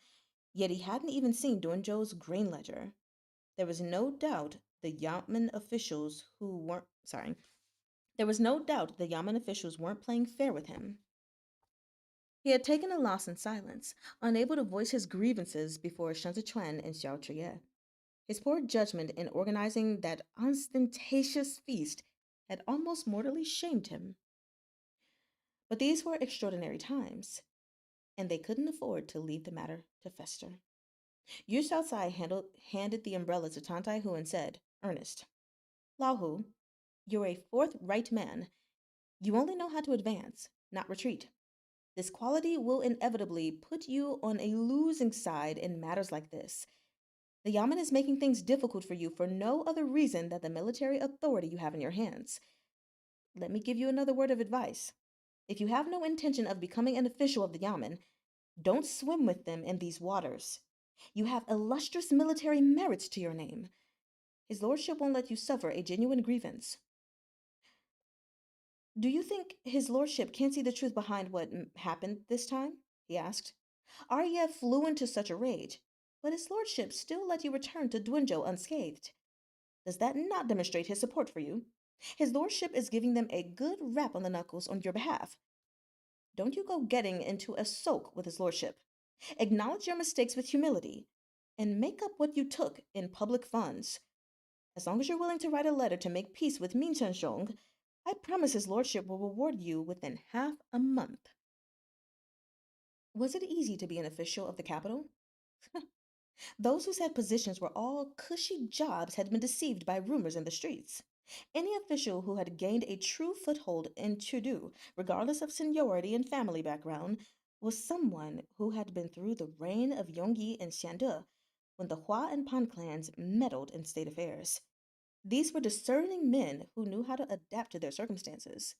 yet he hadn't even seen Dunzhou's grain ledger. There was no doubt the Yamen officials who weren't sorry. There was no doubt the Yamen officials weren't playing fair with him. He had taken a loss in silence, unable to voice his grievances before Shen Zichuan and Xiao Chuye. His poor judgment in organizing that ostentatious feast had almost mortally shamed him. But these were extraordinary times, and they couldn't afford to leave the matter to fester. Yu Shao'Cai handed the umbrella to Tantai Hu and said, earnest, Lao Hu, You're a fourth right man. You only know how to advance, not retreat. This quality will inevitably put you on a losing side in matters like this. The Yamen is making things difficult for you for no other reason than the military authority you have in your hands. Let me give you another word of advice. If you have no intention of becoming an official of the Yamen, don't swim with them in these waters. You have illustrious military merits to your name. His lordship won't let you suffer a genuine grievance. Do you think his lordship can't see the truth behind what happened this time? He asked. Ariev flew into such a rage, but his lordship still let you return to Dwinjo unscathed. Does that not demonstrate his support for you? His lordship is giving them a good rap on the knuckles on your behalf. Don't you go getting into a sulk with his lordship. Acknowledge your mistakes with humility, and make up what you took in public funds. As long as you're willing to write a letter to make peace with Min Shenshong, I promise his lordship will reward you within half a month. Was it easy to be an official of the capital? Those who said positions were all cushy jobs had been deceived by rumors in the streets. Any official who had gained a true foothold in Chudu, regardless of seniority and family background, was someone who had been through the reign of Yongyi and Xiande when the Hua and Pan clans meddled in state affairs. These were discerning men who knew how to adapt to their circumstances.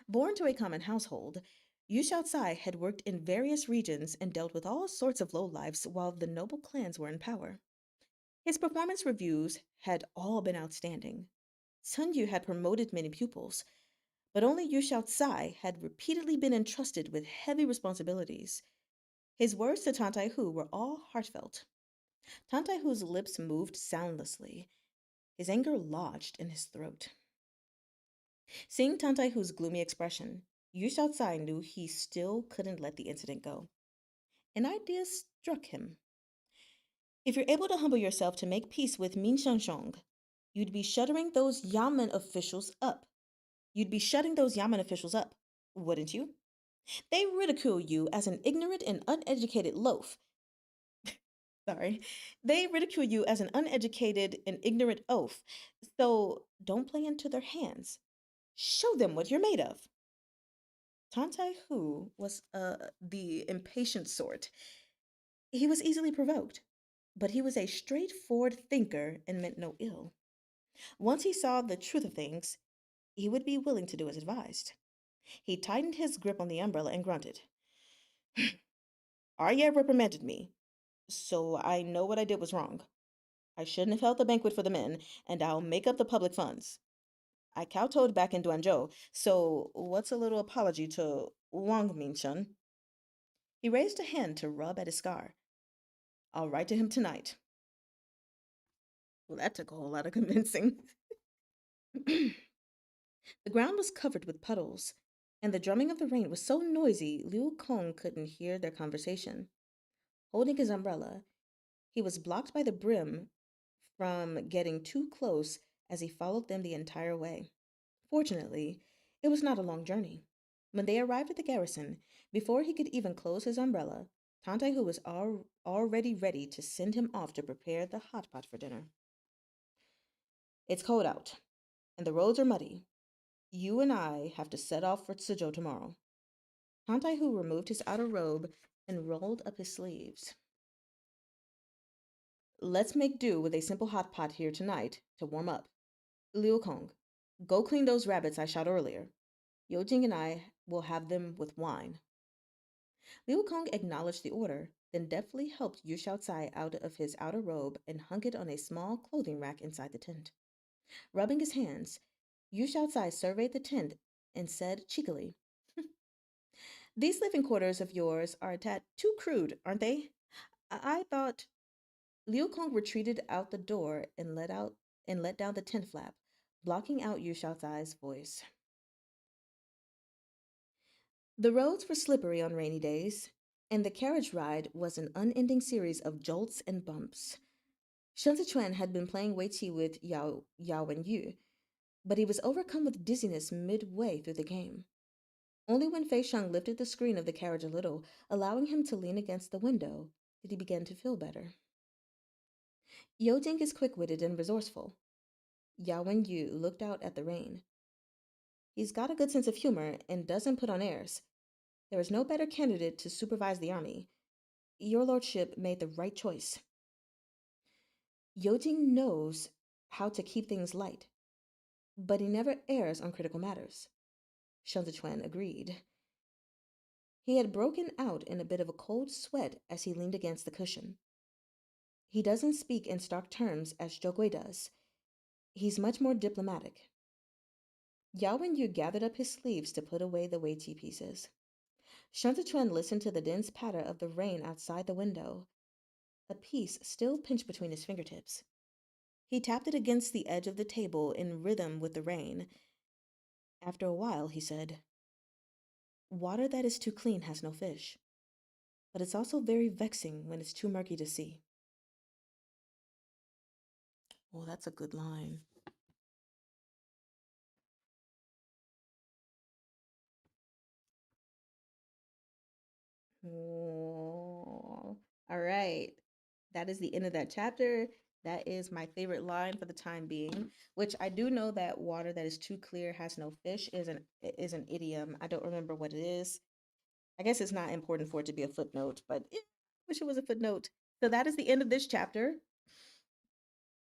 Born to a common household, Yu Xiaocai had worked in various regions and dealt with all sorts of lowlifes while the noble clans were in power. His performance reviews had all been outstanding. Sun Yu had promoted many pupils, but only Yu Xiaocai had repeatedly been entrusted with heavy responsibilities. His words to Tantai Hu were all heartfelt. Tantai Hu's lips moved soundlessly. His anger lodged in his throat. Seeing Tantai Hu's gloomy expression, Yu Xiaocai knew he still couldn't let the incident go. An idea struck him. If you're able to humble yourself to make peace with Min Shanshong, you'd be shuttering those Yamen officials up. You'd be shutting those Yamen officials up, wouldn't you? They ridicule you as an ignorant and uneducated loaf. Sorry. They ridicule you as an uneducated and ignorant oaf. So don't play into their hands. Show them what you're made of. Tantai Hu was the impatient sort. He was easily provoked, but he was a straightforward thinker and meant no ill. Once he saw the truth of things, he would be willing to do as advised. He tightened his grip on the umbrella and grunted. Arya reprimanded me, so I know what I did was wrong. I shouldn't have held the banquet for the men, and I'll make up the public funds. I kowtowed back in Duanzhou, so what's a little apology to Wang Minchun? He raised a hand to rub at his scar. I'll write to him tonight. Well, that took a whole lot of convincing. The ground was covered with puddles, and the drumming of the rain was so noisy Liu Kong couldn't hear their conversation. Holding his umbrella, he was blocked by the brim from getting too close as he followed them the entire way. Fortunately, it was not a long journey. When they arrived at the garrison, before he could even close his umbrella, Tantai Hu was already ready to send him off to prepare the hot pot for dinner. It's cold out, and the roads are muddy. You and I have to set off for Suzhou tomorrow. Tantai Hu removed his outer robe and rolled up his sleeves. Let's make do with a simple hot pot here tonight to warm up. Liu Kong, go clean those rabbits I shot earlier. Yojing and I will have them with wine. Liu Kong acknowledged the order, then deftly helped Yu Xiaocai out of his outer robe and hung it on a small clothing rack inside the tent. Rubbing his hands, Yu Xiaocai surveyed the tent and said cheekily, These living quarters of yours are a tad too crude, aren't they? I thought. Liu Kong retreated out the door and let down the tent flap, blocking out Yu Xiaocai's voice. The roads were slippery on rainy days, and the carriage ride was an unending series of jolts and bumps. Shen Zichuan had been playing Weiqi with Yao Wenyu, but he was overcome with dizziness midway through the game. Only when Fei Sheng lifted the screen of the carriage a little, allowing him to lean against the window, did he begin to feel better. Yojing is quick-witted and resourceful. Yao Yu looked out at the rain. He's got a good sense of humor and doesn't put on airs. There is no better candidate to supervise the army. Your lordship made the right choice. Yojing knows how to keep things light, but he never errs on critical matters. Shen Zichuan agreed. He had broken out in a bit of a cold sweat as he leaned against the cushion. He doesn't speak in stark terms as Zhou does. He's much more diplomatic. Yao Wenyu gathered up his sleeves to put away the weighty pieces. Shen Zichuan listened to the dense patter of the rain outside the window, a piece still pinched between his fingertips. He tapped it against the edge of the table in rhythm with the rain. After a while, he said, "Water that is too clean has no fish, but it's also very vexing when it's too murky to see." Oh, that's a good line. Oh, all right. That is the end of that chapter. That is my favorite line for the time being, which I do know that water that is too clear has no fish is an idiom. I don't remember what it is. I guess it's not important for it to be a footnote, but I wish it was a footnote. So that is the end of this chapter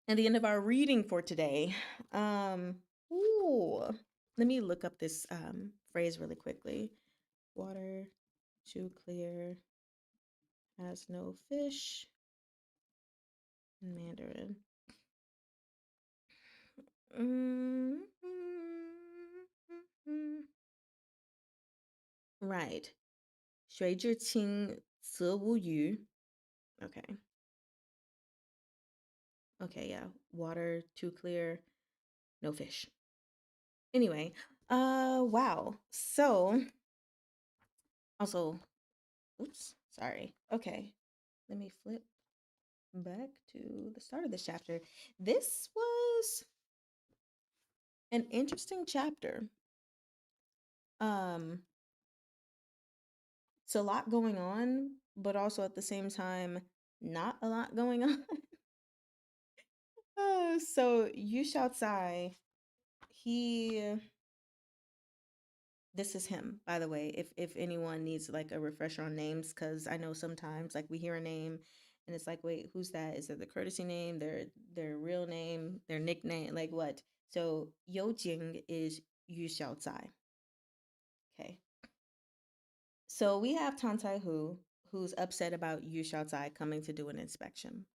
and the end of our reading for today. Ooh, let me look up this phrase really quickly. Water too clear has no fish in Mandarin. Mm-hmm. Right. 水至清则无鱼. Okay. Okay, yeah. Water too clear, no fish. Anyway, wow. So, also, oops, sorry. Okay. Let me flip back to the start of this chapter. This was an interesting chapter. Um, it's a lot going on, but also at the same time, not a lot going on. So Yu Xiaocai, he this is him, by the way, if anyone needs like a refresher on names, because I know sometimes like we hear a name and it's like, wait, who's that? Is it the courtesy name, their real name, their nickname, like what? So Yo Jing is Yu Xiaocai. Okay. So we have Tan Tai Hu, who's upset about Yu Xiaocai coming to do an inspection.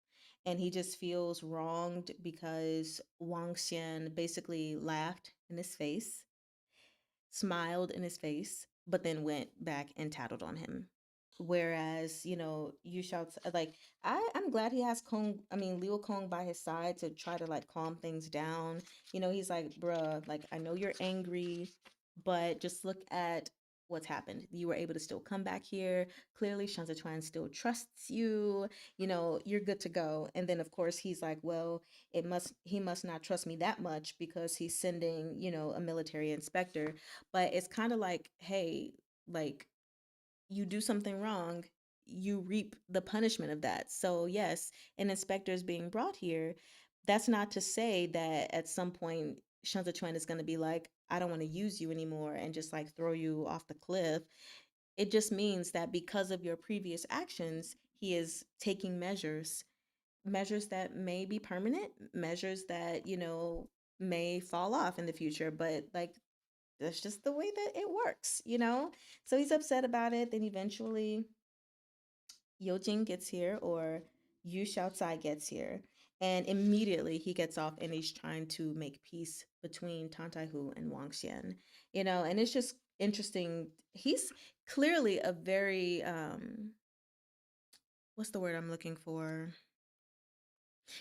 And he just feels wronged because Wang Xian basically laughed in his face, smiled in his face, but then went back and tattled on him. Whereas, Yu Xiao's like I'm glad he has Liu Kong by his side to try to like calm things down. He's like, bruh, like I know you're angry, but just look at what's happened. You were able to still come back here. Clearly, Shan Zichuan still trusts you. You're good to go. And then of course he's like, well, he must not trust me that much because he's sending, a military inspector. But it's kind of like, hey, like you do something wrong, you reap the punishment of that. So, yes, an inspector is being brought here. That's not to say that at some point Shan Chuan is going to be like, I don't want to use you anymore and just like throw you off the cliff. It just means that because of your previous actions, he is taking measures that may be permanent, measures that, may fall off in the future. But like that's just the way that it works. So he's upset about it. Then eventually Yojing gets here, or Yu Xiaocai gets here, and immediately he gets off and he's trying to make peace between Tan Tai Hu and Wang Xian. And it's just interesting. He's clearly a very what's the word I'm looking for?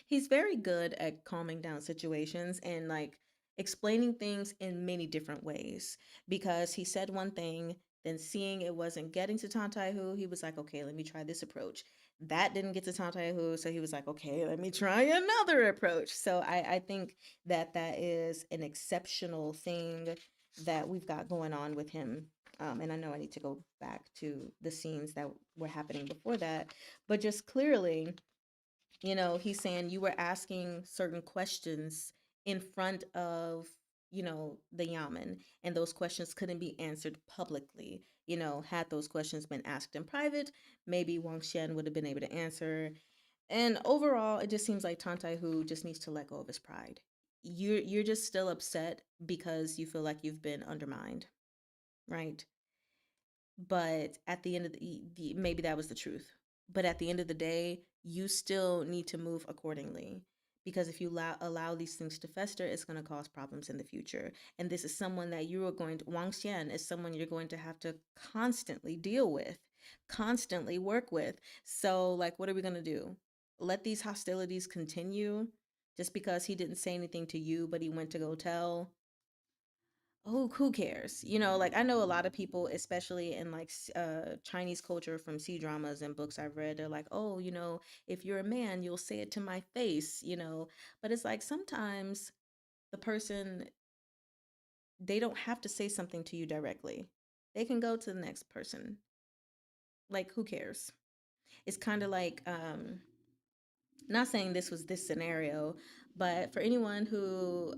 He's very good at calming down situations and like explaining things in many different ways, because he said one thing, then seeing it wasn't getting to Tantaihu, he was like, okay, let me try this approach. That didn't get to Tantaihu, so he was like, okay, let me try another approach. So I think that that is an exceptional thing that we've got going on with him. And I know I need to go back to the scenes that were happening before that, but just clearly he's saying you were asking certain questions in front of, the yamen, and those questions couldn't be answered publicly. Had those questions been asked in private, maybe Wang Xian would have been able to answer. And overall, it just seems like Tantai Hu just needs to let go of his pride. You're just still upset because you feel like you've been undermined, right? But at the end of maybe that was the truth. But at the end of the day, you still need to move accordingly, because if you allow these things to fester, it's going to cause problems in the future. And this is someone that you are going to Wang Xian is someone you're going to have to constantly deal with, constantly work with. So like, what are we going to do? Let these hostilities continue just because he didn't say anything to you, but he went to go tell? Who cares? Like, I know a lot of people, especially in like Chinese culture, from C dramas and books I've read, they're like, oh, if you're a man, you'll say it to my face. But it's like, sometimes the person, they don't have to say something to you directly. They can go to the next person. Like, who cares? It's kind of like, not saying this was this scenario, but for anyone who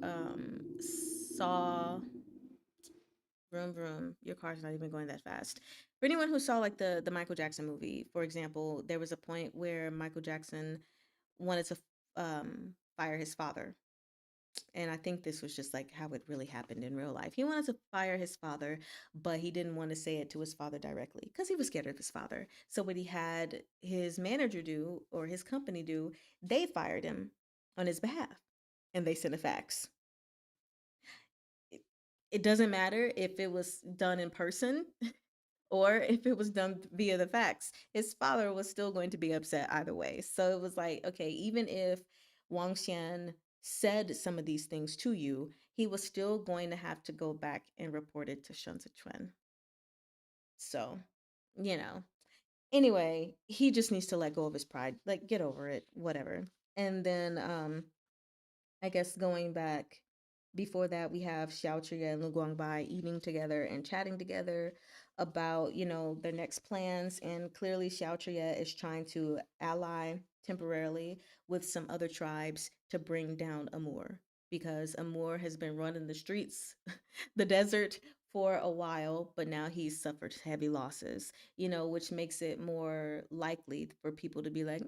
saw, vroom vroom, your car's not even going that fast. For anyone who saw like the Michael Jackson movie, for example, there was a point where Michael Jackson wanted to fire his father. And I think this was just like how it really happened in real life. He wanted to fire his father, but he didn't want to say it to his father directly because he was scared of his father. So what he had his manager do, or his company do, they fired him on his behalf, and they sent a fax. It doesn't matter if it was done in person or if it was done via the fax. His father was still going to be upset either way. So it was like, okay, even if Wang Xian said some of these things to you, he was still going to have to go back and report it to Shen Zichuan. So, you know. Anyway, he just needs to let go of his pride. Like, get over it, whatever. And then I guess going back before that, we have Xiao Chia and Lu Guangbai eating together and chatting together about, their next plans. And clearly, Xiao Chia is trying to ally temporarily with some other tribes to bring down Amur, because Amur has been running the streets, the desert, for a while, but now he's suffered heavy losses, which makes it more likely for people to be like,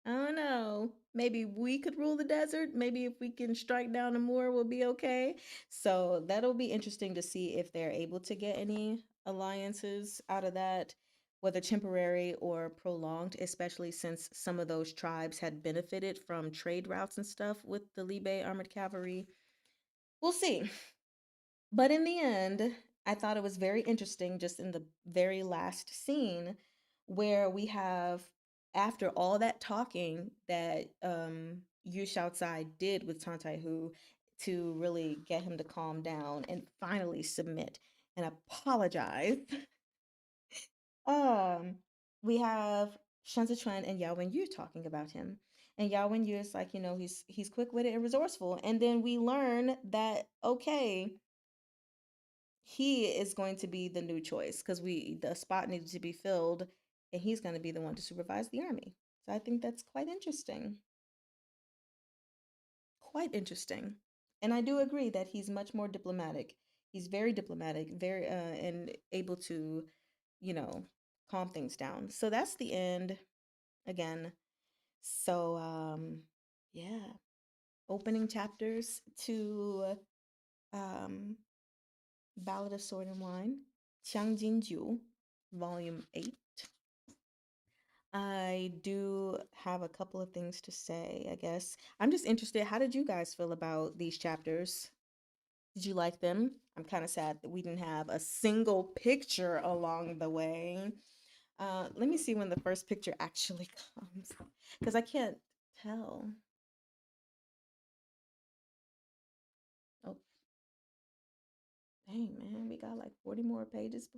I don't know. Maybe we could rule the desert. Maybe if we can strike down the Moor, we'll be okay. So that'll be interesting to see if they're able to get any alliances out of that, whether temporary or prolonged, especially since some of those tribes had benefited from trade routes and stuff with the Libe armored cavalry. We'll see. But in the end, I thought it was very interesting just in the very last scene where we have, after all that talking that Yu Shaotsai did with Tantai Hu to really get him to calm down and finally submit and apologize, um, we have Shen Zichuan and Yao Wenyu talking about him. And Yao Wenyu is like, he's quick-witted and resourceful. And then we learn that, okay, he is going to be the new choice because the spot needed to be filled, and he's going to be the one to supervise the army. So I think that's quite interesting. Quite interesting. And I do agree that he's much more diplomatic. He's very diplomatic, very and able to, you know, calm things down. So that's the end again. So yeah, opening chapters to Ballad of Sword and Wine, Tang Jiu, Volume 8. I do have a couple of things to say, I guess. I'm just interested. How did you guys feel about these chapters? Did you like them? I'm kind of sad that we didn't have a single picture along the way. Let me see when the first picture actually comes, because I can't tell. Oh, dang, man, we got like 40 more pages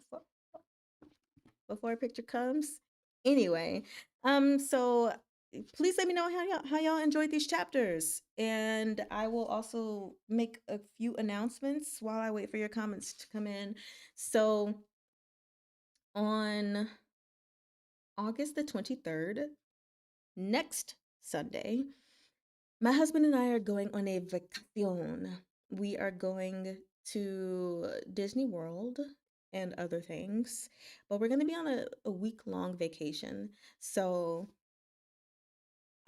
before a picture comes. Anyway, so please let me know how y'all enjoyed these chapters, and I will also make a few announcements while I wait for your comments to come in. So on August the 23rd, next Sunday, My husband and I are going on a vacation. We are going to Disney World and other things, but we're going to be on a week-long vacation. So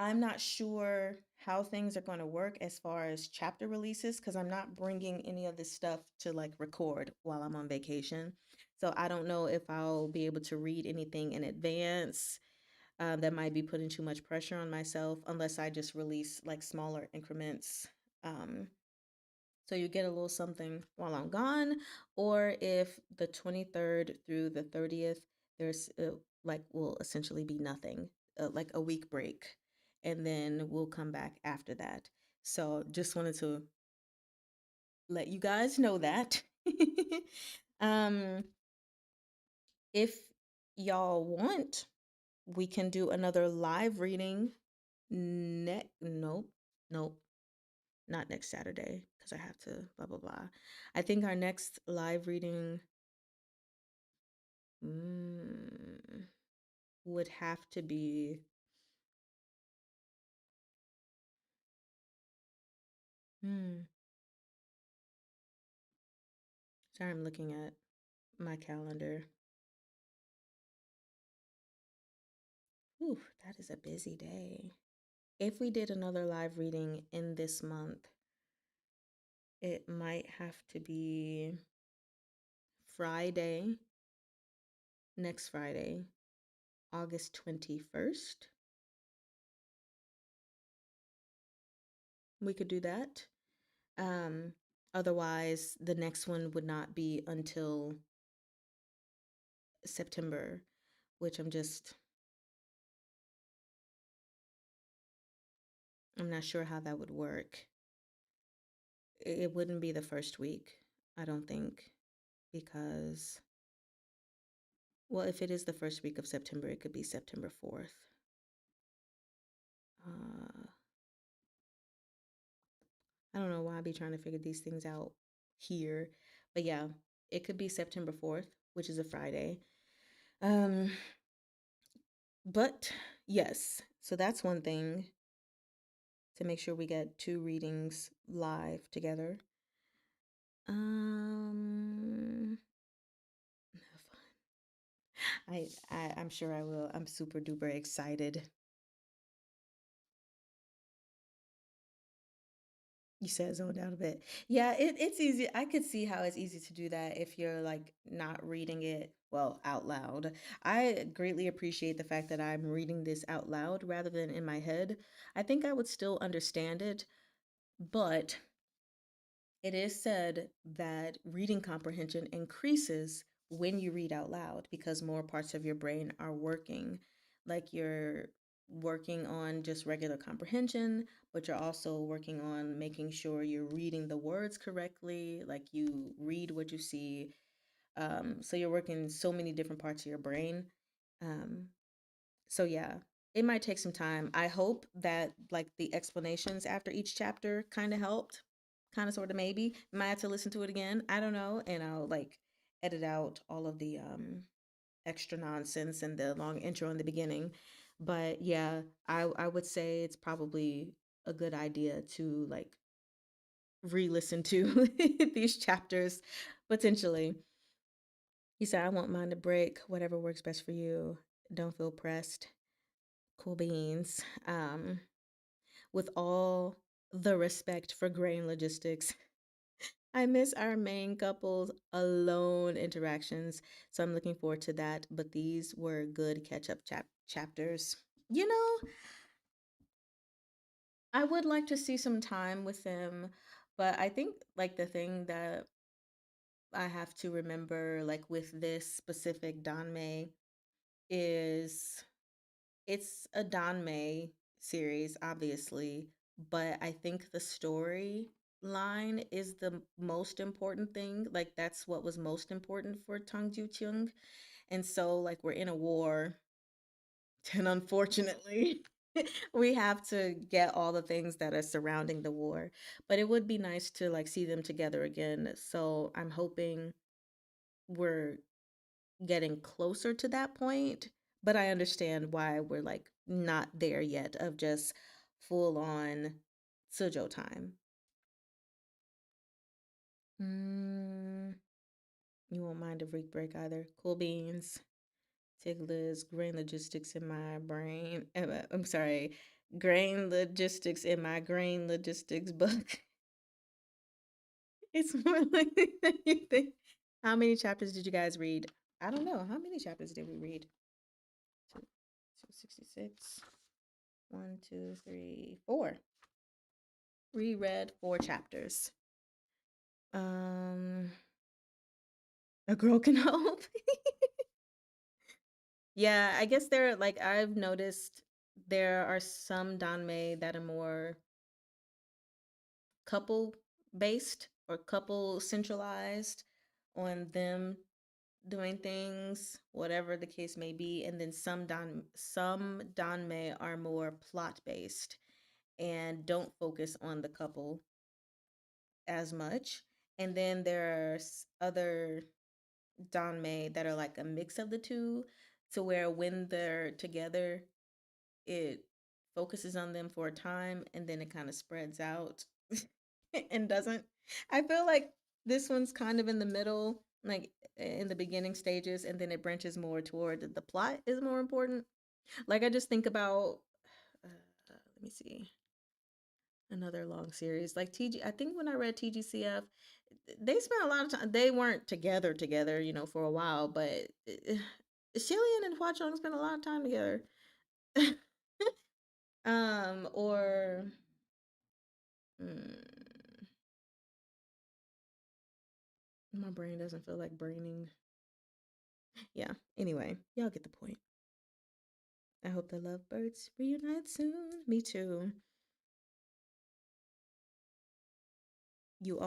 I'm not sure how things are going to work as far as chapter releases because I'm not bringing any of this stuff to like record while I'm on vacation. So I don't know if I'll be able to read anything in advance. That might be putting too much pressure on myself unless I just release like smaller increments. Um, so you get a little something while I'm gone, or if the 23rd through the 30th, there's like will essentially be nothing, like a week break, and then we'll come back after that. So just wanted to let you guys know that. um, if y'all want, we can do another live reading. Nope, nope, not next Saturday because I have to blah blah blah. I think our next live reading mm, would have to be hmm. Sorry, I'm looking at my calendar. Ooh, that is a busy day. If we did another live reading in this month, it might have to be Friday, next Friday, August 21st. We could do that. Um, Otherwise, the next one would not be until September, which I'm not sure how that would work. It wouldn't be the first week, I don't think, because, well, if it is the first week of September, it could be September 4th. Uh, I don't know why I'd be trying to figure these things out here, but yeah, it could be September 4th, which is a Friday. Um, but yes, so that's one thing to make sure we get two readings live together. Um, I'm sure I will. I'm super duper excited. You said zoned out a bit. Yeah, it's easy. I could see how it's easy to do that if you're like not reading it well out loud. I greatly appreciate the fact that I'm reading this out loud rather than in my head. I think I would still understand it, but it is said that reading comprehension increases when you read out loud because more parts of your brain are working. Like you're working on just regular comprehension, but you're also working on making sure you're reading the words correctly, like you read what you see. So you're working so many different parts of your brain. Um, so yeah, it might take some time. I hope that like the explanations after each chapter kind of helped. Kind of sort of maybe. Might have to listen to it again. I don't know. And I'll like edit out all of the extra nonsense and the long intro in the beginning. But yeah, I would say it's probably a good idea to like re-listen to these chapters potentially. He said, I want mine to break, whatever works best for you. Don't feel pressed. Cool beans. With all the respect for grain logistics, I miss our main couple's alone interactions, so I'm looking forward to that. But these were good catch-up chapters. You know, I would like to see some time with them, but I think like the thing that I have to remember, like with this specific Danmei, is it's a Danmei series, obviously, but I think the story line is the most important thing. Like that's what was most important for Tang Jiu Qing. And so like we're in a war, and unfortunately we have to get all the things that are surrounding the war. But it would be nice to like see them together again. So I'm hoping we're getting closer to that point, but I understand why we're like not there yet of just full on Sujo time. Mm, you won't mind a freak break either. Cool beans. Tiglis, grain logistics in my brain. I'm sorry, grain logistics in my grain logistics book. It's more likely than you think. How many chapters did you guys read? I don't know. How many chapters did we read? 266. 1, 2, 3, 4. Reread 4 chapters. Um, a girl can hope. Yeah, I guess there like I've noticed there are some danmei that are more couple based or couple centralized on them doing things, whatever the case may be, and then some danmei are more plot based and don't focus on the couple as much. And then there are other danmei that are like a mix of the two, to where when they're together, it focuses on them for a time and then it kind of spreads out and doesn't. I feel like this one's kind of in the middle, like in the beginning stages, and then it branches more toward the plot is more important. Like I just think about, let me see, another long series like TG. I think when I read TGCF, they spent a lot of time. They weren't together, for a while, but Shillian and Hwa Chong spent a lot of time together. Or mm, my brain doesn't feel like braining. Yeah. Anyway, y'all get the point. I hope the lovebirds reunite soon. Me too. You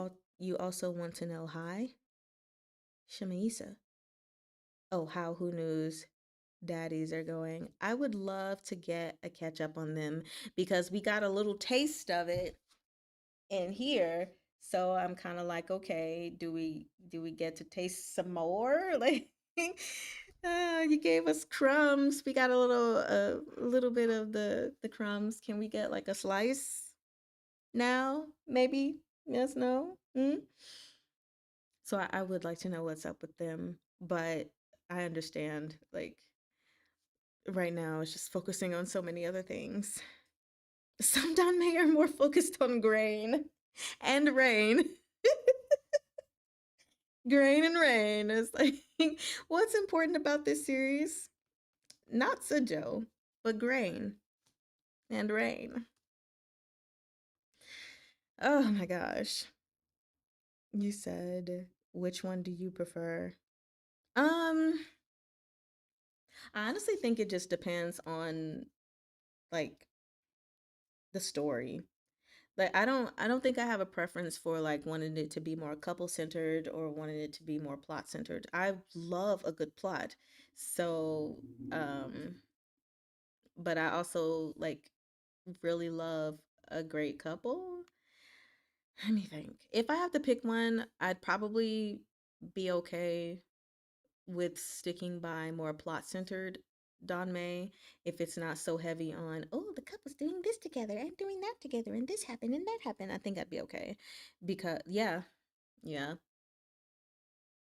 also want to know hi? Shamaisa. Oh, how who knows daddies are going. I would love to get a catch up on them because we got a little taste of it in here. So I'm kind of like, okay, do we get to taste some more? Like you gave us crumbs. We got a little bit of the crumbs. Can we get like a slice now? Maybe? Yes, no? Mm? So I would like to know what's up with them, but I understand like right now it's just focusing on so many other things. Some Danmei are more focused on grain and rain. Grain and rain. It's like, what's important about this series? Not Sujo, but grain and rain. Oh my gosh. You said, which one do you prefer? Um, I honestly think it just depends on like the story. Like I don't think I have a preference for like wanting it to be more couple centered or wanting it to be more plot centered. I love a good plot. So, um but I also like really love a great couple. Let me think. If I have to pick one, I'd probably be okay with sticking by more plot centered Don May if it's not so heavy on, oh, the couple's doing this together and doing that together and this happened and that happened. I think I'd be okay. Because, yeah, yeah.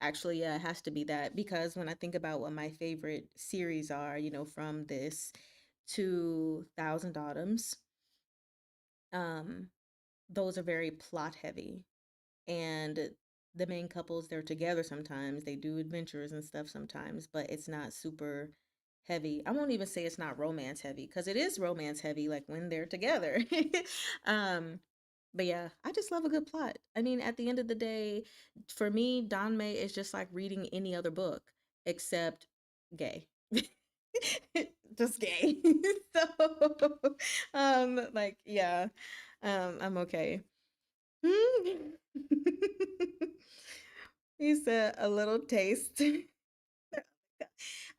Actually, yeah, it has to be that because when I think about what my favorite series are, from this to Thousand Autumns, um, those are very plot heavy. And the main couples, they're together sometimes, they do adventures and stuff sometimes, but it's not super heavy. I won't even say it's not romance heavy because it is romance heavy like when they're together. um but yeah, I just love a good plot. I mean, at the end of the day, for me, Don May is just like reading any other book except gay. Just gay. So like yeah, I'm okay. He said a little taste.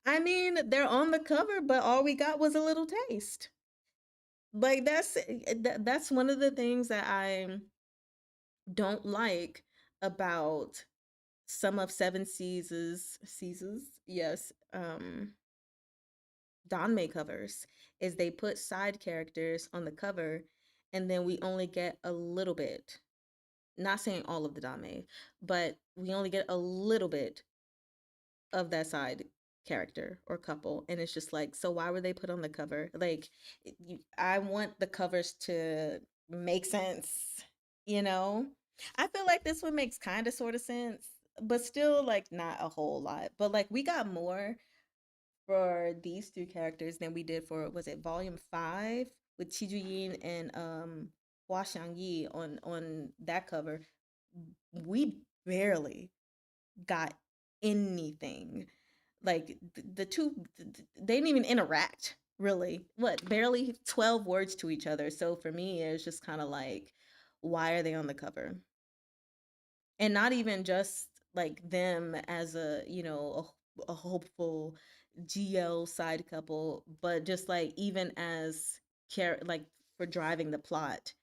I mean, they're on the cover, but all we got was a little taste. Like that's one of the things that I don't like about some of Seven Seasons, yes, Donmei covers is they put side characters on the cover and then we only get a little bit, not saying all of the dame, but we only get a little bit of that side character or couple, and it's just like, so why were they put on the cover? Like, I want the covers to make sense, you know. I feel like this one makes kind of sort of sense, but still like not a whole lot. But like we got more for these two characters than we did for, was it volume 5 with Chi Ju Yin and Hua Xiangyi on that cover. We barely got anything. Like the two, they didn't even interact really. What, barely 12 words to each other. So for me, it's just kind of like, why are they on the cover? And not even just like them as a, a hopeful GL side couple, but just like even as like for driving the plot.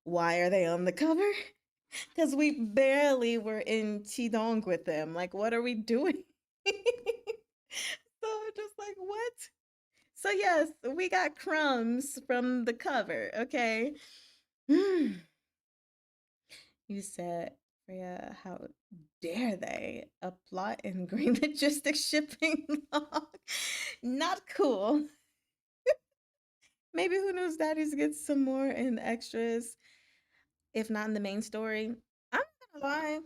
Why are they on the cover? Because we barely were in Qidong with them. Like, what are we doing? So just like, what? So yes, we got crumbs from the cover. Okay. You said, Freya, how dare they? A plot in green logistics shipping log. Not cool. Maybe Who Knows Daddies gets some more in the extras, if not in the main story. I'm not gonna lie.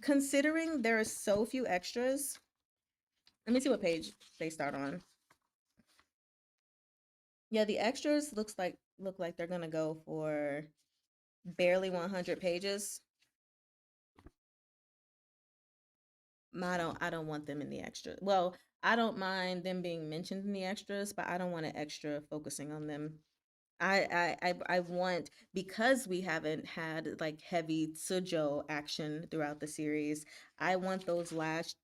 Considering there are so few extras, let me see what page they start on. Yeah, the extras look like they're gonna go for barely 100 pages. I don't want them in the extra. Well, I don't mind them being mentioned in the extras, but I don't want an extra focusing on them. I want, because we haven't had like heavy Sujo action throughout the series. I want those last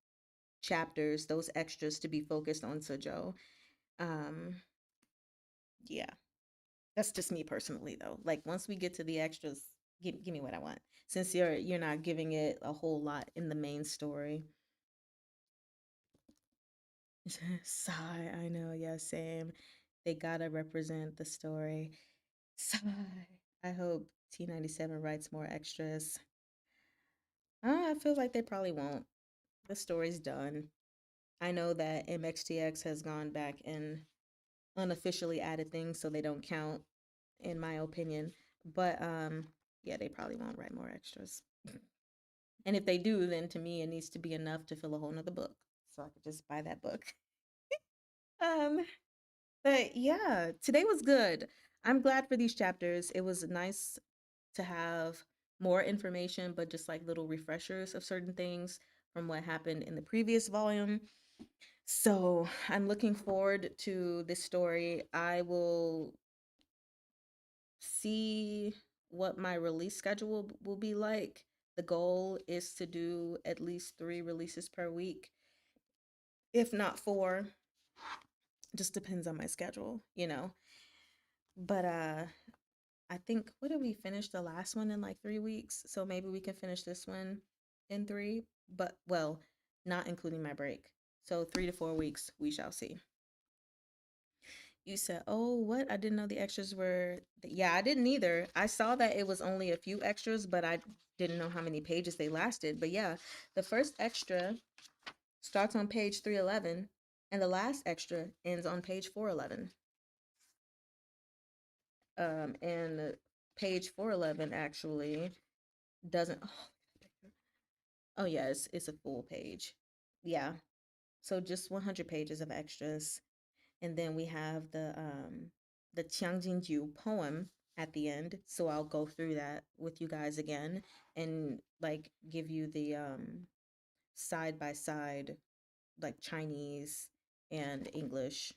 chapters, those extras, to be focused on Sujo. Um, yeah, that's just me personally though. Like once we get to the extras, give me what I want. Since you're not giving it a whole lot in the main story. Sigh, I know, yeah, same. They gotta represent the story. Sigh. I hope T97 writes more extras. I feel like they probably won't. The story's done. I know that MXTX has gone back and unofficially added things so they don't count, in my opinion. But yeah, they probably won't write more extras. And if they do, then to me it needs to be enough to fill a whole nother book. So I could just buy that book. Um, but yeah, today was good. I'm glad for these chapters. It was nice to have more information, but just like little refreshers of certain things from what happened in the previous volume. So I'm looking forward to this story. I will see what my release schedule will be like. The goal is to do at least 3 releases per week, if not 4. Just depends on my schedule, you know. But I think, what did we finish the last one in, like 3 weeks? So maybe we can finish this one in 3, but well, not including my break. So 3 to 4 weeks, we shall see. You said, oh, what? I didn't know the extras were. Yeah, I didn't either. I saw that it was only a few extras, but I didn't know how many pages they lasted. But yeah, the first extra starts on page 311, and the last extra ends on page 411. And page 411 actually doesn't. Oh, yeah, it's a full page. Yeah. So just 100 pages of extras. And then we have the Jiu poem at the end. So I'll go through that with you guys again and like give you the side by side, like Chinese and English.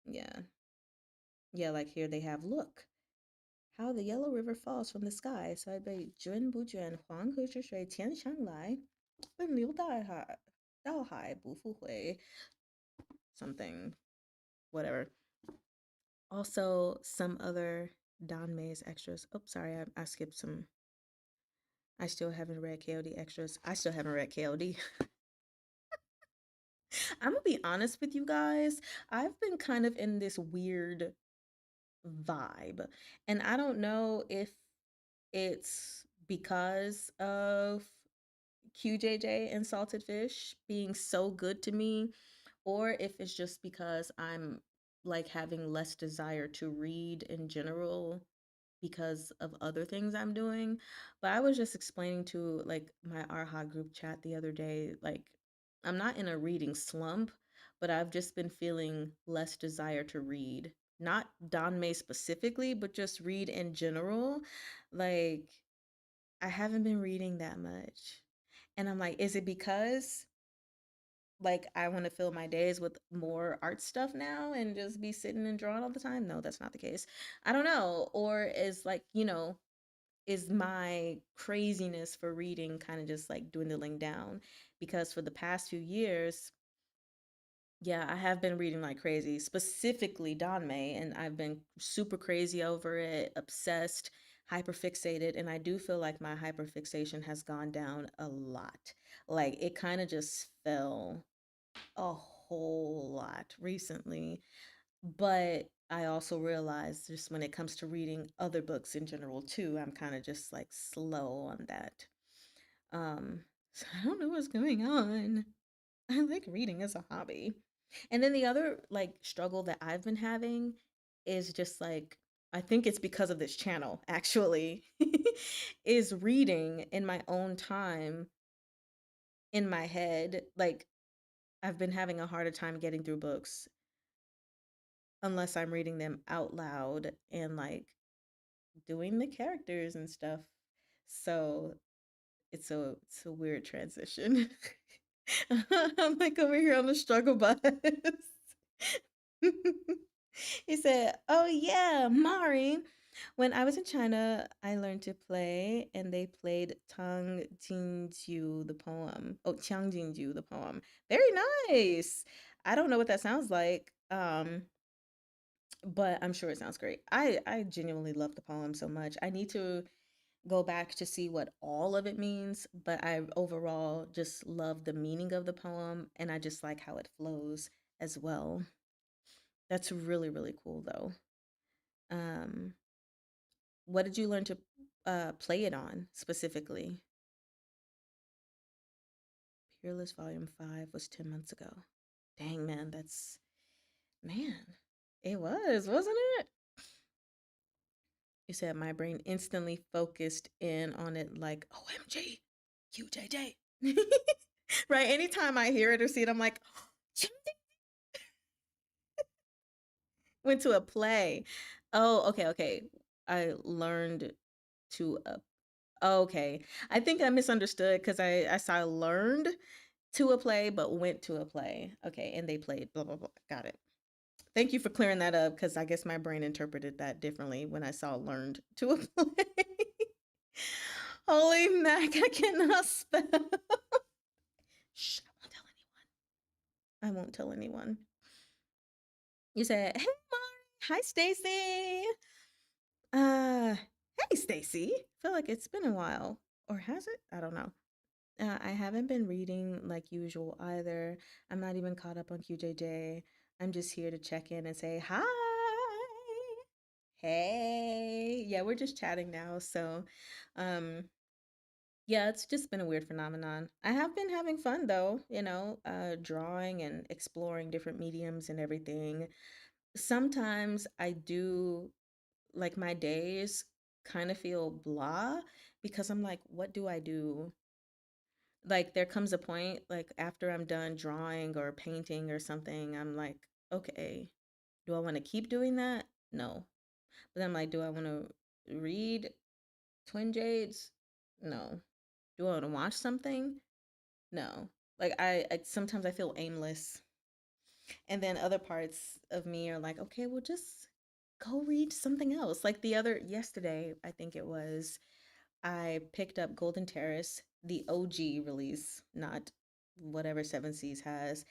Yeah. Yeah, like here they have, look how the yellow river falls from the sky. So I bei Jun Bu Juan Huang He Zhi Shui Tian Shang Lai, 奔流到海不复回, something, whatever. Also, some other Don Mays extras. Oh, sorry, I skipped some. I still haven't read KOD extras. I still haven't read KOD. I'm gonna be honest with you guys. I've been kind of in this weird vibe. And I don't know if it's because of QJJ and salted fish being so good to me, or if it's just because I'm like having less desire to read in general because of other things I'm doing. But I was just explaining to like my ARHA group chat the other day, like I'm not in a reading slump, but I've just been feeling less desire to read. Not Don May specifically, but just read in general. Like I haven't been reading that much. And I'm like, is it because like I want to fill my days with more art stuff now and just be sitting and drawing all the time? No, that's not the case. I don't know. Or is like, is my craziness for reading kind of just like dwindling down? Because for the past few years, yeah, I have been reading like crazy, specifically Don May, and I've been super crazy over it, obsessed, hyperfixated, and I do feel like my hyperfixation has gone down a lot. Like it kind of just fell a whole lot recently. But I also realized just when it comes to reading other books in general too, I'm kind of just like slow on that. Um, so I don't know what's going on. I like reading as a hobby. And then the other like struggle that I've been having is just like I think it's because of this channel actually is reading in my own time in my head. Like I've been having a harder time getting through books unless I'm reading them out loud and like doing the characters and stuff. So it's a weird transition. I'm like over here on the struggle bus. He said, "Oh yeah, Mari. When I was in China, I learned to play, and they played Tang Jiu the poem. Oh, Qiang Jiu the poem. Very nice. I don't know what that sounds like, but I'm sure it sounds great. I genuinely love the poem so much. I need to go back to see what all of it means, but I overall just love the meaning of the poem, and I just like how it flows as well. That's really, really cool though. Um, what did you learn to play it on specifically? Peerless Volume 5 was 10 months ago. Dang, man, man, it was, wasn't it? You said my brain instantly focused in on it like, OMG, QJJ. Right? Anytime I hear it or see it, I'm like, went to a play. Oh, okay, okay. I learned to okay. I think I misunderstood because I saw learned to a play but went to a play. Okay, and they played blah blah blah. Got it. Thank you for clearing that up because I guess my brain interpreted that differently when I saw learned to a play. Holy mac, I cannot spell. Shh, I won't tell anyone. You said, "Hey, Mari. Hi, Stacy." Hey, Stacy. Feel like it's been a while, or has it? I don't know. I haven't been reading like usual either. I'm not even caught up on QJJ. I'm just here to check in and say hi. Hey. Yeah, we're just chatting now. So, um, yeah, it's just been a weird phenomenon. I have been having fun though, drawing and exploring different mediums and everything. Sometimes I do like my days kind of feel blah because I'm like, what do I do? Like there comes a point like after I'm done drawing or painting or something, I'm like, okay, do I want to keep doing that? No. But I'm like, do I want to read Twin Jades? No. Do I want to watch something? No. Like I sometimes I feel aimless. And then other parts of me are like, okay, well just go read something else. Like the other yesterday, I think it was, I picked up Golden Terrace, the OG release, not whatever Seven Seas has.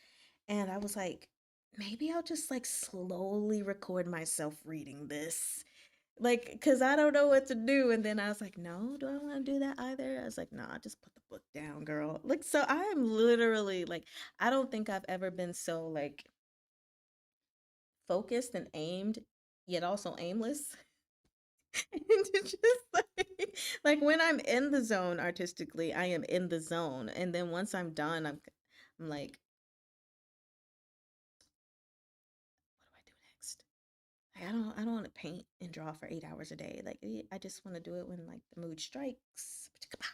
And I was like, maybe I'll just like slowly record myself reading this. Like, cause I don't know what to do. And then I was like, no, do I want to do that either? I was like, nah, just put the book down, girl. Like, so I am literally like, I don't think I've ever been so like focused and aimed yet also aimless. And it's just like when I'm in the zone artistically, I am in the zone. And then once I'm done, I'm like, what do I do next? Like, I don't want to paint and draw for 8 hours a day. Like I just want to do it when like the mood strikes. What do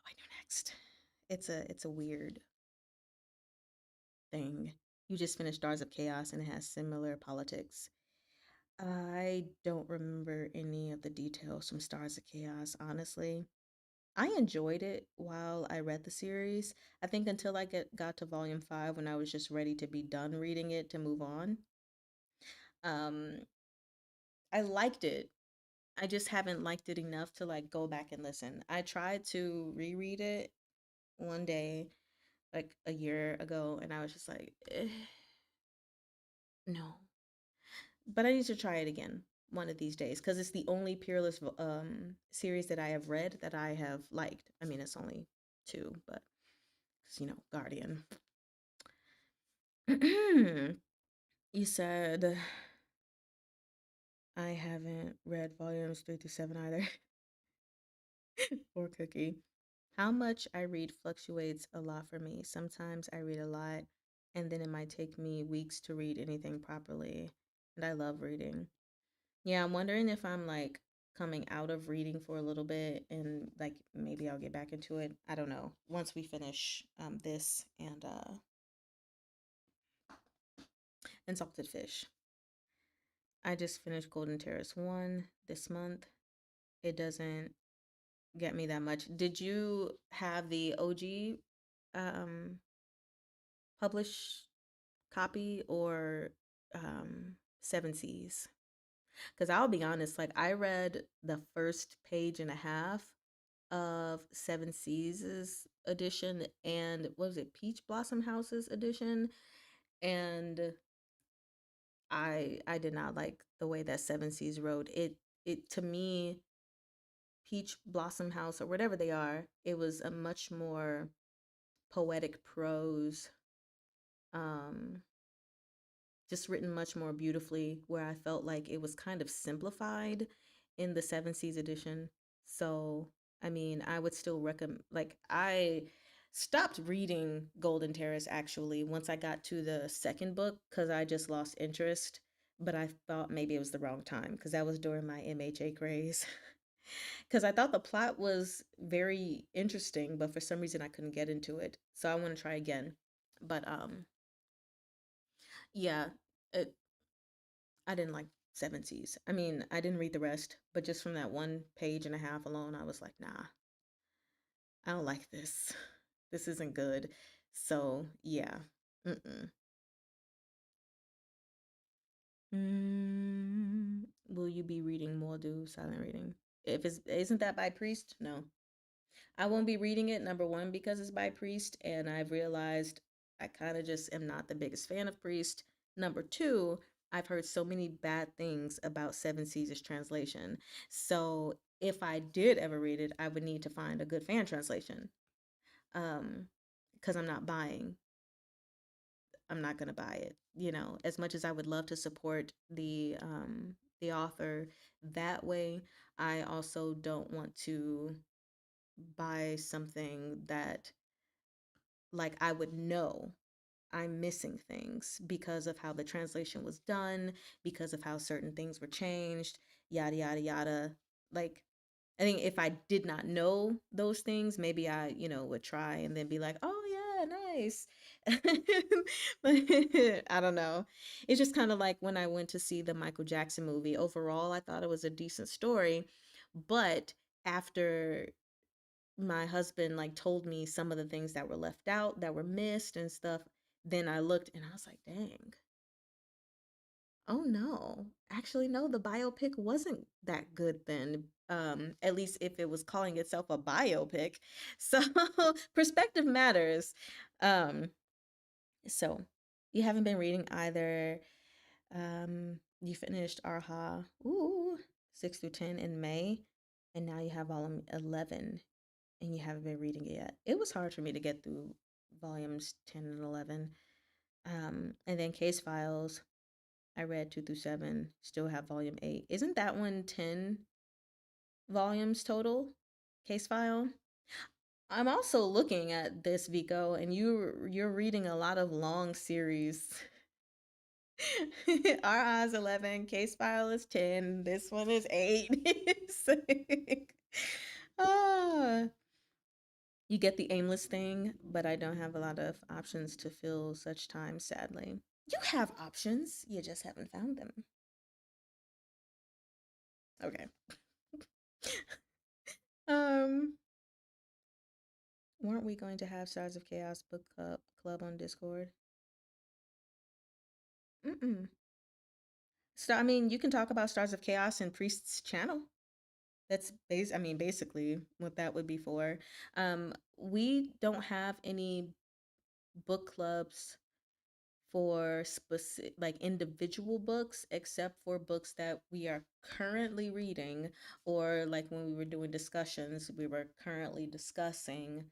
I do next? It's a weird thing. You just finished Stars of Chaos and it has similar politics. I don't remember any of the details from Stars of Chaos, honestly. I enjoyed it while I read the series. I think until got to volume 5 when I was just ready to be done reading it to move on. Um I liked it. I just haven't liked it enough to like go back and listen. I tried to reread it one day like a year ago and I was just like, no. But I need to try it again one of these days because it's the only Peerless series that I have read that I have liked. I mean, it's only two, but Guardian. You said I haven't read volumes 3 through 7 either, or Cookie. How much I read fluctuates a lot for me. Sometimes I read a lot, and then it might take me weeks to read anything properly. And I love reading. Yeah, I'm wondering if I'm like coming out of reading for a little bit and like maybe I'll get back into it. I don't know. Once we finish this and Salted Fish. I just finished Golden Terrace 1 this month. It doesn't get me that much. Did you have the OG um published copy or Seven Seas? Because I'll be honest, like I read the first page and a half of Seven Seas' edition and what was it, Peach Blossom House's edition, and I did not like the way that Seven Seas wrote it. To me, Peach Blossom House or whatever they are, it was a much more poetic prose, um, just written much more beautifully, where I felt like it was kind of simplified in the Seven Seas edition. So, I mean, I would still recommend, like, I stopped reading Golden Terrace actually once I got to the second book because I just lost interest. But I thought maybe it was the wrong time because that was during my MHA craze. Because I thought the plot was very interesting, but for some reason I couldn't get into it. So I want to try again. But yeah, it I didn't like Seven Seas. I mean, I didn't read the rest, but just from that one page and a half alone, I was like, nah, I don't like this. This isn't good. So yeah. Mm-mm. Will you be reading Mordu silent reading? If it's isn't that by Priest? No. I won't be reading it, number one, because it's by Priest, and I've realized I kind of just am not the biggest fan of Priest. Number two, I've heard so many bad things about Seven Seas' translation. So if I did ever read it, I would need to find a good fan translation. Um, because I'm not gonna buy it. As much as I would love to support the author that way, I also don't want to buy something that like I would know I'm missing things because of how the translation was done, because of how certain things were changed, yada yada yada. Like I think if I did not know those things, maybe I, would try and then be like, "Oh yeah, nice." But I don't know. It's just kind of like when I went to see the Michael Jackson movie. Overall, I thought it was a decent story, but after my husband like told me some of the things that were left out, that were missed and stuff, then I looked and I was like, dang, oh no. Actually, no, the biopic wasn't that good then. At least if it was calling itself a biopic. So perspective matters. Um, so you haven't been reading either. You finished Arha, 6 through 10 in May, and now you have volume 11 and you haven't been reading it yet. It was hard for me to get through volumes 10 and 11. And then Case Files. I read 2 through 7, still have volume 8. Isn't that one 10 volumes total? Case file? I'm also looking at this, Vico, and you're reading a lot of long series. Our Eyes 11, Case File is 10, this one is 8. It's like, ah, you get the aimless thing, but I don't have a lot of options to fill such time, sadly. You have options, you just haven't found them. Okay. Um, weren't we going to have Stars of Chaos book club on Discord? Mm-mm. So I mean, you can talk about Stars of Chaos in Priest's channel. I mean, basically what that would be for. We don't have any book clubs for specific, like individual books, except for books that we are currently reading, or like when we were doing discussions, we were currently discussing.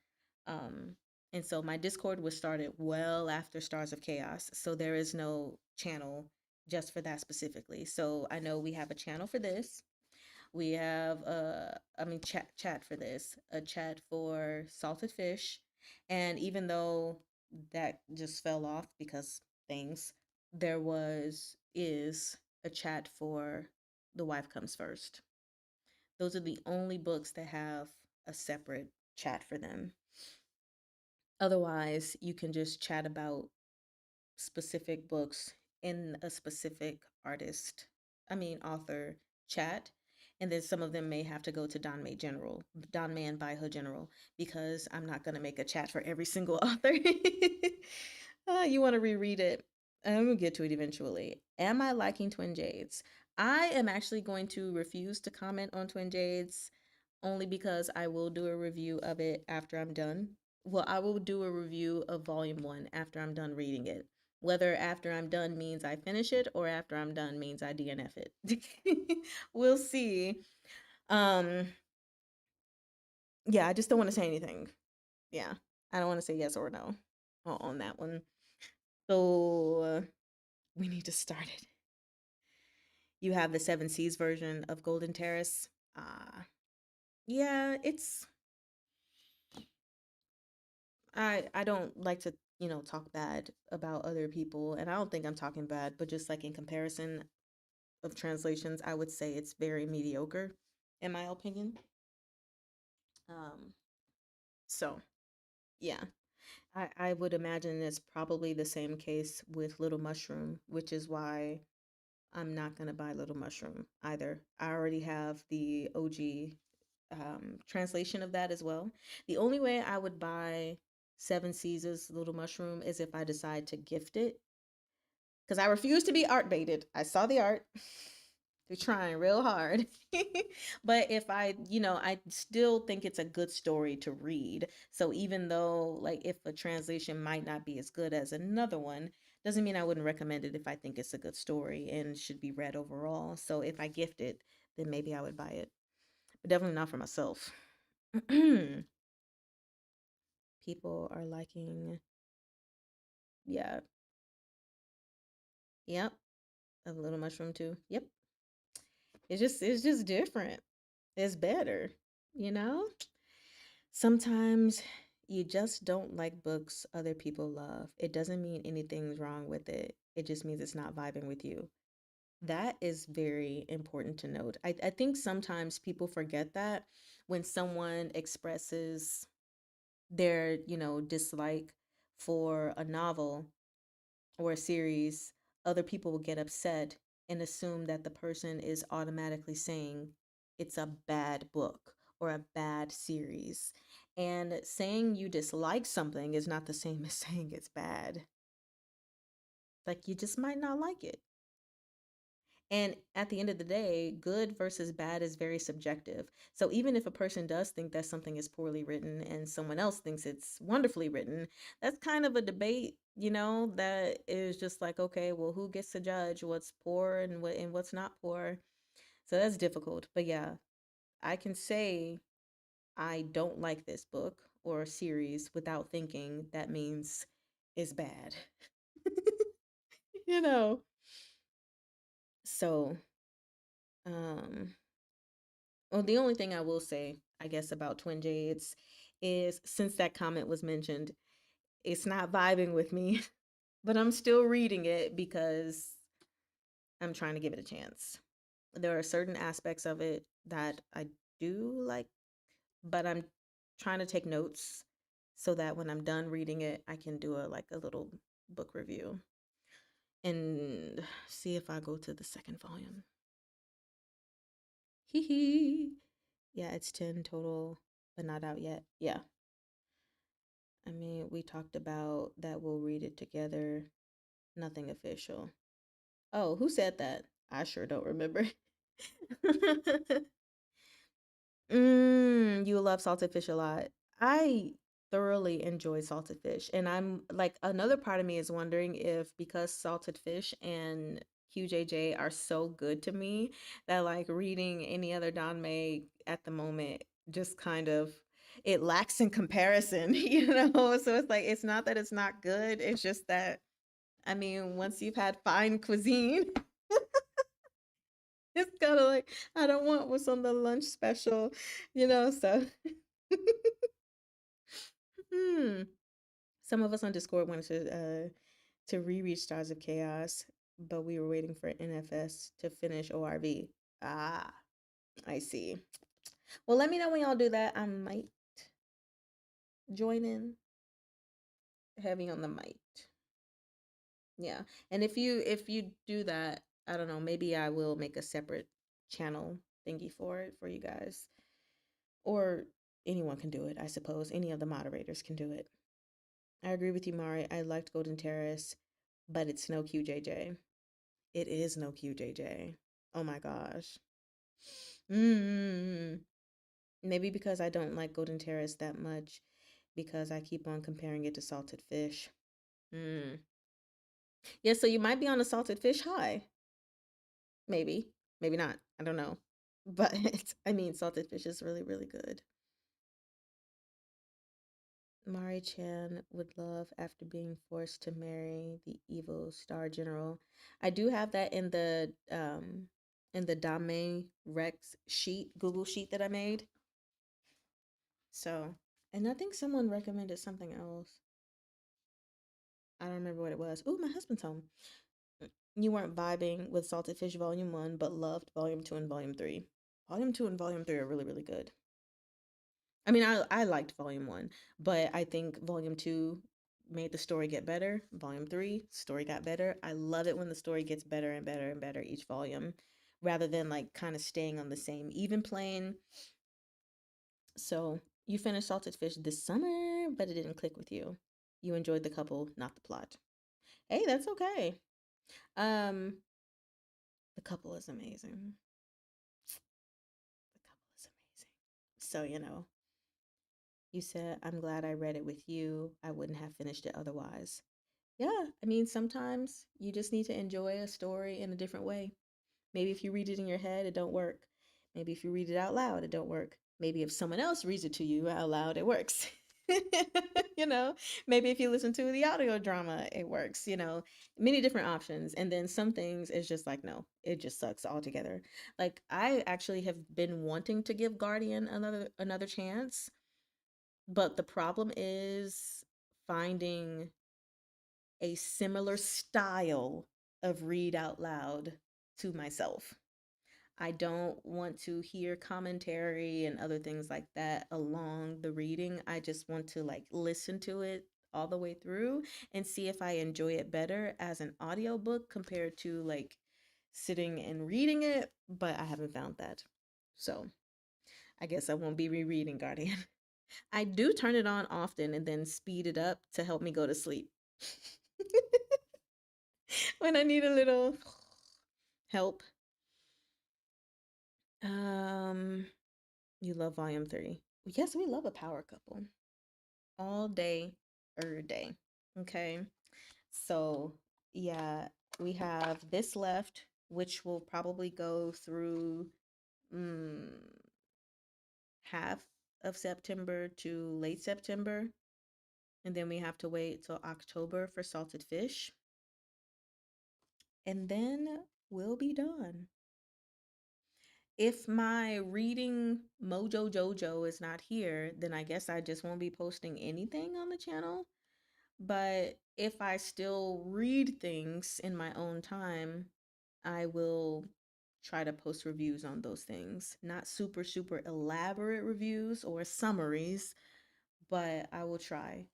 Um, and so my Discord was started well after Stars of Chaos, so there is no channel just for that specifically. So I know we have a channel for this. We have I mean chat for this, a chat for salted fish, and even though that just fell off because things, there was is a chat for The Wife Comes First. Those are the only books that have a separate chat for them. Otherwise, you can just chat about specific books in a specific author chat. And then some of them may have to go to Don Man by Her General, because I'm not going to make a chat for every single author. You want to reread it. I'm going to get to it eventually. Am I liking Twin Jades? I am actually going to refuse to comment on Twin Jades, only because I will do a review of it after I'm done. Well, I will do a review of volume 1 after I'm done reading it. Whether after I'm done means I finish it, or after I'm done means I DNF it. We'll see. Um, yeah, I just don't want to say anything. Yeah, I don't want to say yes or no on that one. So we need to start it. You have the Seven Seas version of Golden Terrace. Yeah, it's I don't like to, talk bad about other people, and I don't think I'm talking bad, but just like in comparison of translations, I would say it's very mediocre in my opinion. Um, so yeah, I would imagine it's probably the same case with Little Mushroom, which is why I'm not gonna buy Little Mushroom either. I already have the OG translation of that as well. The only way I would buy Seven Seas' Little Mushroom is if I decide to gift it, because I refuse to be art baited. I saw the art. They're trying real hard. But if I still think it's a good story to read. So even though, like, if a translation might not be as good as another one, doesn't mean I wouldn't recommend it if I think it's a good story and should be read overall. So if I gift it, then maybe I would buy it. But definitely not for myself. People are liking, yeah, yep, a little mushroom too. Yep. It's just different. It's better, you know? Sometimes you just don't like books other people love. It doesn't mean anything's wrong with it. It just means it's not vibing with you. That is very important to note. I think sometimes people forget that when someone expresses their, dislike for a novel or a series, other people will get upset and assume that the person is automatically saying it's a bad book or a bad series. And saying you dislike something is not the same as saying it's bad. Like, you just might not like it. And at the end of the day, good versus bad is very subjective. So even if a person does think that something is poorly written and someone else thinks it's wonderfully written, that's kind of a debate, that is just like, okay, well, who gets to judge what's poor and what's not poor? So that's difficult. But yeah, I can say I don't like this book or series without thinking that means it's bad. you know. So, um, well, the only thing I will say, I guess, about Twin Jades is since that comment was mentioned, it's not vibing with me, but I'm still reading it because I'm trying to give it a chance. There are certain aspects of it that I do like, but I'm trying to take notes so that when I'm done reading it, I can do a little book review and see if I go to the second volume. Hee hee. Yeah, it's 10 total, but not out yet. Yeah. I mean, we talked about that we'll read it together. Nothing official. Oh, who said that? I sure don't remember. You love salted fish a lot. I thoroughly enjoy salted fish. And I'm like, another part of me is wondering if because salted fish and QJJ are so good to me that like reading any other Danmei at the moment just kind of it lacks in comparison, you know? So it's like it's not that it's not good, it's just that I mean, once you've had fine cuisine, it's kind of like I don't want what's on the lunch special, you know, so hmm. Some of us on Discord wanted to reread Stars of Chaos, but we were waiting for NFS to finish ORV. Ah, I see. Well, let me know when y'all do that. I might join in. Heavy on the might. Yeah. And if you do that, I don't know, maybe I will make a separate channel thingy for it for you guys. Or anyone can do it, I suppose. Any of the moderators can do it. I agree with you, Mari. I liked Golden Terrace, but it's no QJJ. It is no QJJ. Oh my gosh. Mm. Maybe because I don't like Golden Terrace that much, because I keep on comparing it to salted fish. Mm. Yeah, so you might be on a salted fish high. Maybe. Maybe not. I don't know. But I mean, salted fish is really, really good. Mari Chan would love after being forced to marry the evil Star General. I do have that in the Dame Rex sheet, Google sheet that I made. So, and I think someone recommended something else. I don't remember what it was. Ooh, my husband's home. You weren't vibing with Salted Fish Volume 1, but loved Volume 2 and Volume 3. Volume 2 and Volume 3 are really, really good. I mean, I liked Volume 1, but I think Volume 2 made the story get better. Volume 3, story got better. I love it when the story gets better and better and better each volume rather than like kind of staying on the same even plane. So, you finished Salted Fish this summer, but it didn't click with you. You enjoyed the couple, not the plot. Hey, that's okay. Um, the couple is amazing. The couple is amazing. So, you said, I'm glad I read it with you. I wouldn't have finished it otherwise. Yeah, I mean, sometimes you just need to enjoy a story in a different way. Maybe if you read it in your head, it don't work. Maybe if you read it out loud, it don't work. Maybe if someone else reads it to you out loud, it works. you know, maybe if you listen to the audio drama, it works. Many different options. And then some things it's just like, no, it just sucks altogether. Like I actually have been wanting to give Guardian another chance, but the problem is finding a similar style of read out loud to myself. I don't want to hear commentary and other things like that along the reading. I just want to like listen to it all the way through and see if I enjoy it better as an audiobook compared to like sitting and reading it, but I haven't found that. So, I guess I won't be rereading Guardian. I do turn it on often and then speed it up to help me go to sleep. when I need a little help. Um, you love volume 3. Yes, we love a power couple. All day, every day. Okay. So, yeah, we have this left, which will probably go through mm, half of September to late September. And then we have to wait till October for salted fish. And then will be done. If my reading mojo jojo is not here, then I guess I just won't be posting anything on the channel. But if I still read things in my own time, I will try to post reviews on those things. Not super, super elaborate reviews or summaries, but I will try.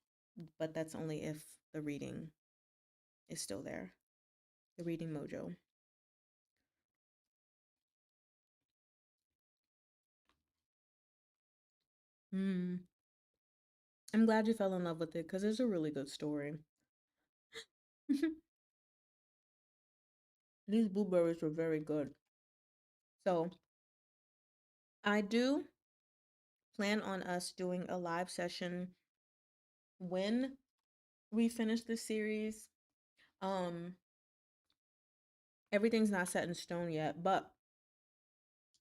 But that's only if the reading is still there. The reading mojo. Hmm. I'm glad you fell in love with it because it's a really good story. These blueberries were very good. So I do plan on us doing a live session when we finish this series. Um, Everything's not set in stone yet, but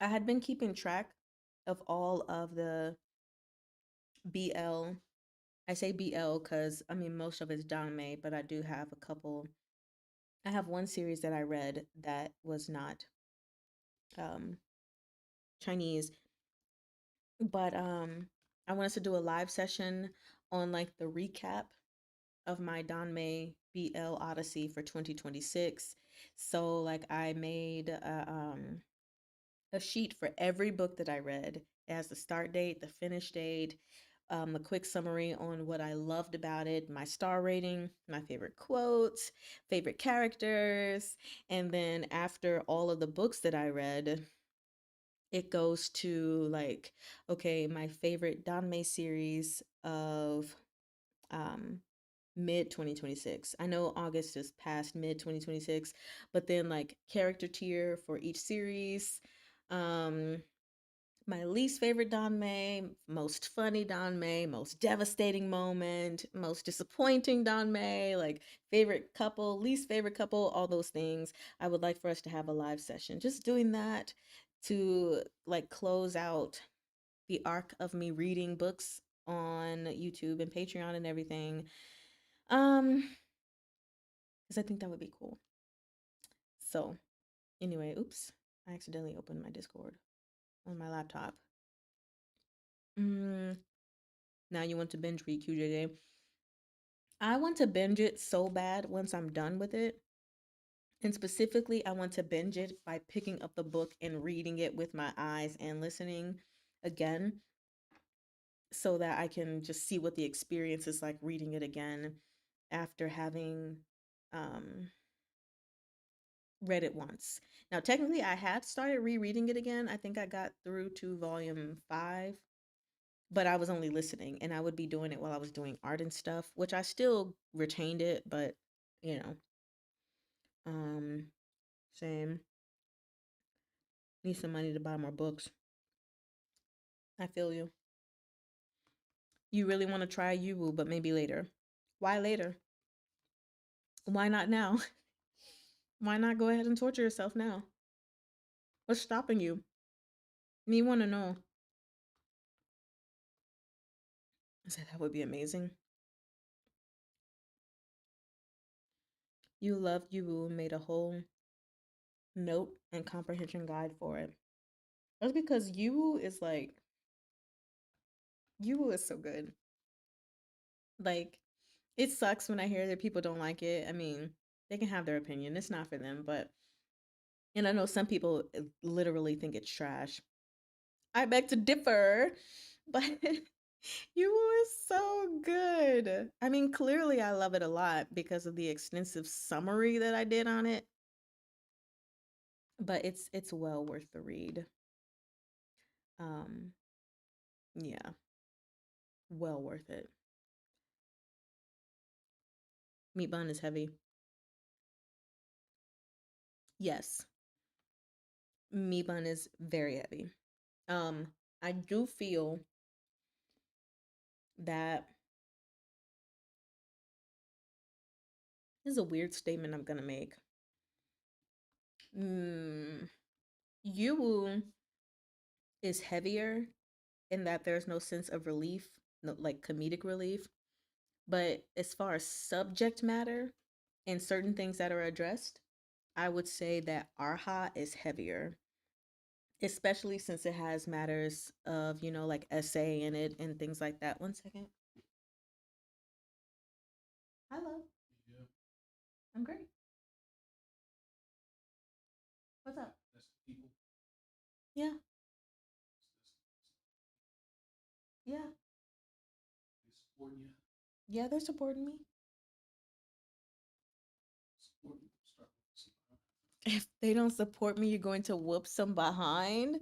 I had been keeping track of all of the BL. I say BL because I mean most of it's Danmei, but I do have a couple. I have one series that I read that was not um Chinese, but I want us to do a live session on like the recap of my Danmei BL Odyssey for 2026. So like I made a sheet for every book that I read. It has the start date, the finish date, a quick summary on what I loved about it, my star rating, my favorite quotes, favorite characters, and then after all of the books that I read, it goes to like, okay, my favorite Danmei series of um mid 2026. I know August is past mid 2026, but then like character tier for each series. Um my least favorite Danmei, most funny Danmei, most devastating moment, most disappointing Danmei, like favorite couple, least favorite couple, all those things. I would like for us to have a live session. Just doing that to like close out the arc of me reading books on YouTube and Patreon and everything. Because I think that would be cool. So, anyway, oops, I accidentally opened my Discord on my laptop. Mm, Now you want to binge read QJJ. I want to binge it so bad once I'm done with it. And specifically, I want to binge it by picking up the book and reading it with my eyes and listening again so that I can just see what the experience is like reading it again after having um, read it once. Now, technically, I had started rereading it again. I think I got through to volume 5, but I was only listening and I would be doing it while I was doing art and stuff, which I still retained it, but you know, um, same. Need some money to buy more books. I feel you. You really want to try Yuwu, but maybe later. Why later? Why not now? Why not go ahead and torture yourself now? What's stopping you? Me want to know. I said that would be amazing. You loved Yuwu and made a whole note and comprehension guide for it. That's because Yuwu is so good. Like it sucks when I hear that people don't like it. I mean, they can have their opinion. It's not for them, but and I know some people literally think it's trash. I beg to differ, but Yuwu is so good. I mean, clearly I love it a lot because of the extensive summary that I did on it, but it's well worth the read. Um, yeah, well worth it. Meat bun is heavy. Yes, meat bun is very heavy. Um, I do feel that this is a weird statement I'm gonna make. Mm, Yuwu is heavier in that there's no sense of relief, no like comedic relief. But as far as subject matter and certain things that are addressed, I would say that Arha is heavier, especially since it has matters of, like essay in it and things like that. One second. Hello. Yeah. I'm great. What's up? That's the people. Yeah. Yeah. They supporting you. Yeah, they're supporting me. Support me. Start with some behind. If they don't support me, you're going to whoop some behind.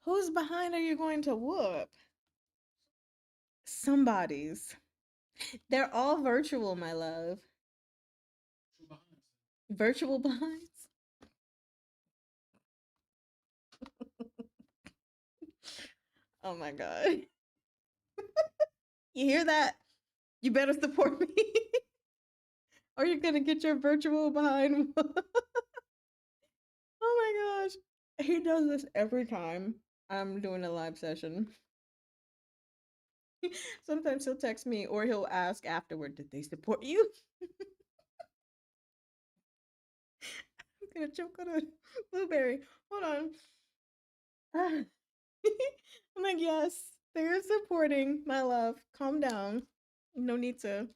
Whose behind are you going to whoop? Somebody's. They're all virtual, my love. Virtual behinds. Oh my god. You hear that? You better support me. Or you're gonna get your virtual behind. Oh my gosh. He does this every time I'm doing a live session. Sometimes he'll text me or he'll ask afterward, did they support you? I'm gonna choke on a blueberry. Hold on. I'm like, yes, they're supporting my love. Calm down. No need to.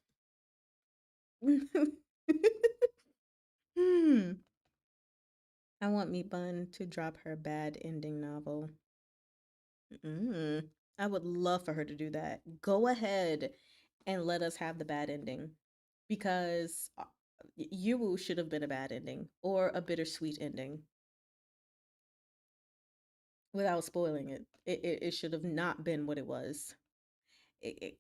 Hmm. I want me Bun to drop her bad ending novel. I would love for her to do that. Go ahead and let us have the bad ending because Yuwu should have been a bad ending or a bittersweet ending without spoiling it. It should have not been what it was.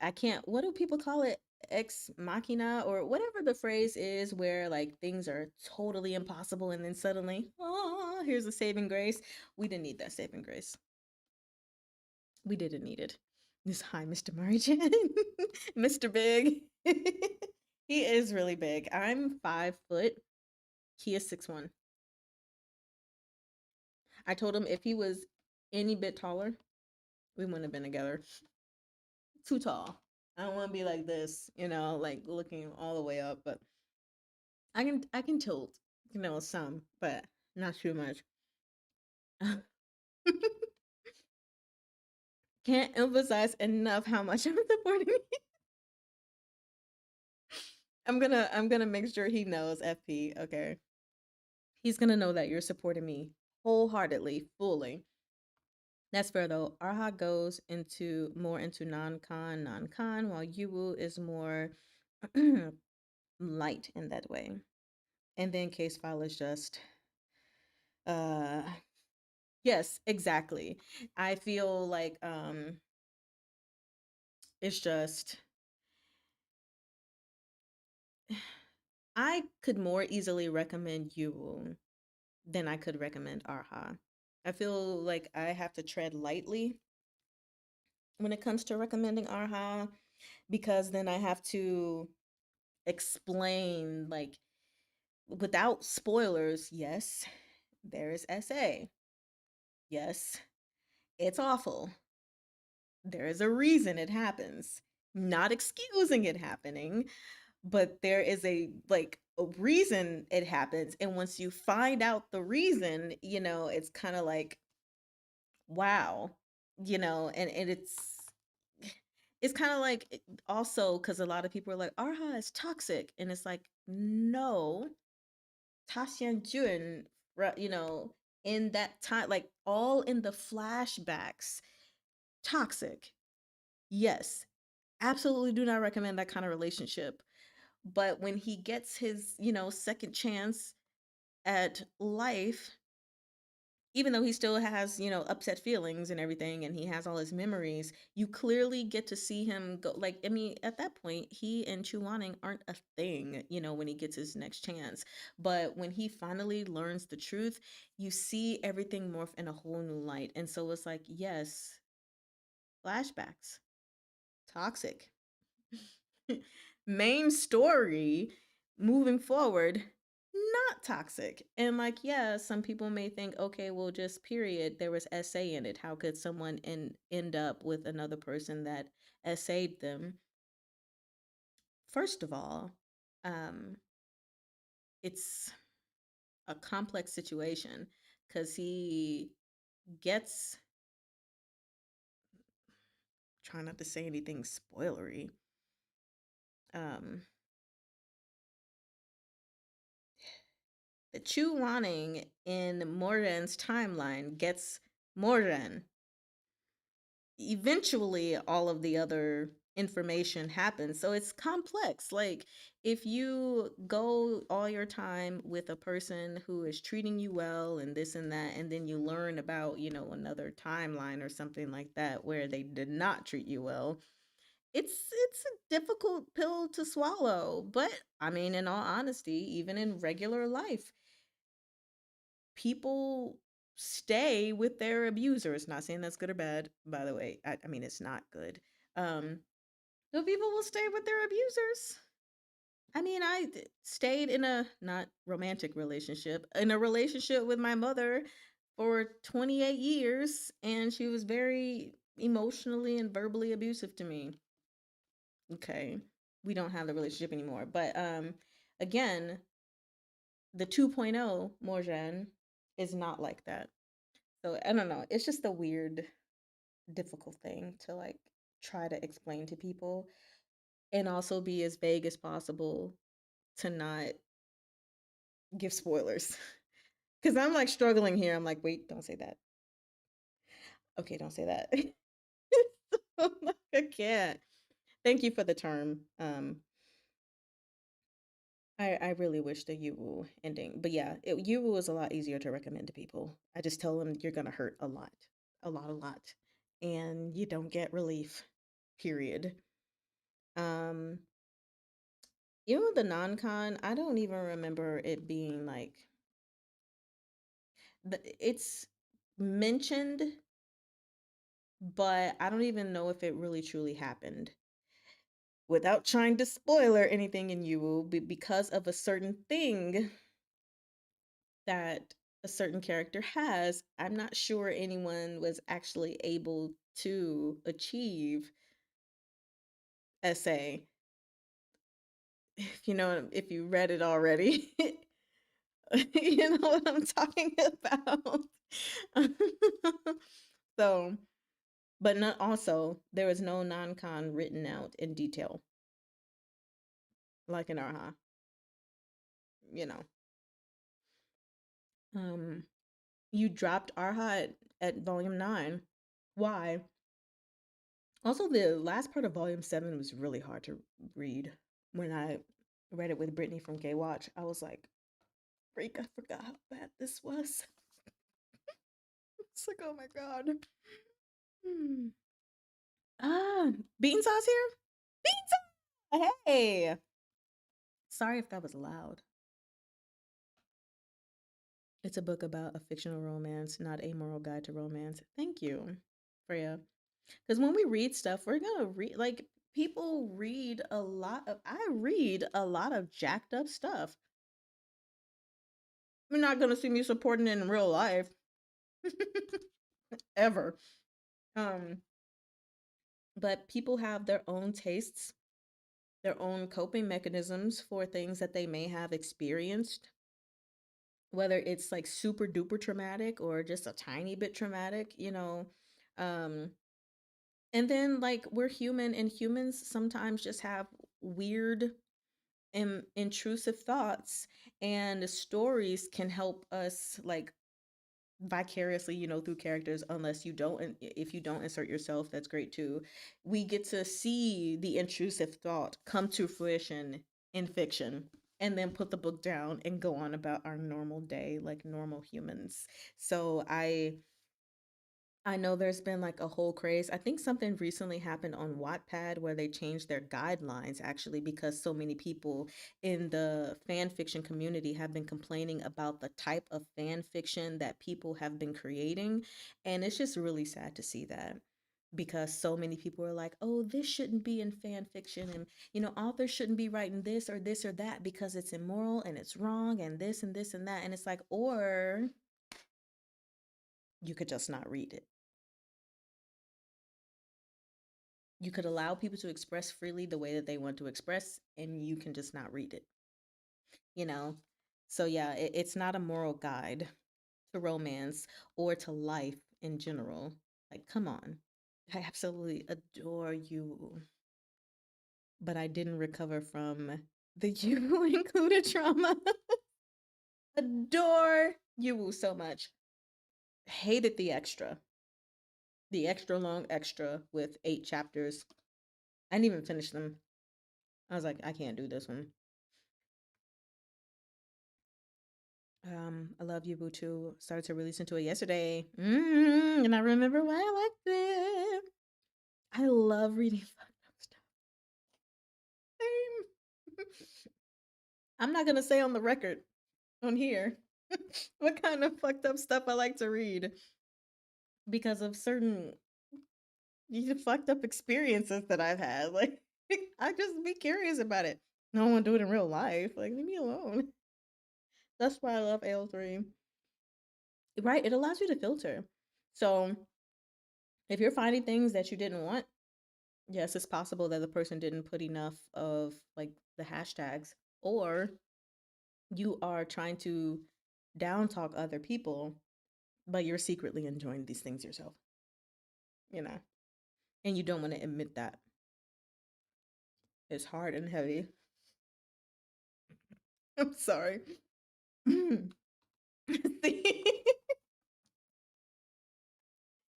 I can't, what do people call it? Ex machina or whatever the phrase is where like things are totally impossible and then suddenly, oh, here's a saving grace. We didn't need that saving grace. We didn't need it. This hi, Mr. Marichan. Mr. Big. He is really big. I'm 5 foot. He is 6'1". I told him if he was any bit taller, we wouldn't have been together. Too tall. I don't want to be like this, like looking all the way up, but I can tilt, some, but not too much. Can't emphasize enough how much I'm supporting. I'm gonna make sure he knows FP, okay? He's gonna know that you're supporting me wholeheartedly, fully. That's fair though. Arha goes into more into non-con, while Yuwu is more light in that way. And then case file is just uh yes, exactly. I feel like it's just I could more easily recommend Yuwu than I could recommend Arha. I feel like I have to tread lightly when it comes to recommending Arha because then I have to explain like without spoilers. Yes, there is SA. Yes, it's awful. There is a reason it happens. Not excusing it happening, but there is a reason it happens, and once you find out the reason, it's kind of like wow, and it's kind of like also because a lot of people are like Arha is toxic, and it's like no, Taxian Jun, in that time, like all in the flashbacks, toxic. Yes, absolutely do not recommend that kind of relationship. But when he gets his, second chance at life, even though he still has, upset feelings and everything, and he has all his memories, you clearly get to see him go. Like, I mean, at that point, he and Chuaning aren't a thing, when he gets his next chance. But when he finally learns the truth, you see everything morph in a whole new light. And so it's like, yes, flashbacks, toxic. Main story moving forward, not toxic. And like, yeah, some people may think, okay, well, just period. There was SA in it. How could someone end up with another person that SA'd them? First of all, um, it's a complex situation because he gets, trying not to say anything spoilery. Um, the Chu Wanning in Morden's timeline gets Morden. Eventually, all of the other information happens. So it's complex. Like, if you go all your time with a person who is treating you well and this and that, and then you learn about, another timeline or something like that where they did not treat you well, it's a difficult pill to swallow. But I mean, in all honesty, even in regular life, people stay with their abusers. Not saying that's good or bad, by the way. I mean, it's not good. Um, but people will stay with their abusers. I mean, stayed in a not romantic relationship, in a relationship with my mother for 28 years, and she was very emotionally and verbally abusive to me. Okay. We don't have the relationship anymore. But again, the 2.0 Morjan is not like that. So I don't know. It's just a weird, difficult thing to like try to explain to people and also be as vague as possible to not give spoilers. Because I'm like struggling here. I'm like, wait, don't say that. Okay, don't say that. I can't. Thank you for the term. I really wish the Yuwu ending, but yeah, Yuwu is a lot easier to recommend to people. I just tell them you're gonna hurt a lot, and you don't get relief. Period. Um, Even with the non-con, I don't even remember it being like it's mentioned, but I don't even know if it really truly happened. Without trying to spoiler anything in Yuwu, because of a certain thing that a certain character has, I'm not sure anyone was actually able to achieve SA. If you read it already, you know what I'm talking about. So, but not also, there was no non-con written out in detail, like in Arha, you know. Um, you dropped Arha at volume 9. Why? Also, the last part of volume 7 was really hard to read. When I read it with Brittany from Gay Watch, I was like, freak, I forgot how bad this was. It's like, oh my god. Hmm. Ah, Beansaw's here? Beansaw! Hey! Sorry if that was loud. It's a book about a fictional romance, not a moral guide to romance. Thank you, Freya. Because when we read stuff, we're gonna read, like, people read a lot of, I read a lot of jacked up stuff. You're not gonna see me supporting it in real life. Ever. Um, but people have their own tastes, their own coping mechanisms for things that they may have experienced, whether it's like super duper traumatic or just a tiny bit traumatic, um and then like we're human, and humans sometimes just have weird and intrusive thoughts, and stories can help us like vicariously, through characters, unless you don't, and if you don't insert yourself, that's great too. We get to see the intrusive thought come to fruition in fiction, and then put the book down and go on about our normal day like normal humans. So I know there's been like a whole craze. I think something recently happened on Wattpad where they changed their guidelines actually, because so many people in the fan fiction community have been complaining about the type of fan fiction that people have been creating. And it's just really sad to see that, because so many people are like, oh, this shouldn't be in fan fiction. And, authors shouldn't be writing this or that because it's immoral and it's wrong and this and this and that. And it's like, or you could just not read it. You could allow people to express freely the way that they want to express, and you can just not read it, you know? So yeah, it's not a moral guide to romance or to life in general. Like, come on. I absolutely adore you, but I didn't recover from the you included trauma. Adore you so much. Hated the extra long extra with 8 chapters. I didn't even finish them. I was like, I can't do this one. I Love You Boo 2 started to release into it yesterday. And I remember why I liked it. I love reading fucked up stuff. I'm not gonna say on the record on here what kind of fucked up stuff I like to read because of certain fucked up experiences that I've had. Like I just be curious about it. No one do it in real life. Like leave me alone. That's why I love AO3. Right? It allows you to filter. So if you're finding things that you didn't want, yes, it's possible that the person didn't put enough of like the hashtags, or you are trying to down talk other people, but you're secretly enjoying these things yourself, you know, and you don't want to admit that. It's hard and heavy. I'm sorry. See?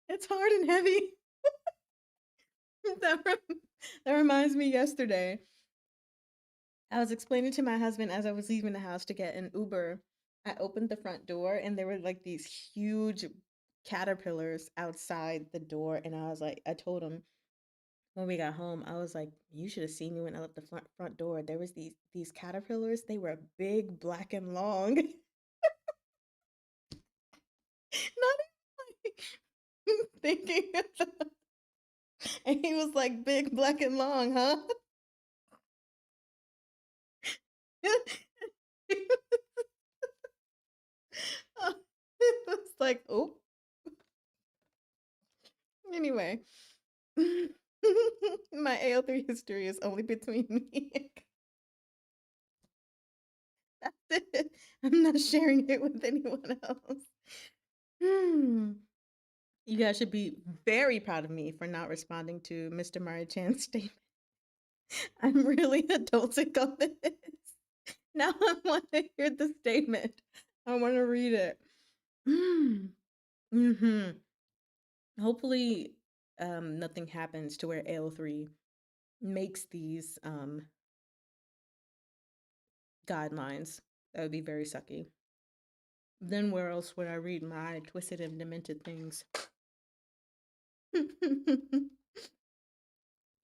It's hard and heavy. that, that reminds me yesterday. I was explaining to my husband as I was leaving the house to get an Uber. I opened the front door and there were like these huge caterpillars outside the door. And I was like, I told him when we got home, I was like, you should have seen me when I left the front door. There was these caterpillars. They were big, black and long. Not like thinking of that. And he was like, big, black and long, huh? It's like, oh, anyway. My AO3 history is only between me. That's it. I'm not sharing it with anyone else. Hmm. You guys should be very proud of me for not responding to Mr. Mari Chan's statement. I'm really adulting on this. Now I want to hear the statement. I want to read it. Mm-hmm. Hopefully, nothing happens to where AO3 makes these guidelines. That would be very sucky. Then where else would I read my twisted and demented things?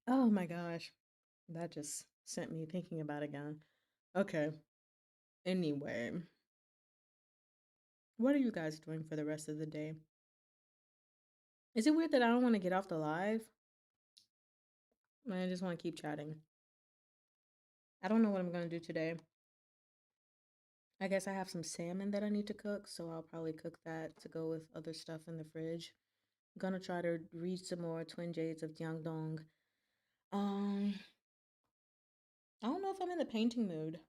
Oh my gosh. That just sent me thinking about it again. Okay. Anyway, what are you guys doing for the rest of the day? Is it weird that I don't want to get off the live? I just want to keep chatting. I don't know what I'm going to do today. I guess I have some salmon that I need to cook, so I'll probably cook that to go with other stuff in the fridge. I'm gonna try to read some more Twin Jades of Jiangdong. Um, I don't know if I'm in the painting mood.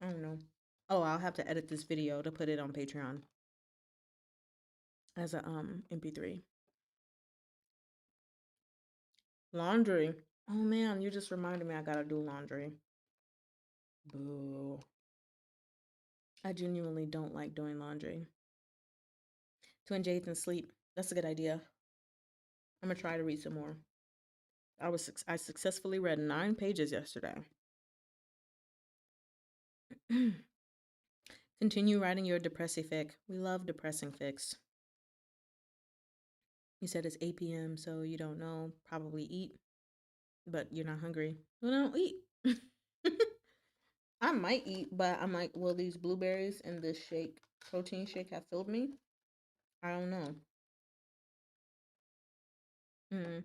I don't know. Oh, I'll have to edit this video to put it on Patreon as a MP3. Laundry. Oh man, you just reminded me I gotta do laundry. Boo. I genuinely don't like doing laundry. Twin Jades and sleep. That's a good idea. I'm gonna try to read some more. I successfully read 9 pages yesterday. Continue writing your depressing fic. We love depressing fics. You said it's 8 p.m., so you don't know. Probably eat, but you're not hungry. Well, don't eat. I might eat, but I'm like, will these blueberries and this shake, protein shake, have filled me? I don't know. Mm.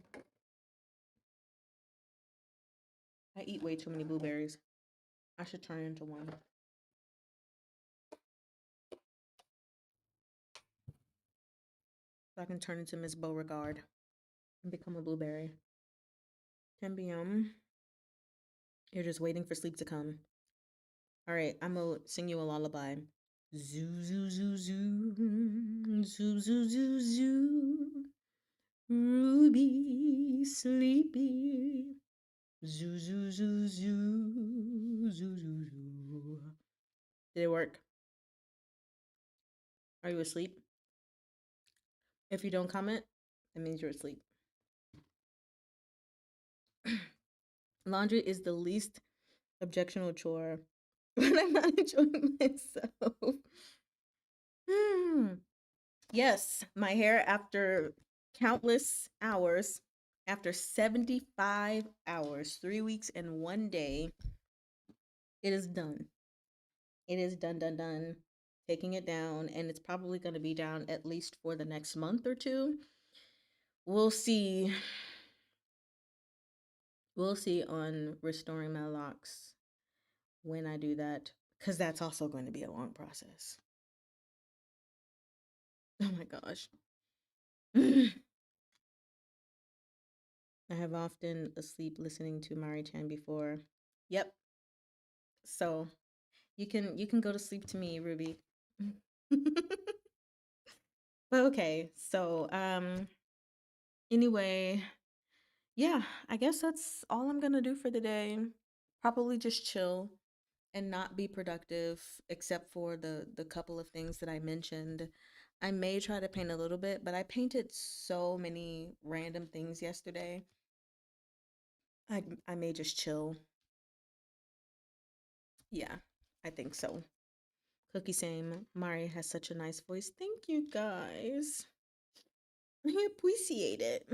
I eat way too many blueberries. I should turn into one. So I can turn into Miss Beauregard and become a blueberry. 10 p.m. You're just waiting for sleep to come. All right, I'm gonna sing you a lullaby. Zoo, zoo, zoo, zoo, zoo, zoo, zoo, zoo. Ruby, sleepy. Zoo, zoo, zoo, zoo, zoo, zoo, zoo. Did it work? Are you asleep? If you don't comment, that means you're asleep. Laundry is the least objectionable chore when I'm not enjoying myself. Hmm. Yes, my hair after countless hours, after 75 hours, 3 weeks and 1 day, it is done. It is done, done, done. Taking it down, and it's probably going to be down at least for the next month or two. We'll see. We'll see on restoring my locks when I do that, because that's also going to be a long process. Oh my gosh. I have often asleep listening to Mari Chan before. Yep. So you can go to sleep to me, Ruby. But okay, so anyway, yeah, I guess that's all I'm gonna do for the day. Probably just chill and not be productive except for the couple of things that I mentioned. I may try to paint a little bit, but I painted so many random things yesterday. I may just chill. Yeah, I think so. Cookie saying Mari has such a nice voice. Thank you guys. I appreciate it.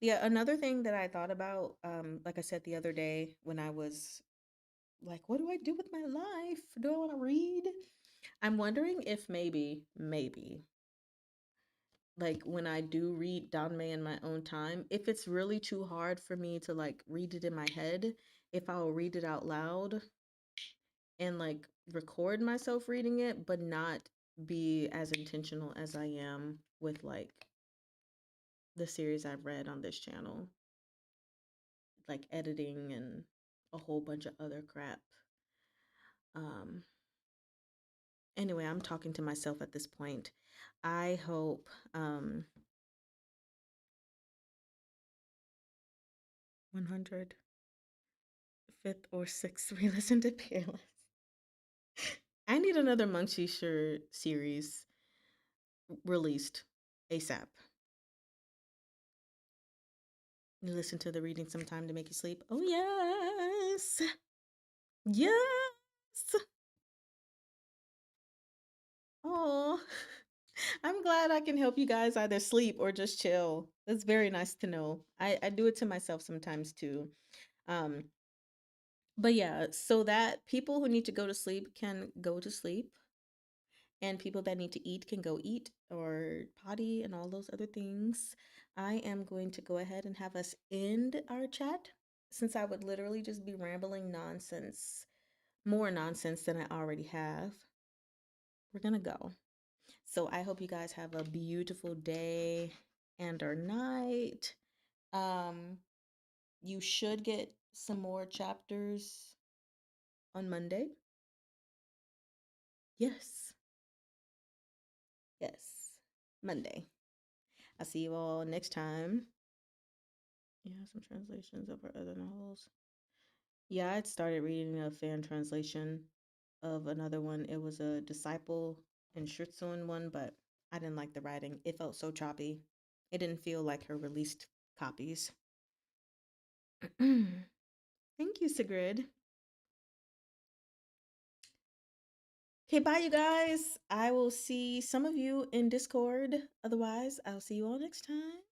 Yeah, another thing that I thought about, like I said the other day when I was like, what do I do with my life? Do I want to read? I'm wondering if maybe, like when I do read Danmei in my own time, if it's really too hard for me to like read it in my head, if I'll read it out loud and like record myself reading it, but not be as intentional as I am with like the series I've read on this channel, like editing and a whole bunch of other crap. Um, anyway, I'm talking to myself at this point. I hope 105th or 6th re-listen to Peerless. I need another Munchie shirt series released ASAP. You listen to the reading sometime to make you sleep. Oh yes. Yes. Oh. I'm glad I can help you guys either sleep or just chill. That's very nice to know. I do it to myself sometimes too. Um, but yeah, so that people who need to go to sleep can go to sleep, and people that need to eat can go eat or potty and all those other things. I am going to go ahead and have us end our chat since I would literally just be rambling nonsense, more nonsense than I already have. We're gonna go. So I hope you guys have a beautiful day and or night. Um, you should get some more chapters on Monday. Yes. Yes. Monday. I'll see you all next time. Yeah, some translations of her other novels. Yeah, I started reading a fan translation of another one. It was a Disciple and Shritsun one, but I didn't like the writing. It felt so choppy. It didn't feel like her released copies. Thank you, Sigrid. Okay, bye, you guys. I will see some of you in Discord. Otherwise, I'll see you all next time.